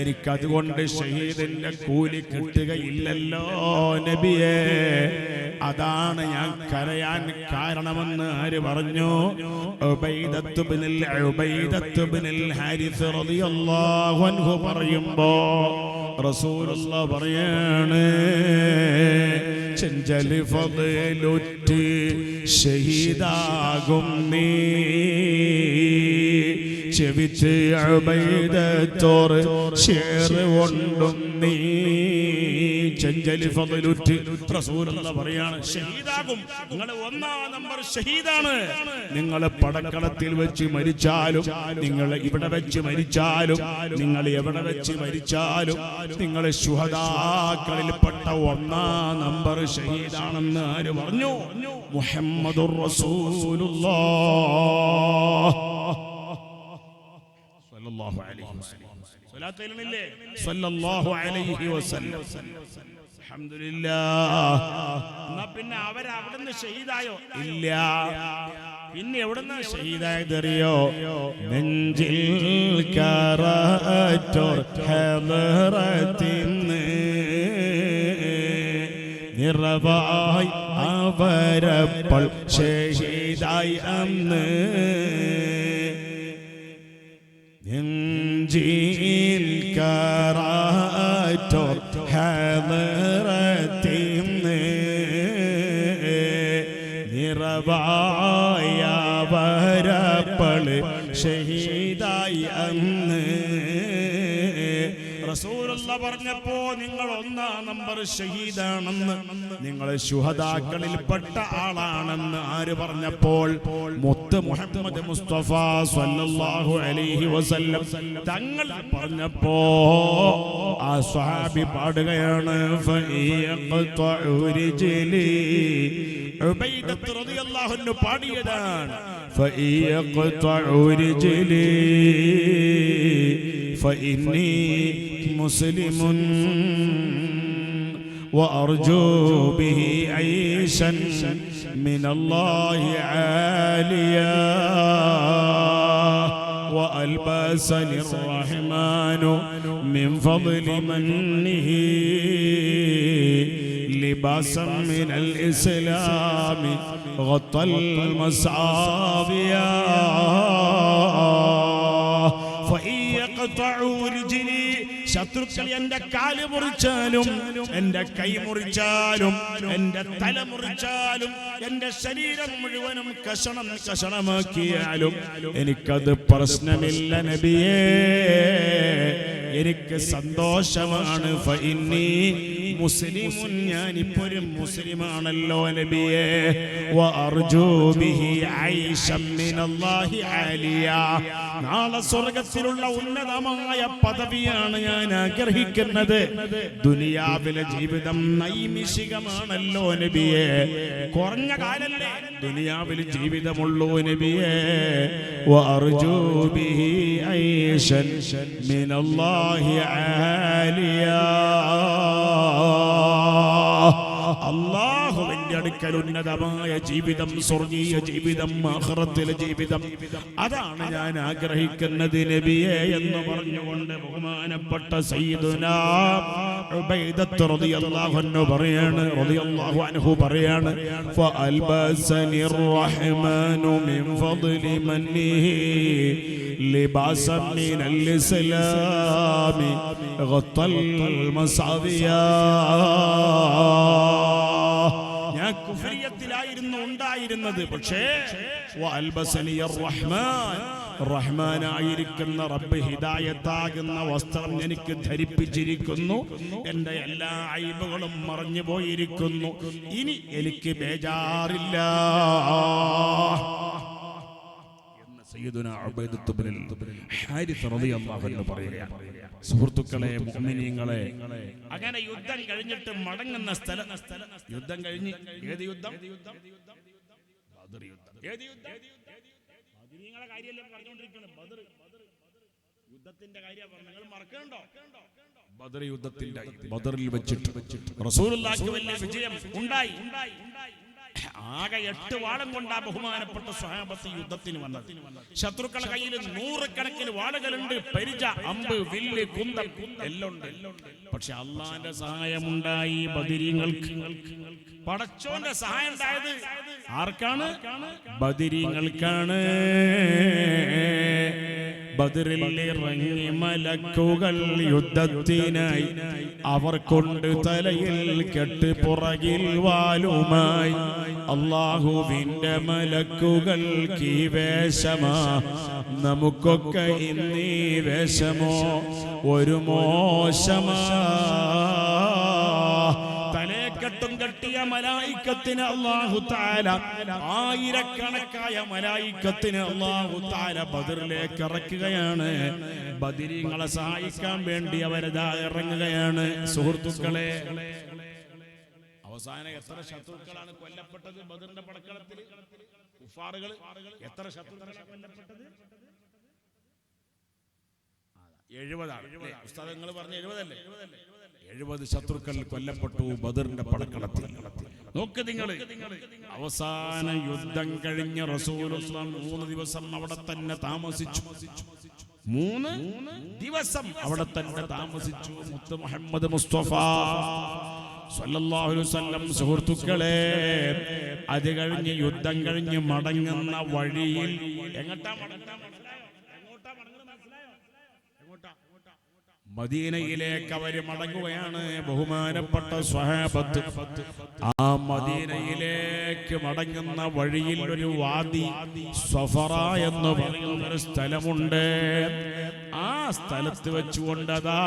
എനിക്കതുകൊണ്ട് ഷഹീദിന്റെ കൂലി കിട്ടുകയില്ലല്ലോ നബിയെ. അതാണ് ഞാൻ കരയാൻ കാരണമെന്ന് ആര് പറഞ്ഞു? ഉബൈദത്ത് ഇബ്നുൽ ഹാരിസ് റളിയല്ലാഹു അൻഹു പറയുമ്പോ റസൂലുള്ളാഹി പറയാണ്, ചെഞ്ചലി ഫളലുറ്റ് ഷഹീദാകും നീ, ചെവിച്ച് ഉബൈദത്തോർ ഷേർ കൊണ്ടും നീ. ചെഞ്ചലി ഫളലുറ്റ് റസൂലുള്ളാഹി പറയാണ്, ഷഹീദാകും. നിങ്ങൾ 1-ാം നമ്പർ ഷഹീദാണ്. നിങ്ങൾ പടക്കളത്തിൽ വെച്ച് മരിച്ചാലും, നിങ്ങൾ ഇവിടെ വെച്ച് മരിച്ചാലും, നിങ്ങൾ എവിടെ വെച്ച് മരിച്ചാലും നിങ്ങൾ ശുഹദാക്കളിൽപ്പെട്ട 1-ാം നമ്പർ ഷഹീദാണെന്ന് ആര് പറഞ്ഞു? മുഹമ്മദുർ റസൂലുള്ളാഹ് സ്വല്ലല്ലാഹു അലൈഹി വസല്ലം. സ്വലാത്തില്ലേ സ്വല്ലല്ലാഹു അലൈഹി വസല്ലം. അൽഹംദുലില്ലാഹ്. എന്നാ പിന്നെ അവരവിടുന്ന് ഷഹീദായോ? ഇല്ല. പിന്നെ എവിടുന്ന് ഷഹീദായതറിയോ? നെഞ്ചിൽ കറാറ്റോർ ഹളറത്തിന്ന് നിറവായി അവരപ്പോൾ ഷഹീദായി അന്ന്. നെഞ്ചിൽ കറാറ്റോർ ഹളറത്തിന്ന് നിറവായ അവരപ്പോൾ ഷഹീദായി അന്ന്. റസൂലുള്ളാഹി പറഞ്ഞപ്പോ നിങ്ങൾ 1-ാം നമ്പർ ഷഹീദാണെന്ന്, നിങ്ങൾ ശുഹദാക്കളിൽപ്പെട്ട ആളാണെന്ന് ആര് പറഞ്ഞപ്പോൾ? മുത്ത് മുഹമ്മദ് മുസ്തഫ സ്വല്ലല്ലാഹു അലൈഹി വസല്ലം തങ്ങൾ പറഞ്ഞപ്പോ ആ സ്വഹാബി പാടുകയാണ്, ഫയഖ്തഉ റിജ്ലി. ഉബൈദത്ത് റളിയല്ലാഹു അൻഹു പാടിയതാണ്, ഫയഖ്തഉ റിജ്ലി ഫഇന്നി മുസ്ലിമുൻ وأرجو به عيشا من الله عاليا وألبسني الرحمن من فضل منه لباسا من الإسلام غطى المصابيح. ശത്രുക്കൾ എന്റെ കാല് മുറിച്ചാലും, എന്റെ കൈ മുറിച്ചാലും, എന്റെ തല മുറിച്ചാലും, എന്റെ ശരീരം മുഴുവനും കഷണം കഷണമാക്കിയാലും എനിക്കത് പ്രശ്നമില്ല നബിയേ, എനിക്ക് സന്തോഷമാണ്. ഫഇന്നി മുസ്ലിമുൻ, ഞാനിപ്പോ ഒരു മുസ്ലിമാണല്ലോ നബിയേ. വഅർജൂ ബിഹി ഐശൻ മിനല്ലാഹി ആലിയ, നാളെ സ്വർഗ്ഗത്തിലുള്ള ഉന്നതമായ പദവിയാണ് ഞാൻ ആഗ്രഹിക്കുന്നത്. ദുനിയാവിലെ ജീവിതം നൈമിഷികമാണല്ലോ നബിയേ, കുറഞ്ഞ കാലല്ലേ ദുനിയാവിൽ ജീവിതമുള്ളൂ നബിയേ. വഅർജൂ ബിഹി ഐശൻ മിനല്ലാഹി ആലിയ, അല്ലാഹുവിന്റെ അടുക്കൽ ഉന്നതമായ ജീവിതം, സ്വർഗീയ ജീവിതം, ആഖിറത്തിലെ ജീവിതം, അതാണ് ഞാൻ ആഗ്രഹിക്കുന്നത് നബിയേ എന്ന് പറഞ്ഞുകൊണ്ട് ബഹുമാനപ്പെട്ട സയ്യിദുനാ ഉബൈദത്ത് റളിയല്ലാഹു അൻഹു പറയാണ് ഫഅൽബസനിർ റഹ്മാനു മിൻ ഫദ്ലി മന്നിഹി ലിബാസൻ മിനൽ ഇസ്ലാമി ഗത്തൽ മസാവിയാ. ഞാൻ കുഫ്രിയത്തിലായിരുന്നു ഉണ്ടായിരുന്നത്, പക്ഷേ റഹ്മാനായിരിക്കുന്ന റബ്ബ് ഹിദായത്താകുന്ന വസ്ത്രം എനിക്ക് ധരിപ്പിച്ചിരിക്കുന്നു. എന്റെ എല്ലാ അയ്ബുകളും മറഞ്ഞു പോയിരിക്കുന്നു. ഇനി എനിക്ക് ബേജാറില്ല. സുഹൃത്തുക്കളെ, മുഅ്മിനീങ്ങളെ, അങ്ങനെ യുദ്ധം കഴിഞ്ഞിട്ട് മടങ്ങുന്ന സ്ഥലം, യുദ്ധം കഴിഞ്ഞ് ഏത് യുദ്ധം? ബദർ യുദ്ധം. ഏത് യുദ്ധം? ബദരീങ്ങളെ കാര്യമല്ലേ പറഞ്ഞുകൊണ്ടിരിക്കുന്നത്. ബദർ യുദ്ധത്തിന്റെ കാര്യം നിങ്ങൾ മറക്കണ്ടോ? ബദർ യുദ്ധത്തിന്റെ ബദറിൽ വെച്ചിട്ട് റസൂലുള്ളാഹിക്ക് വലിയ വിജയം ഉണ്ടായി. ആകെ 8 വാളും കൊണ്ടാ ബഹുമാനപ്പെട്ട സ്വഹാബത്ത് യുദ്ധത്തിന് വന്നത്. ശത്രുക്കളുടെ കയ്യിൽ 100 കണക്കിന് വാളുകളുണ്ട്. പരിച, അമ്പ്, വില്ല്, കുന്തം എല്ലാം ഉണ്ട്. പക്ഷെ അള്ളാന്റെ സഹായമുണ്ടായി ബദരീങ്ങൾക്ക്. പടച്ചോന്റെ സഹായം ഉണ്ടായത് ആർക്കാണ്? ബദരീങ്ങൾക്കാണ്. ബദറിൽ ഇറങ്ങി മലക്കുകൾ യുദ്ധത്തിനായി, അവർ കൊണ്ട് തലയിൽ കെട്ട് പുറകിൽ വാലുമായി. അല്ലാഹുവിന്റെ മലക്കുകൾക്ക് ഈ വേഷമാ, നമുക്കൊക്കെ ഇന്നീ വേഷമോ ഒരു മോശമാ. തലേക്കെട്ടും കെട്ടിയ മലായിക്കത്തിന് അല്ലാഹു തആല, ആയിരക്കണക്കായ മലായിക്കത്തിന് അല്ലാഹു തആല ബദറിലേക്ക് ഇറക്കുകയാണ്. ബദരീങ്ങളെ സഹായിക്കാൻ വേണ്ടി അവരതാ ഇറങ്ങുകയാണ്. സുഹൃത്തുക്കളെ, അവസാനം എത്ര ശത്രുക്കളാണ് കൊല്ലപ്പെട്ടത് ബദറിന്റെ പടക്കളത്തിൽ? കുഫാറുകൾ എത്ര ശത്രുക്കളാണ് കൊല്ലപ്പെട്ടത്? 70 ആണ്. ഉസ്താദ് നിങ്ങൾ പറഞ്ഞ 70 അല്ലേ? 70 ശത്രുക്കൾ കൊല്ലപ്പെട്ടു ബദറിന്റെ പടക്കളത്തിൽ. നോക്ക് നിങ്ങൾ, അവസാന യുദ്ധം കഴിഞ്ഞ റസൂലുള്ളാഹി 3 ദിവസം അവിടെ തന്നെ താമസിച്ചു. 3 ദിവസം അവിടെ തന്നെ താമസിച്ചു മുത്ത് മുഹമ്മദ് മുസ്തഫ സല്ലല്ലാഹു അലൈഹി വസല്ലം. സുഹൃത്തുക്കളെ, അത് കഴിഞ്ഞ് യുദ്ധം കഴിഞ്ഞ് മടങ്ങുന്ന വഴിയിൽ എങ്ങോട്ടാ മദീനയിലേക്ക് അവര് മടങ്ങുകയാണ്. ബഹുമാനപ്പെട്ട സ്വഹാബത്ത് ആ മദീനയിലേക്ക് മടങ്ങുന്ന വഴിയിൽ ഒരു വാദി സഫറ എന്ന് പറയുന്ന ഒരു സ്ഥലമുണ്ട്. ആ സ്ഥലത്ത് വെച്ചുകൊണ്ടതാ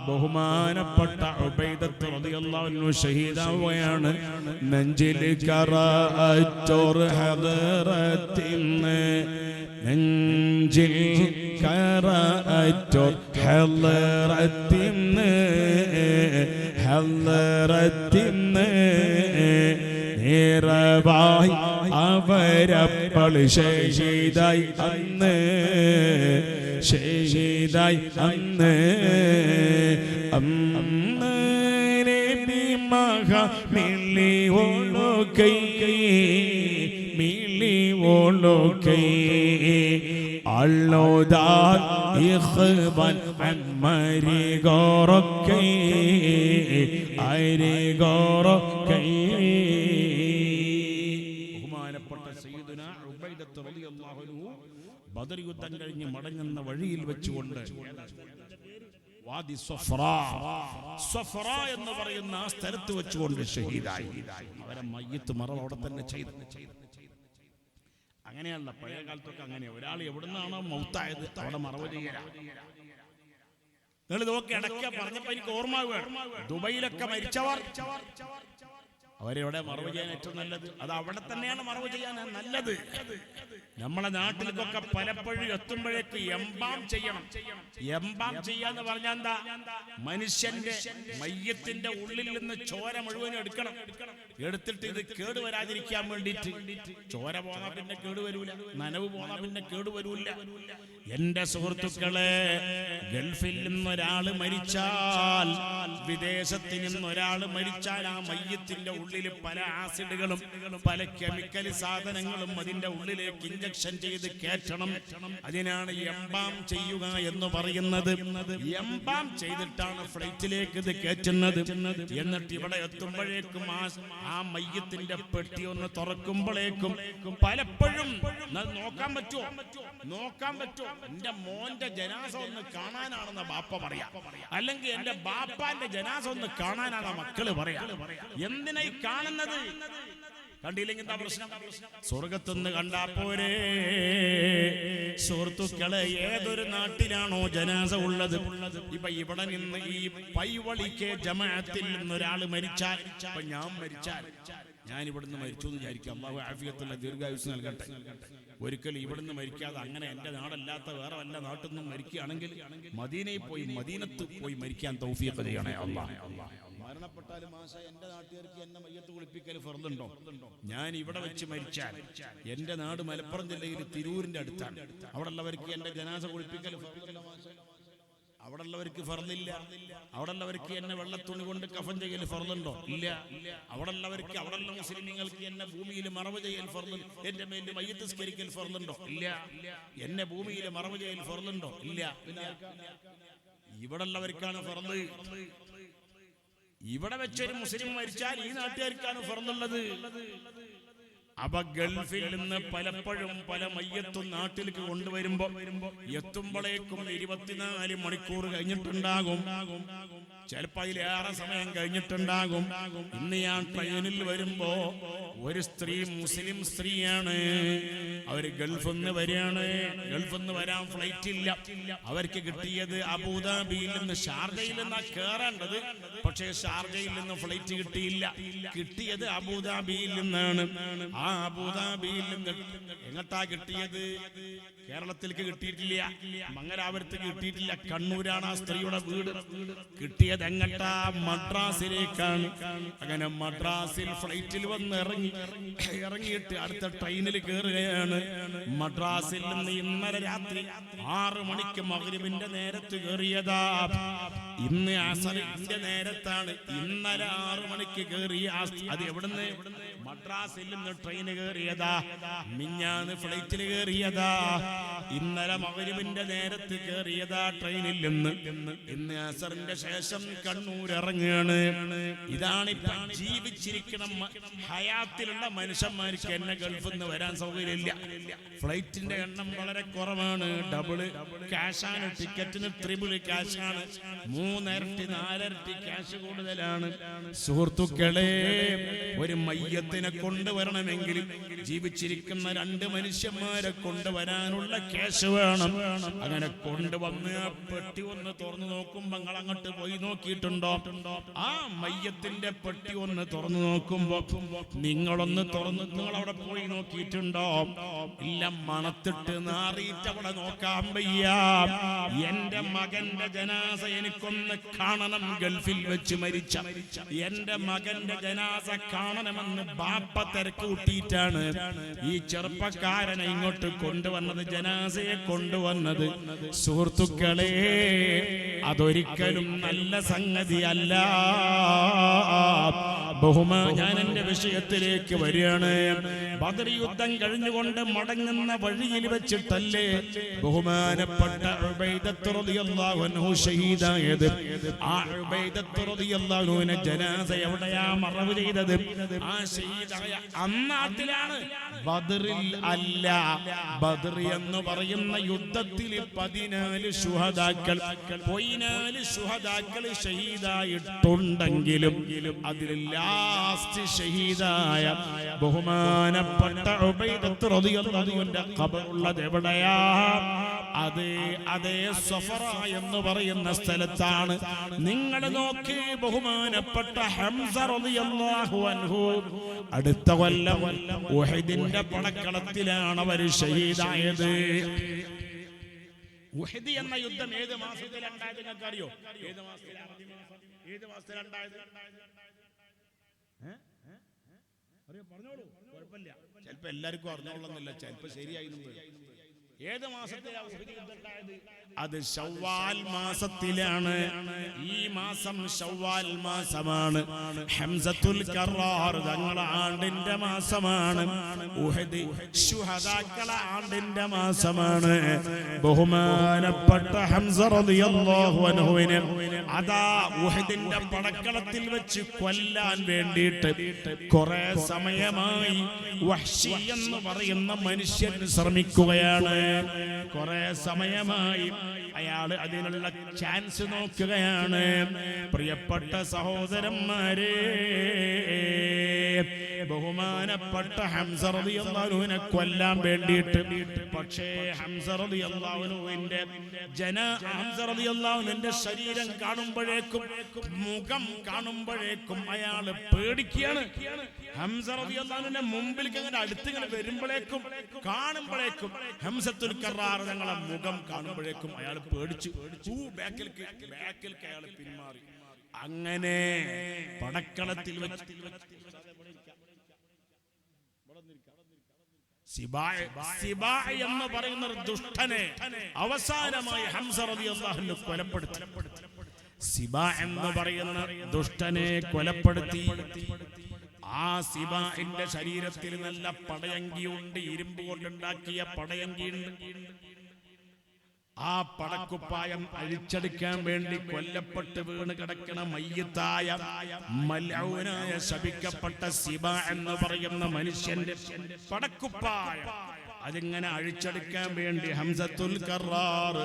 ബഹുമാനപ്പെട്ട ഉബൈദത്ത് റളിയല്ലാഹു അൻഹു ഷഹീദാവുകയാണ്. നെഞ്ചിൽ കറഅറ്റോർ ഹദറത്തിന്ന്, നെഞ്ചിൽ കറഅറ്റോർ ഹദറത്തിന്ന്, ഹദറത്തിന്ന് നേരവായി അവരപ്പോൾ ഷഹീദായി അന്ന്, ഷഹീദായി അന്ന്. അന്ന് നബി മഹാ മില്ലി ഓളോ കൈ, മില്ലി ഓളോ കൈ അള്ളോദാർ ഇഖ്ബാൻ അമ്മരി ഗോറക്കൈ, അരി ഗോറക്കൈ. ബഹുമാനപ്പെട്ട സയ്യിദുനാ ഉബൈദത്ത് റളിയല്ലാഹു അൻഹു ബദർ യുദ്ധം കഴിഞ്ഞ് മടങ്ങുന്ന വഴിയിൽ വെച്ചുകൊണ്ട് വാദി സ്വഫ്ര എന്ന് പറയുന്ന ആ സ്ഥലത്ത് വെച്ചുകൊണ്ട് ഷഹീദായി. അവരെ മയ്യത്ത് മറവ് അവിടെ തന്നെ ചെയ്തു. അങ്ങനെയല്ല, പഴയ കാലത്തൊക്കെ അങ്ങനെയാ. ഒരാൾ എവിടുന്നാണോ മൗത്തായത് അവിടെ മറവ് ചെയ്യലാണ്. നിങ്ങൾ ഇതൊക്കെ ഇടയ്ക്ക് പറഞ്ഞപ്പോ എനിക്ക് ഓർമ്മ വേണം. ദുബൈയിലൊക്കെ മരിച്ചവർ അവരെവിടെ മറവ് ചെയ്യാൻ ഏറ്റവും നല്ലത്? അത് അവിടെ തന്നെയാണ് മറവ് ചെയ്യാൻ നല്ലത്. നമ്മളെ നാട്ടിലേക്കൊക്കെ പലപ്പോഴും എത്തുമ്പോഴേക്ക് എംബാം ചെയ്യണം. എംബാം ചെയ്യാന്ന് പറഞ്ഞാൽ എന്താ? മനുഷ്യന്റെ മയ്യത്തിന്റെ ഉള്ളിൽ നിന്ന് ചോര മുഴുവൻ എടുക്കണം. എടുത്തിട്ട് ഇത് കേടുവരാതിരിക്കാൻ വേണ്ടിയിട്ട്, ചോര പോന്നാ പിന്നെ കേടുവരൂല, നനവ് പോന്നാ പിന്നെ കേടുവരൂല. എന്റെ സുഹൃത്തുക്കളെ, ഗൾഫിൽ നിന്നൊരാള് മരിച്ചാൽ, വിദേശത്ത് നിന്നൊരാള് മരിച്ചാൽ ആ മയ്യത്തിന്റെ ഉള്ളിൽ പല ആസിഡുകളും പല കെമിക്കൽ സാധനങ്ങളും അതിന്റെ ഉള്ളിലേക്ക് ഇഞ്ചക്ഷൻ ചെയ്ത് കയറ്റണം. അതിനാണ് എംബാം ചെയ്യുക എന്ന് പറയുന്നത്. എംബാം ചെയ്തിട്ടാണ് ഫ്ലൈറ്റിലേക്ക് ഇത് കയറ്റുന്നത്. എന്നിട്ട് ഇവിടെ എത്തുമ്പോഴേക്കും ആ മയ്യത്തിന്റെ പെട്ടി ഒന്ന് തുറക്കുമ്പോഴേക്കും പലപ്പോഴും നോക്കാൻ പറ്റുമോ എന്റെ മോന്റെ ജനാസ ഒന്ന് കാണാനാണെന്ന് ബാപ്പ പറയാ, അല്ലെങ്കിൽ എന്റെ ബാപ്പാന്റെ ജനാസ ഒന്ന് കാണാനാണ് മക്കള് പറയാ. എന്തിനായി കാണുന്നത്? കണ്ടില്ലെങ്കിൽ എന്താ പ്രശ്നം? സ്വർഗത്തുനിന്ന് കണ്ടാ പോരെ. സുഹൃത്തുക്കളെ, ഏതൊരു നാട്ടിലാണോ ജനാസ ഉള്ളത്, ഇപ്പൊ ഇവിടെ നിന്ന് ഈ പൈവളിക്ക് ജമാഅത്തിൽ നിന്നൊരാൾ മരിച്ചാൽ, ഇപ്പൊ ഞാൻ ഇവിടുന്ന് മരിച്ചു എന്ന് വിചാരിക്കാം. അല്ലാഹു ആഫിയത്തുള്ള ദീർഘായുസ് നൽകട്ടെ. ഒരിക്കലും ഇവിടുന്ന് മരിക്കാതെ അങ്ങനെ എന്റെ നാടല്ലാത്ത വേറെ വല്ല നാട്ടിൽ നിന്നും മരിക്കുകയാണെങ്കിൽ മദീനത്ത് പോയി മരിക്കാൻ തൗഫീഖ് ചെയ്യണേ അല്ലാഹ്. മരണപ്പെട്ടാലും എന്റെ നാട്ടുകാർക്ക് എന്നെ മയ്യത്ത് കുളിപ്പിക്കൽ ഫർളുണ്ടോ? ഞാൻ ഇവിടെ വെച്ച് മരിച്ചാൽ, എന്റെ നാട് മലപ്പുറം ജില്ലയിൽ തിരൂരിന്റെ അടുത്താണ്. അവിടെ ഉള്ളവർക്ക് എന്റെ ജനാസ കുളിപ്പിക്കൽ ഫർളുണ്ടോ? അവിടെ ഉള്ളവർക്ക് ഫർളില്ല. അവിടെ ഉള്ളവർക്ക് എന്നെ വെള്ളത്തുണി കൊണ്ട് കഫൻ ചെയ്യൽ ഫർളുണ്ടോ? ഇല്ല. അവിടെ ഉള്ളവർക്ക്, അവിടെ ഉള്ള മുസ്ലിങ്ങൾക്ക് എന്നെ ഭൂമിയിൽ മറവ് ചെയ്യൽ ഫർളുണ്ടോ? എന്റെ മേലിൽ മയ്യത്ത് സ്കരിക്കൽ ഫർളുണ്ടോ? ഇല്ല. എന്നെ ഭൂമിയിൽ മറവ് ചെയ്യൽ ഫർളുണ്ടോ? ഇല്ല. ഇവിടെ ഉള്ളവർക്കാണ് ഫർള്. ഇവിടെ വെച്ചൊരു മുസ്ലിം മരിച്ചാൽ ഈ നാട്ടുകാർക്കാണ് ഫർളുള്ളത്. അപ്പൊ ഗൾഫിൽ നിന്ന് പലപ്പോഴും പല മയ്യത്തും നാട്ടിലേക്ക് കൊണ്ടുവരുമ്പോ എത്തുമ്പോഴേക്കും 24 മണിക്കൂർ കഴിഞ്ഞിട്ടുണ്ടാകും. ചിലപ്പോ അതിലേറെ സമയം കഴിഞ്ഞിട്ടുണ്ടാകും. ഇന്ന് ഞാൻ ട്രെയിനിൽ വരുമ്പോ ഒരു സ്ത്രീ, മുസ്ലിം സ്ത്രീയാണ്, അവര് ഗൾഫിൽ നിന്ന് വരികയാണ്. ഗൾഫിൽ നിന്ന് വരാൻ ഫ്ലൈറ്റ് ഇല്ല. അവർക്ക് കിട്ടിയത് അബുദാബിയിൽ നിന്ന്, ഷാർജയിൽ നിന്നാ കേറേണ്ടത്. പക്ഷേ ഷാർജയിൽ നിന്ന് ഫ്ലൈറ്റ് കിട്ടിയില്ല. കിട്ടിയത് അബുദാബിയിൽ നിന്നാണ്. ആ അബുദാബിയിൽ നിന്ന് എങ്ങട്ടാ കിട്ടിയത്? കേരളത്തിലേക്ക് കിട്ടിയിട്ടില്ല, മംഗലാപുരത്തേക്ക് കിട്ടിയിട്ടില്ല, കണ്ണൂരാണ് ആ സ്ത്രീയുടെ വീട്. കിട്ടിയത് എങ്ങട്ടാ? മദ്രാസിലേക്കാണ്. അങ്ങനെ മദ്രാസിൽ ഫ്ലൈറ്റിൽ വന്ന് ഇറങ്ങിയിട്ട് അടുത്ത ട്രെയിനിൽ കയറുകയാണ്. മദ്രാസിൽ നിന്ന് ഇന്നലെ രാത്രി 6 മണിക്ക് മഗ്രിബിന്റെ നേരത്ത് കയറിയതാ. ഇന്ന് അസറിന്റെ നേരത്താണ്. ഇന്നലെ 6 മണിക്ക് കയറിയ അത് എവിടുന്ന്? മദ്രാസിൽ നിന്ന് ട്രെയിന് കയറിയതാ. മിഞ്ഞാന്ന് ഫ്ലൈറ്റിൽ കയറിയതാ. ഇന്നലെ മഗ്രിബിന്റെ നേരത്ത് കയറിയതാ ട്രെയിനിൽ നിന്ന്. ഇന്ന് അസറിന്റെ ശേഷം കണ്ണൂർ ഇറങ്ങുകയാണ്. ഇതാണിപ്പോ ജീവിച്ചിരിക്കുന്ന ഹയാത്തിലുള്ള മനുഷ്യന്മാർക്ക് എന്നെ ഗൾഫിൽ നിന്ന് വരാൻ സൗകര്യമില്ല. ഫ്ലൈറ്റിന്റെ എണ്ണം വളരെ കുറവാണ്. ഡബിള് ക്യാഷാണ്, ടിക്കറ്റിന് ട്രിപ്പിൾ ക്യാഷാണ്, 3 ഇരട്ടി 4 ഇരട്ടി ക്യാഷ് കൂടുതലാണ്. സുഹൃത്തുക്കളെ, ഒരു മയ്യത്തിനെ കൊണ്ടുവരണമെങ്കിൽ ജീവിച്ചിരിക്കുന്ന 2 മനുഷ്യന്മാരെ കൊണ്ടുവരാനുള്ള ക്യാഷ് വേണം. അങ്ങനെ കൊണ്ടുവന്ന് ആ പെട്ടി ഒന്ന് തുറന്നു നോക്കുമ്പോ, നിങ്ങൾ അങ്ങോട്ട് പോയി നോക്കിയിട്ടുണ്ടോ? ആ മയ്യത്തിന്റെ പെട്ടി ഒന്ന് തുറന്നു നോക്കുമ്പോ, നിങ്ങളൊന്ന് തുറന്ന് നിങ്ങൾ അവിടെ പോയി നോക്കിയിട്ടുണ്ടോ? ഇല്ല. മണത്തിട്ട് നാറിയിട്ട് അവിടെ നോക്കാൻ വയ്യ. എന്റെ മകന്റെ ജനാസ എനിക്കൊന്ന് കാണണം. ഗൾഫിൽ വെച്ച് മരിച്ച എന്റെ മകന്റെ ജനാസ കാണണമെന്ന് ബാപ്പ തിരക്ക് കൂട്ടിയിട്ടാണ് ഈ ചെറുപ്പക്കാരനെ ഇങ്ങോട്ട് കൊണ്ടുവന്നത്, ജനാസയെ കൊണ്ടുവന്നത്. സുഹൃത്തുക്കളെ, അതൊരിക്കലും നല്ല സംഗതിയല്ല. ഞാൻ എന്റെ വിഷയത്തിലേക്ക് വരികയാണ്. ബദർ യുദ്ധം കഴിഞ്ഞുകൊണ്ട് മടങ്ങുന്ന വഴിയിൽ വെച്ചിട്ടല്ലേ ബഹുമാനപ്പെട്ട ഉബൈദത്ത് റളിയല്ലാഹു അൻഹു ഷഹീദായത്. ആ ഉബൈദത്ത് റളിയല്ലാഹു അൻഹുവിനെ ജനാസ എവിടെയാ മറവ് ചെയ്തത്? ആ ഷഹീദായ അന്നാട്ടിലാണ്, ബദറിൽ അല്ല. ബദർ എന്ന് പറയുന്ന യുദ്ധത്തിൽ 14 ശുഹദാക്കൾ 14 ശുഹദാക്കൾ ഷഹീദായിട്ടുണ്ടെങ്കിലും അതിൽ ലാസ്റ്റ് ഷഹീദായ ബഹുമാനപ്പെട്ട ഉബൈദത്ത് റളിയല്ലാഹു അൻഹുവിന്റെ ഖബറുള്ളത് എവിടെയാ? അതേ സഫറ എന്ന് പറയുന്ന സ്ഥലത്താണ്. നിങ്ങൾ നോക്കി, ബഹുമാനപ്പെട്ട ഹംസ റളിയല്ലാഹു അൻഹു അടുത്ത കൊല്ലം ഉഹദിന്റെ പടക്കളത്തിലാണ് അവർ ഷഹീദായത്. ഉഹദ് എന്ന യുദ്ധം ഏത് മാസത്തിലുണ്ടായത് നിങ്ങൾക്ക് അറിയോ? ഏത് മാസത്തിലുണ്ടായത്? അറിയോ? പറഞ്ഞോളൂ, കുഴപ്പമില്ല. ചിലപ്പോ എല്ലാവർക്കും അറിഞ്ഞോളന്നില്ല, ചിലപ്പോ ശരിയായി. ഏത് മാസത്തിലാണ് ഉഹദ് യുദ്ധം ഉണ്ടായത്? അത് ശവ്വാൽ മാസത്തിലാണ്. ഈ മാസം ശവ്വാൽ മാസമാണ്. ഹംസത്തുൽ കറാർ തങ്ങളുടെ ആണ്ടിന്റെ മാസമാണ്. ഉഹദ് ശുഹദാക്കളെ ആണ്ടിന്റെ മാസമാണ്. ബഹുമാനപ്പെട്ട ഹംസ റളിയല്ലാഹു അൻഹുവിനെ അതാ ഉഹദിന്റെ പടക്കളത്തിൽ വെച്ച് കൊല്ലാൻ വേണ്ടിയിട്ട് കുറെ സമയമായി വഹ്ശി എന്ന് പറയുന്ന മനുഷ്യൻ ശ്രമിക്കുകയാണ്. കുറെ സമയമായി അയാൾ അതിനുള്ള ചാൻസ് നോക്കുകയാണ്. പ്രിയപ്പെട്ട സഹോദരന്മാരെ, ബഹുമാനപ്പെട്ട ഹംസ റളിയല്ലാഹു അൻഹുവിനെ കൊല്ലാൻ വേണ്ടിയിട്ട്, പക്ഷേ ഹംസ റളിയല്ലാഹു അൻഹുവിന്റെ ശരീരം കാണുമ്പോഴേക്കും, മുഖം കാണുമ്പോഴേക്കും അയാൾ പേടിക്കുകയാണ്. ഹംസ റളിയല്ലാഹു അൻഹുവിന്റെ മുമ്പിലേക്ക് അങ്ങനെ അടുത്തിങ്ങനെ വരുമ്പോഴേക്കും, കാണുമ്പോഴേക്കും ഹംസത്തുൽ കറാർ തങ്ങളെ മുഖം കാണുമ്പോഴേക്കും അയാൾ പേടിച്ചു ബാക്കിലേക്ക് അയാൾ പിന്മാറി. അങ്ങനെ പടക്കളത്തിൽ വെച്ച് സിബായ് എന്ന് പറയുന്ന ദുഷ്ടനെ അവസാനമായി ഹംസ റളിയല്ലാഹു അൻഹു കൊലപ്പെടുത്തി. സിബായ് എന്ന് പറയുന്ന ദുഷ്ടനെ കൊലപ്പെടുത്തി. ആ സിബായിന്റെ ശരീരത്തിൽ നല്ല പടയങ്കിയുണ്ട്, ഇരുമ്പ് കൊണ്ടുണ്ടാക്കിയ പടയങ്കിയുണ്ട്. ആ പടക്കുപ്പായം അഴിച്ചെടുക്കാൻ വേണ്ടി കൊല്ലപ്പെട്ട് വീണ് കിടക്കണ മയ്യിത്തായ മൽഊനായ ശപിക്കപ്പെട്ട സിബാ എന്ന് പറയുന്ന മനുഷ്യന്റെ പടക്കുപ്പായം അതിങ്ങനെ അഴിച്ചെടുക്കാൻ വേണ്ടി ഹംസത്തുൽ കറാർ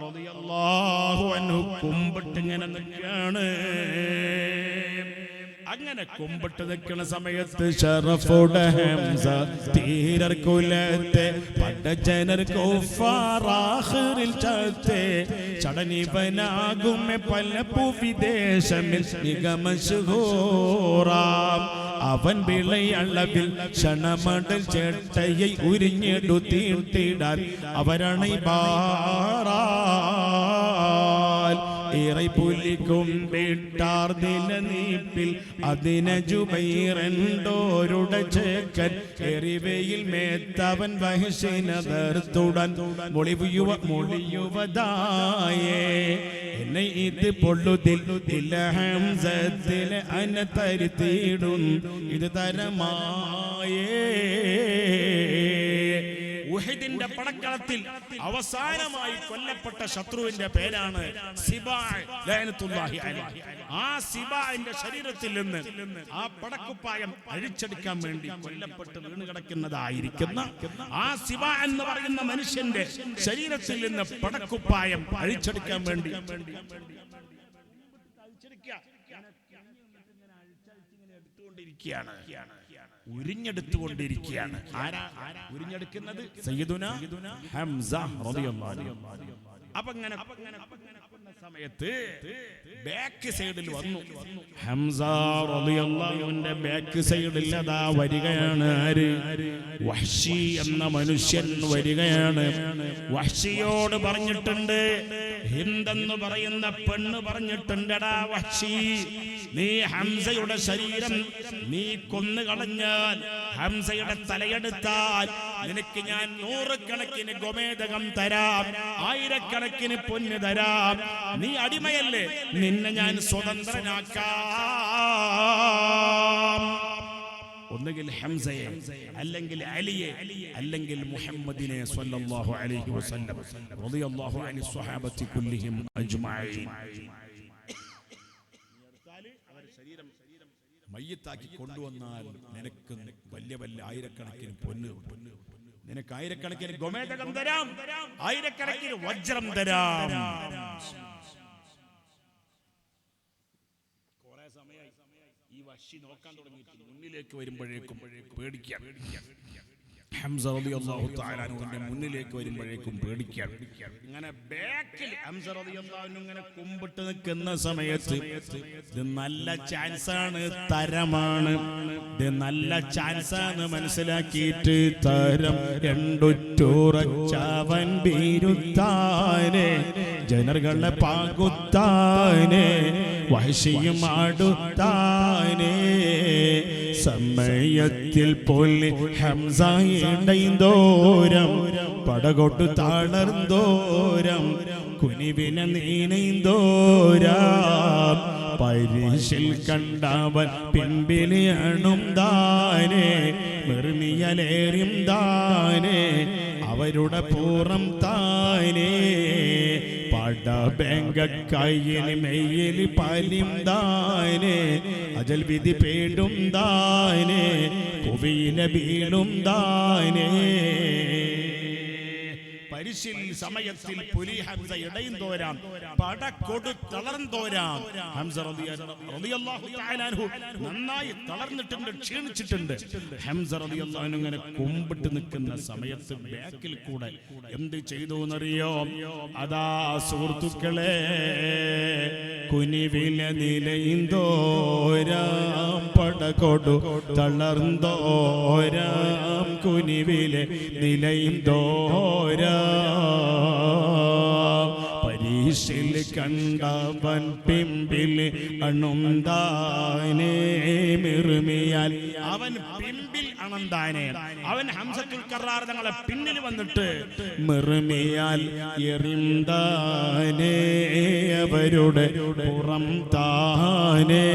റളിയല്ലാഹു അൻഹു കുമ്പിട്ടിങ്ങനെ നിൽക്കുകയാണ്. അങ്ങനെ കുമ്പിട്ട് നിൽക്കുന്ന സമയത്ത് ശറഫുടെ ഹംസ തീരർ കുലത്തെ പടജനർ കുഫാറാഖിറിൽ ചത്തെ ചടനിവനാകുമെ പലപ്പു വിദേശമിൽ നിഗമശൂറാം അവൻ വിളയളവിൽ ക്ഷണമടൽ ചേട്ടയെ ഉരിഞ്ഞെടുത്തിടാൻ അവരണை ബാറാൽ ഏറെ പുലിക്കും വീട്ടാർ നിലനീപ്പിൽ അതിനെ ജുബൈറെന്തോരുടെ ചേക്കൻ എറിവയിൽ മേത്തവൻ വഹിഷിനതർത്തുടൻ മൊഴിയുവതായേ എന്നെ ഇത് പൊള്ളുതിൽ ഇല്ല ഹംസത്തിലെ അന തരുത്തിയിടും ഇത് തരമായേ. ഉഹദിന്റെ പടക്കളത്തിൽ അവസാനമായി കൊല്ലപ്പെട്ട ശത്രുവിന്റെ പേരാണ് സിബായ് ലഅനത്തുല്ലാഹി അലൈഹി. ആ സിബായിന്റെ ശരീരത്തിൽ നിന്ന് ആ പടക്കുപ്പായം അഴിച്ചെടുക്കാൻ വേണ്ടി കൊല്ലപ്പെട്ട് വീണ് കിടക്കുന്നതായിരിക്കുന്ന ആ സിബാ എന്ന് പറയുന്ന മനുഷ്യന്റെ ശരീരത്തിൽ നിന്ന് പടക്കുപ്പായം അഴിച്ചെടുക്കാൻ വേണ്ടി ഉരിഞ്ഞെടുത്തുകൊണ്ടിരിക്കുകയാണ്. ആരാ ഉരിഞ്ഞെടുക്കുന്നത്? സയ്യിദുനാ ഹംസ റളിയല്ലാഹു അൻഹു. അപ്പൊ അങ്ങനെ സമയത്ത് ബാക്ക് സൈഡിൽ വന്നു ഹംസ റളിയല്ലാഹു അൻഹുവിന്റെ ബാക്ക് സൈഡിൽ അതാ വരികയാണ്. ആര്? വഹ്ശി എന്ന മനുഷ്യൻ വരികയാണ്. വഹ്ശിയോട് പറഞ്ഞിട്ടുണ്ട്, ഹിന്ദെന്ന് പറയുന്ന പെണ്ണ് പറഞ്ഞിട്ടുണ്ടടാ വഹ്ശി, നീ ഹംസയുടെ ശരീരം നീ കൊന്നുകളഞ്ഞാൽ, ഹംസയുടെ തലയെടുത്താൽ നിനക്ക് ഞാൻ 100 കണക്കിന് ഗോമേദകം തരാം, 1000 പൊന്ന് തരാം. നീ അടിമയല്ലേ, നിന്നെ ഞാൻ സ്വതന്ത്രനാക്കാം. ഒന്നുകിൽ ഹംസയെ, അല്ലെങ്കിൽ അലിയെ, അല്ലെങ്കിൽ മുഹമ്മദിനെ സ്വല്ലല്ലാഹു അലൈഹി വസല്ലം റളിയല്ലാഹു അൻഹു സ്വഹാബത്തി കുല്ലിഹിം അജ്മഈൻ. മയ്യത്താക്കി കൊണ്ടുവന്നാൽ നിനക്ക് വലിയ വലിയ ആയിരക്കണക്കിന് പൊന്ന്, നിനക്ക് ആയിരക്കണക്കിന് ഗോമേതകം തരാം, ആയിരക്കണക്കിന് വജ്രം തരാം. കുറെ സമയമായി ഈ വശി നോക്കാൻ തുടങ്ങിയിട്ട് മുന്നിലേക്ക് വരുമ്പോഴേക്കും പേടിക്കാൻ. ഹംസ റളിയല്ലാഹു തആല അൻഹുവിന്റെ മുന്നിലേക്ക് വരുമ്പോഴേക്കും പേടിക്കാൻ. ഇങ്ങനെ ബാക്കിൽ ഹംസ റളിയല്ലാഹു അൻഹു ഇങ്ങനെ കുമ്പിട്ട് നിൽക്കുന്ന സമയത്ത് ഇത് നല്ല ചാൻസാണ്, തരമാണ്, ഇത് നല്ല ചാൻസാണ് മനസ്സിലാക്കിയിട്ട് തരം രണ്ടുറ്റുറച്ചവൻ ബീരുത്താനെ, ജനങ്ങളെ പാകുത്താനെ, വഹശിയും ആടുത്താനെ, സമയത്തിൽ പോലെ ഹംസ ഇടൈന്തോരം പടകൊട്ടു താളർന്തോരം കുനിവിനെ നീനൈന്തോരം പരിശിൽ കണ്ടവൻ പിൻപിലിയണും താനെ, വെറുമിയലേറിയും താനെ, അവരുടെ പൂർണ്ണം താനെ, പടബെങ്ക കയ്യിൽ മെയ്യിൽ പാലിയും താനെ, അജൽ വിധി പേടും താനെ, പുവിയിലെ വീണും താനെ. പരിശിൽ സമയത്തിൽ പുലി ഹംസ ഇടയുന്തോരാം, പടകൊടു തളർന്നോരാം. ഹംസ റളിയല്ലാഹു തആല അൻഹു നന്നായി തളർന്നിട്ടുണ്ട്, ക്ഷീണിച്ചിട്ടുണ്ട്. ഹംസ റളിയല്ലാഹു അൻഹു ഇങ്ങനെ കുമ്പിട്ട് നിൽക്കുന്ന സമയത്ത് ബാക്കിൽ കൂടെ എന്ത് ചെയ്തു എന്നറിയോ? അതാ സുഹൃത്തുക്കളെ, കുനിവിലെ നിലയുന്തോരാം, പടകൊടു തളർന്നോരാം, കുനിവിലെ നിലയുന്തോരാം, പരീശിൽ കണ്ടവൻ പിമ്പിൽ അണുന്താനെ, മിറുമിയാൽ അവൻ പിമ്പിൽ അണന്താനെ. അവൻ ഹംസത്തുൽ കറാർ തങ്ങളെ പിന്നിൽ വന്നിട്ട് മിറുമിയാൽ എറിന്താനെ, അവരുടെ പുറം താനെ.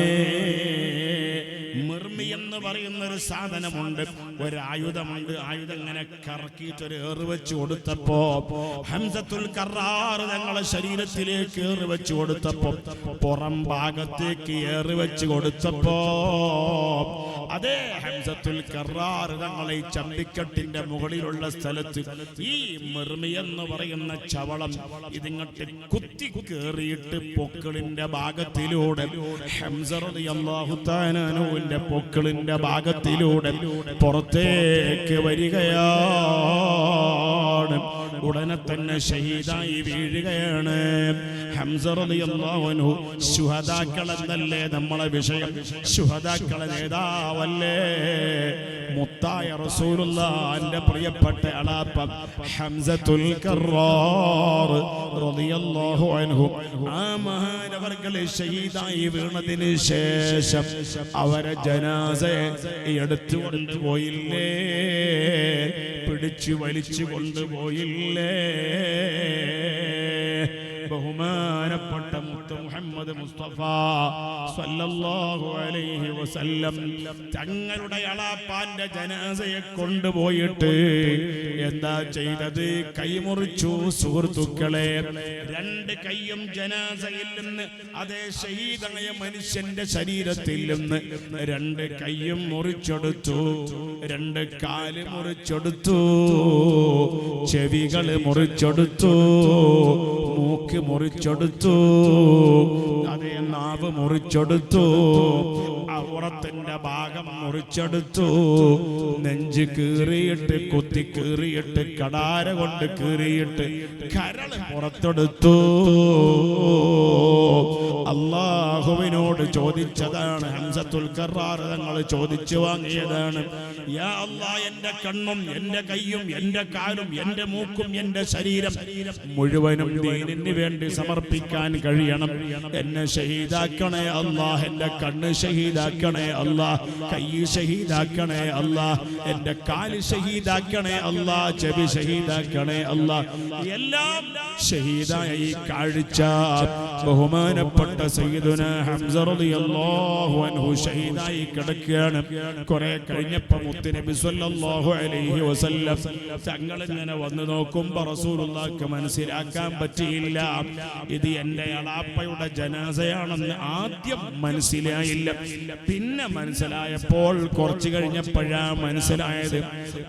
മിർമി എന്ന് പറയുന്ന ഒരു സാധനമുണ്ട്, ഒരായുധമുണ്ട്. ആയുധം ഇങ്ങനെ കറക്കിയിട്ട് ഒരു ഏറ് വെച്ച് കൊടുത്തപ്പോ ഹംസത്തുൽ കറാർ തങ്ങളെ ശരീരത്തിലേക്ക് ഏറ് വെച്ച് കൊടുത്തപ്പോ, പുറം ഭാഗത്തേക്ക് ഏറ് വെച്ച് കൊടുത്തപ്പോ, അതേ ഹംസത്തുൽ കറാർ തങ്ങളെ ഈ ചമ്പിക്കെട്ടിന്റെ മുകളിലുള്ള സ്ഥലത്ത് ഈ മിർമി എന്ന് പറയുന്ന ചവളം ഇതിങ്ങോട്ട് കുത്തി കേറിയിട്ട് പൊക്കിളിന്റെ ഭാഗത്തിലൂടെ, ഹംസ റളിയല്ലാഹു തആല അൻഹുവിന്റെ പൊക്കിളിന്റെ ഭാഗത്തിലൂടെ പുറത്തേക്ക് വരികയാണ്. ഉടനെ തന്നെ ഷഹീദായി വീഴുകയാണ്. ഹംസ റളിയല്ലാഹു അൻഹു ശുഹദാക്കളെന്നല്ലേ നമ്മളെ വിഷയം, ശുഹദാക്കളെ നേതാവല്ലേ, മുത്തായ റസൂലുള്ളാഹിന്റെ പ്രിയപ്പെട്ട അളാപ്പ ഹംസത്തുൽ കറാർ റളിയല്ലാഹു അൻഹു ആ മഹാനവർകളെ ഷഹീദായി വീണതിന് ശേഷം അവരെ ജനാസയെ എടുത്തു കൊണ്ടുപോയില്ലേ, പിടിച്ചു വലിച്ചു കൊണ്ടുപോയില്ലേ? ബഹുമാനപ്പെട്ട മുത്ത് മുഹമ്മദ് മുസ്തഫ സല്ലല്ലാഹു അലൈഹി വസല്ലം തങ്ങളുടെ അളാപ്പാന്റെ ജനാസയെ കൊണ്ടുപോയിട്ട് എന്താ ചെയ്തത്? കൈമുറിച്ചു. സുഹൃത്തുക്കളെ, രണ്ട് കൈയും ജനാസയിൽ നിന്ന്, അതേ ഷഹീദായ മനുഷ്യന്റെ ശരീരത്തിൽ നിന്ന് രണ്ട് കൈയും മുറിച്ചെടുത്തു, രണ്ട് കാല് മുറിച്ചെടുത്തു, ചെവികള് മുറിച്ചെടുത്തു, മൂക്ക് മുറിച്ചെടുത്തു, അതേ നാവ് മുറിച്ചെടുത്തു, ഔറത്തിന്റെ ഭാഗം മുറിച്ചെടുത്തു, നെഞ്ച് കീറിയിട്ട് കുത്തി കീറിയിട്ട് കടാര കൊണ്ട് കീറിയിട്ട് കരൾ പുറത്തെടുത്തു. അല്ലാഹുവിനോട് ചോദിച്ചതാണ്. ഹംസത്തുൽ കറാർ തങ്ങൾ ചോദിച്ചു വാങ്ങിയതാണ്. യാ അല്ലാഹ്, എന്റെ കണ്ണും എന്റെ കൈയും എന്റെ കാലും എന്റെ മൂക്കും എന്റെ ശരീരം മുഴുവനും ദീനിന് വേണ്ടി സമർപ്പിക്കാൻ കഴിയണം. എന്നെ ഷഹീദാക്കണേ അല്ലാഹ്, എന്റെ കണ്ണ് ഷഹീദ ഷഹീദാക്കണേ അല്ലാ, കൈ ഷഹീദാക്കണേ അല്ലാ, എൻ്റെ കാല് ഷഹീദാക്കണേ അല്ലാ, ചെവി ഷഹീദാക്കണേ അല്ലാ. എല്ലാം ഷഹീദായ ഈ കാഴ്ച ബഹുമാനപ്പെട്ട സയ്യിദുന ഹംസ റളിയല്ലാഹു അൻഹു ഷഹീദായി കിടക്കുകയാണ്. കുറെ കഴിഞ്ഞപ്പോൾ മുത്തുനബി സ്വല്ലല്ലാഹു അലൈഹി വസല്ലം തങ്ങൾ ഇങ്ങനെ വന്നു നോക്കുമ്പോൾ റസൂലുള്ളാഹിക്ക് മനസ്സിലാക്കാൻ പറ്റിയില്ല ഇത് എൻ്റെ എളാപ്പയുടെ ജനാസയാണെന്ന്. ആദ്യം മനസ്സിലായില്ല, പിന്നെ മനസ്സിലായപ്പോൾ കുറച്ച് കഴിഞ്ഞപ്പോഴാണ് മനസ്സിലായത്.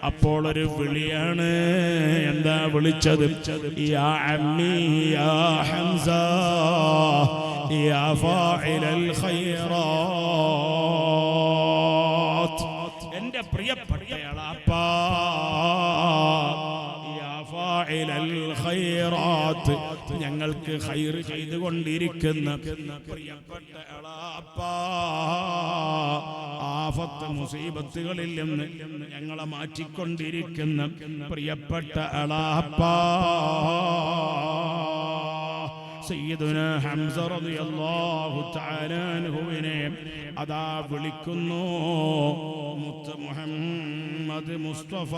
അപ്പോൾ ഒരു വിളിയാണ്. എന്താ വിളിച്ചത്? യാ അമ്മി യാ ഹംസ യാ ഫാഇലൽ ഖൈറാത്ത്, എൻ്റെ പ്രിയപ്പെട്ട എളാപ്പ, യാ ഫാഇലൽ ഖൈറാത്ത്, ഞങ്ങൾക്ക് ഖൈർ ചെയ്തുകൊണ്ടിരിക്കുന്ന പ്രിയപ്പെട്ട എളാപ്പ, ആഫത്ത് മുസീബത്തുകളിൽ നിന്ന് ഞങ്ങളെ മാറ്റിക്കൊണ്ടിരിക്കുന്ന പ്രിയപ്പെട്ട എളാപ്പ സയ്യിദുനാ ഹംസ റളിയല്ലാഹു തആല അൻഹുവിനെ അതാ വിളിക്കുന്നു. മുത്ത് മുഹമ്മദ് മുസ്തഫ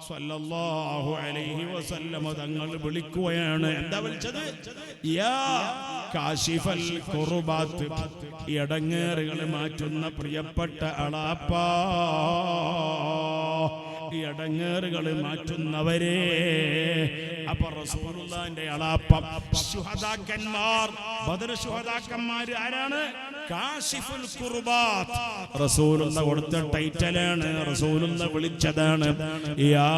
സല്ലല്ലാഹു അലൈഹി വസല്ലം തങ്ങൾ വിളിക്കുകയാണ്. എന്താ വിളിച്ചത്? യാ കാശിഫൽ കുർബാത്ത്, ഇടങ്ങേറുകൾ മാറ്റുന്ന പ്രിയപ്പെട്ട എളാപ്പ, ഇടങ്ങേറുകൾ മാറ്റുന്നവരെ. അപ്പൊ റസൂലുള്ളാഹിന്റെ എളാപ്പ ശുഹദാക്കന്മാർ, ബദർ ശുഹദാക്കന്മാർ ആരാണ്? കാശിഫുൽ കുർബാത്ത്. റസൂലുള്ള കൊടുത്ത ടൈറ്റലാണ്, റസൂലുള്ള വിളിച്ചതാണ്. യാ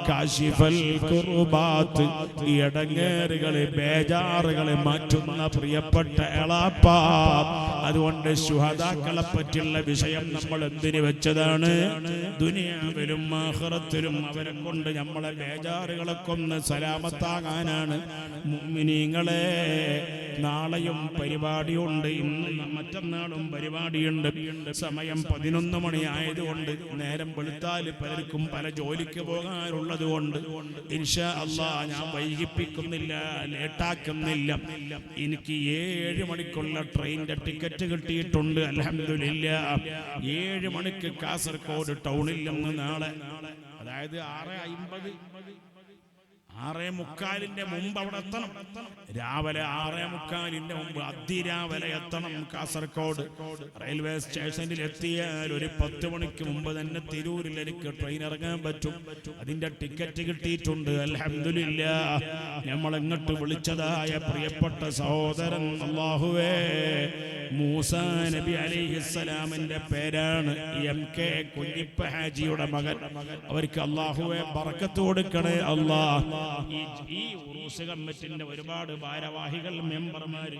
കാശിഫൽ കുർബാത്ത്, ഇടങ്ങേറുകളെ ബേജാറുകളെ മാറ്റുന്ന പ്രിയപ്പെട്ട എളാപ്പ. അതുകൊണ്ട് ശുഹദാക്കളെ പറ്റിയുള്ള വിഷയം നമ്മൾ എന്തിനു വെച്ചതാണ്? ദുനിയാവിലും ആഖിറത്തിലും അവരെ കൊണ്ട് നമ്മളെ ബേജാറുകളൊക്കെ ഒന്ന് സലാമത്താകാനാണ്. മുഅ്മിനീങ്ങളെ, നാളെയും പരിപാടിയുണ്ട്, ഇന്നും മറ്റന്നാളും പരിപാടിയുണ്ട്. സമയം 11 മണി ആയതുകൊണ്ട് നേരം വെളുത്താൽ പലർക്കും പല ജോലിക്ക് പോകാനുള്ളത് കൊണ്ട് ഇൻഷാ അല്ലാഹ് ഞാൻ വൈകിപ്പിക്കുന്നില്ല, ലേട്ടാക്കുന്നില്ല. എനിക്ക് 7 മണിക്കുള്ള ട്രെയിനിന്റെ ടിക്കറ്റ് കിട്ടിയിട്ടുണ്ട്. അൽഹംദുലില്ലാഹ് 7 മണിക്ക് കാസർഗോഡ് ടൗണിൽ നിന്ന് നാളെ, അതായത് 6:50 6:45 മുമ്പ് അവിടെ എത്തണം. രാവിലെ 6:45 മുമ്പ് അതിരാവിലെ എത്തണം കാസർഗോഡ്. റെയിൽവേ സ്റ്റേഷനിൽ എത്തിയാൽ ഒരു 10 മണിക്ക് മുമ്പ് തന്നെ തിരൂരിൽ എനിക്ക് ട്രെയിൻ ഇറങ്ങാൻ പറ്റും. അതിന്റെ ടിക്കറ്റ് കിട്ടിയിട്ടുണ്ട്. അൽഹംദുലില്ലാഹ്. നമ്മൾ എങ്ങോട്ട് വിളിച്ചതായ പ്രിയപ്പെട്ട സഹോദരൻ, അല്ലാഹുവേ, മൂസാ നബി അലൈഹിസ്സലാമിന്റെ പേരാണ് MK കുഞ്ഞിപ്പ ഹാജിയുടെ മകൻ. അവർക്ക് അല്ലാഹുവേ ബർക്കത്ത് കൊടുക്കണേ അല്ലാഹ്. ഈ ഉറൂസ് കമ്മിറ്റിന്റെ ഒരുപാട് ഭാരവാഹികൾ, മെമ്പർമാര്,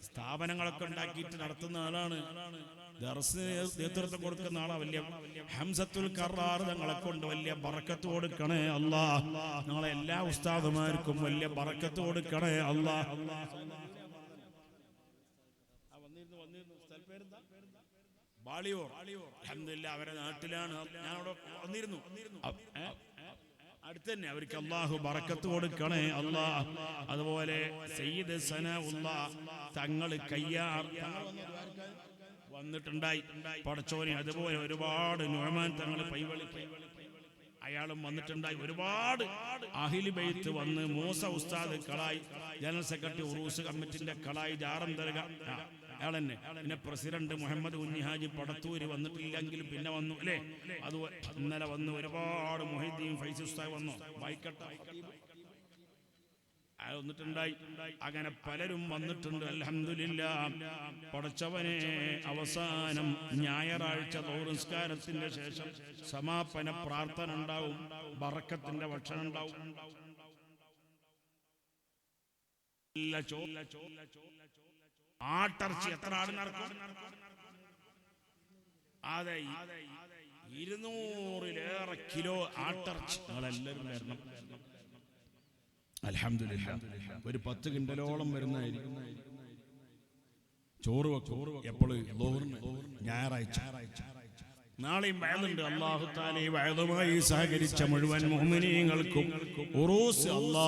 സ്ഥാപനങ്ങളൊക്കെ ഉണ്ടാക്കിയിട്ട് നടത്തുന്ന ആളാണ്. ദർസിന് നേതൃത്വം കൊടുക്കുന്ന ആളാ വലിയ ഹംസത്തുൽ കറാർ. ഞങ്ങളെ കൊണ്ട് വലിയ ബറക്കത്ത് കൊടുക്കണേ അല്ലാഹ്. ഞങ്ങളെ എല്ലാ ഉസ്താദുമാർക്കും വലിയ ബറക്കത്ത് കൊടുക്കണേ അല്ലാഹ്. ബാളിയൂർ, അൽഹംദുലില്ലാഹ് അവരെ നാട്ടിലാണ്. ഞാൻ അവിടെ വന്നിരുന്നു. അടുത്ത് തന്നെ. അവർക്ക് അല്ലാഹു ബറക്കത്ത് കൊടുക്കണേ അല്ലാഹ്. അതുപോലെ സയ്യിദ് സനാഉല്ലാഹ് തങ്ങൾ കയ്യാർ വന്നിട്ടുണ്ടായി, പടച്ചോനെ. അതുപോലെ ഒരുപാട് നുഅ്മാൻ തങ്ങൾ പൈവളി അയാളും വന്നിട്ടുണ്ടായി. ഒരുപാട് അഹ്ലി ബൈത്ത് വന്ന്. മൂസ ഉസ്താദ് കളായി, ജനറൽ സെക്രട്ടറി ഉറൂസ് കമ്മിറ്റിന്റെ കളായി ജാറം ദർഗ അയാളെന്നെ. പിന്നെ പ്രസിഡന്റ് മുഹമ്മദ് കുഞ്ഞി ഹാജി പടത്തൂര് വന്നിട്ടില്ലെങ്കിലും പിന്നെ വന്നു അല്ലേ. അതുപോലെ ഇന്നലെ വന്ന് ഒരുപാട് മുഹീദ്ദീൻ ഫൈസി ഉസ്താദ് വന്നു, വായിക്കട്ട വന്നിട്ടുണ്ടായി. അങ്ങനെ പലരും വന്നിട്ടുണ്ട്. അൽഹംദുലില്ലാഹ്. പടച്ചവനെ, അവസാനം ഞായറാഴ്ച നമസ്കാരത്തിന്റെ ശേഷം സമാപന പ്രാർത്ഥന ഉണ്ടാവും, ബറക്കത്തിന്റെ ഭക്ഷണം ഉണ്ടാവും. ആട്ടർച്ചി എത്ര ആട് നടക്കും? അതെ, 200-ലേറെ കിലോ ആട്ടർച്ചി. നിങ്ങളെല്ലാവരും വരണം. അൽഹംദുലില്ലാഹ്. ഒരു 10 കിണ്ടലോളം വരുന്നതായിരിക്കും. ചോറ് വെക്കും. എപ്പോഴും ലോറിന് ഞായറാഴ്ച. നാളെയും വയലുണ്ട്. അല്ലാഹു തആല ഈ വയലുമായി സഹകരിച്ച മുഴുവൻ മുഅ്മിനീങ്ങൾക്കും ഉറൂസ് അല്ലാഹു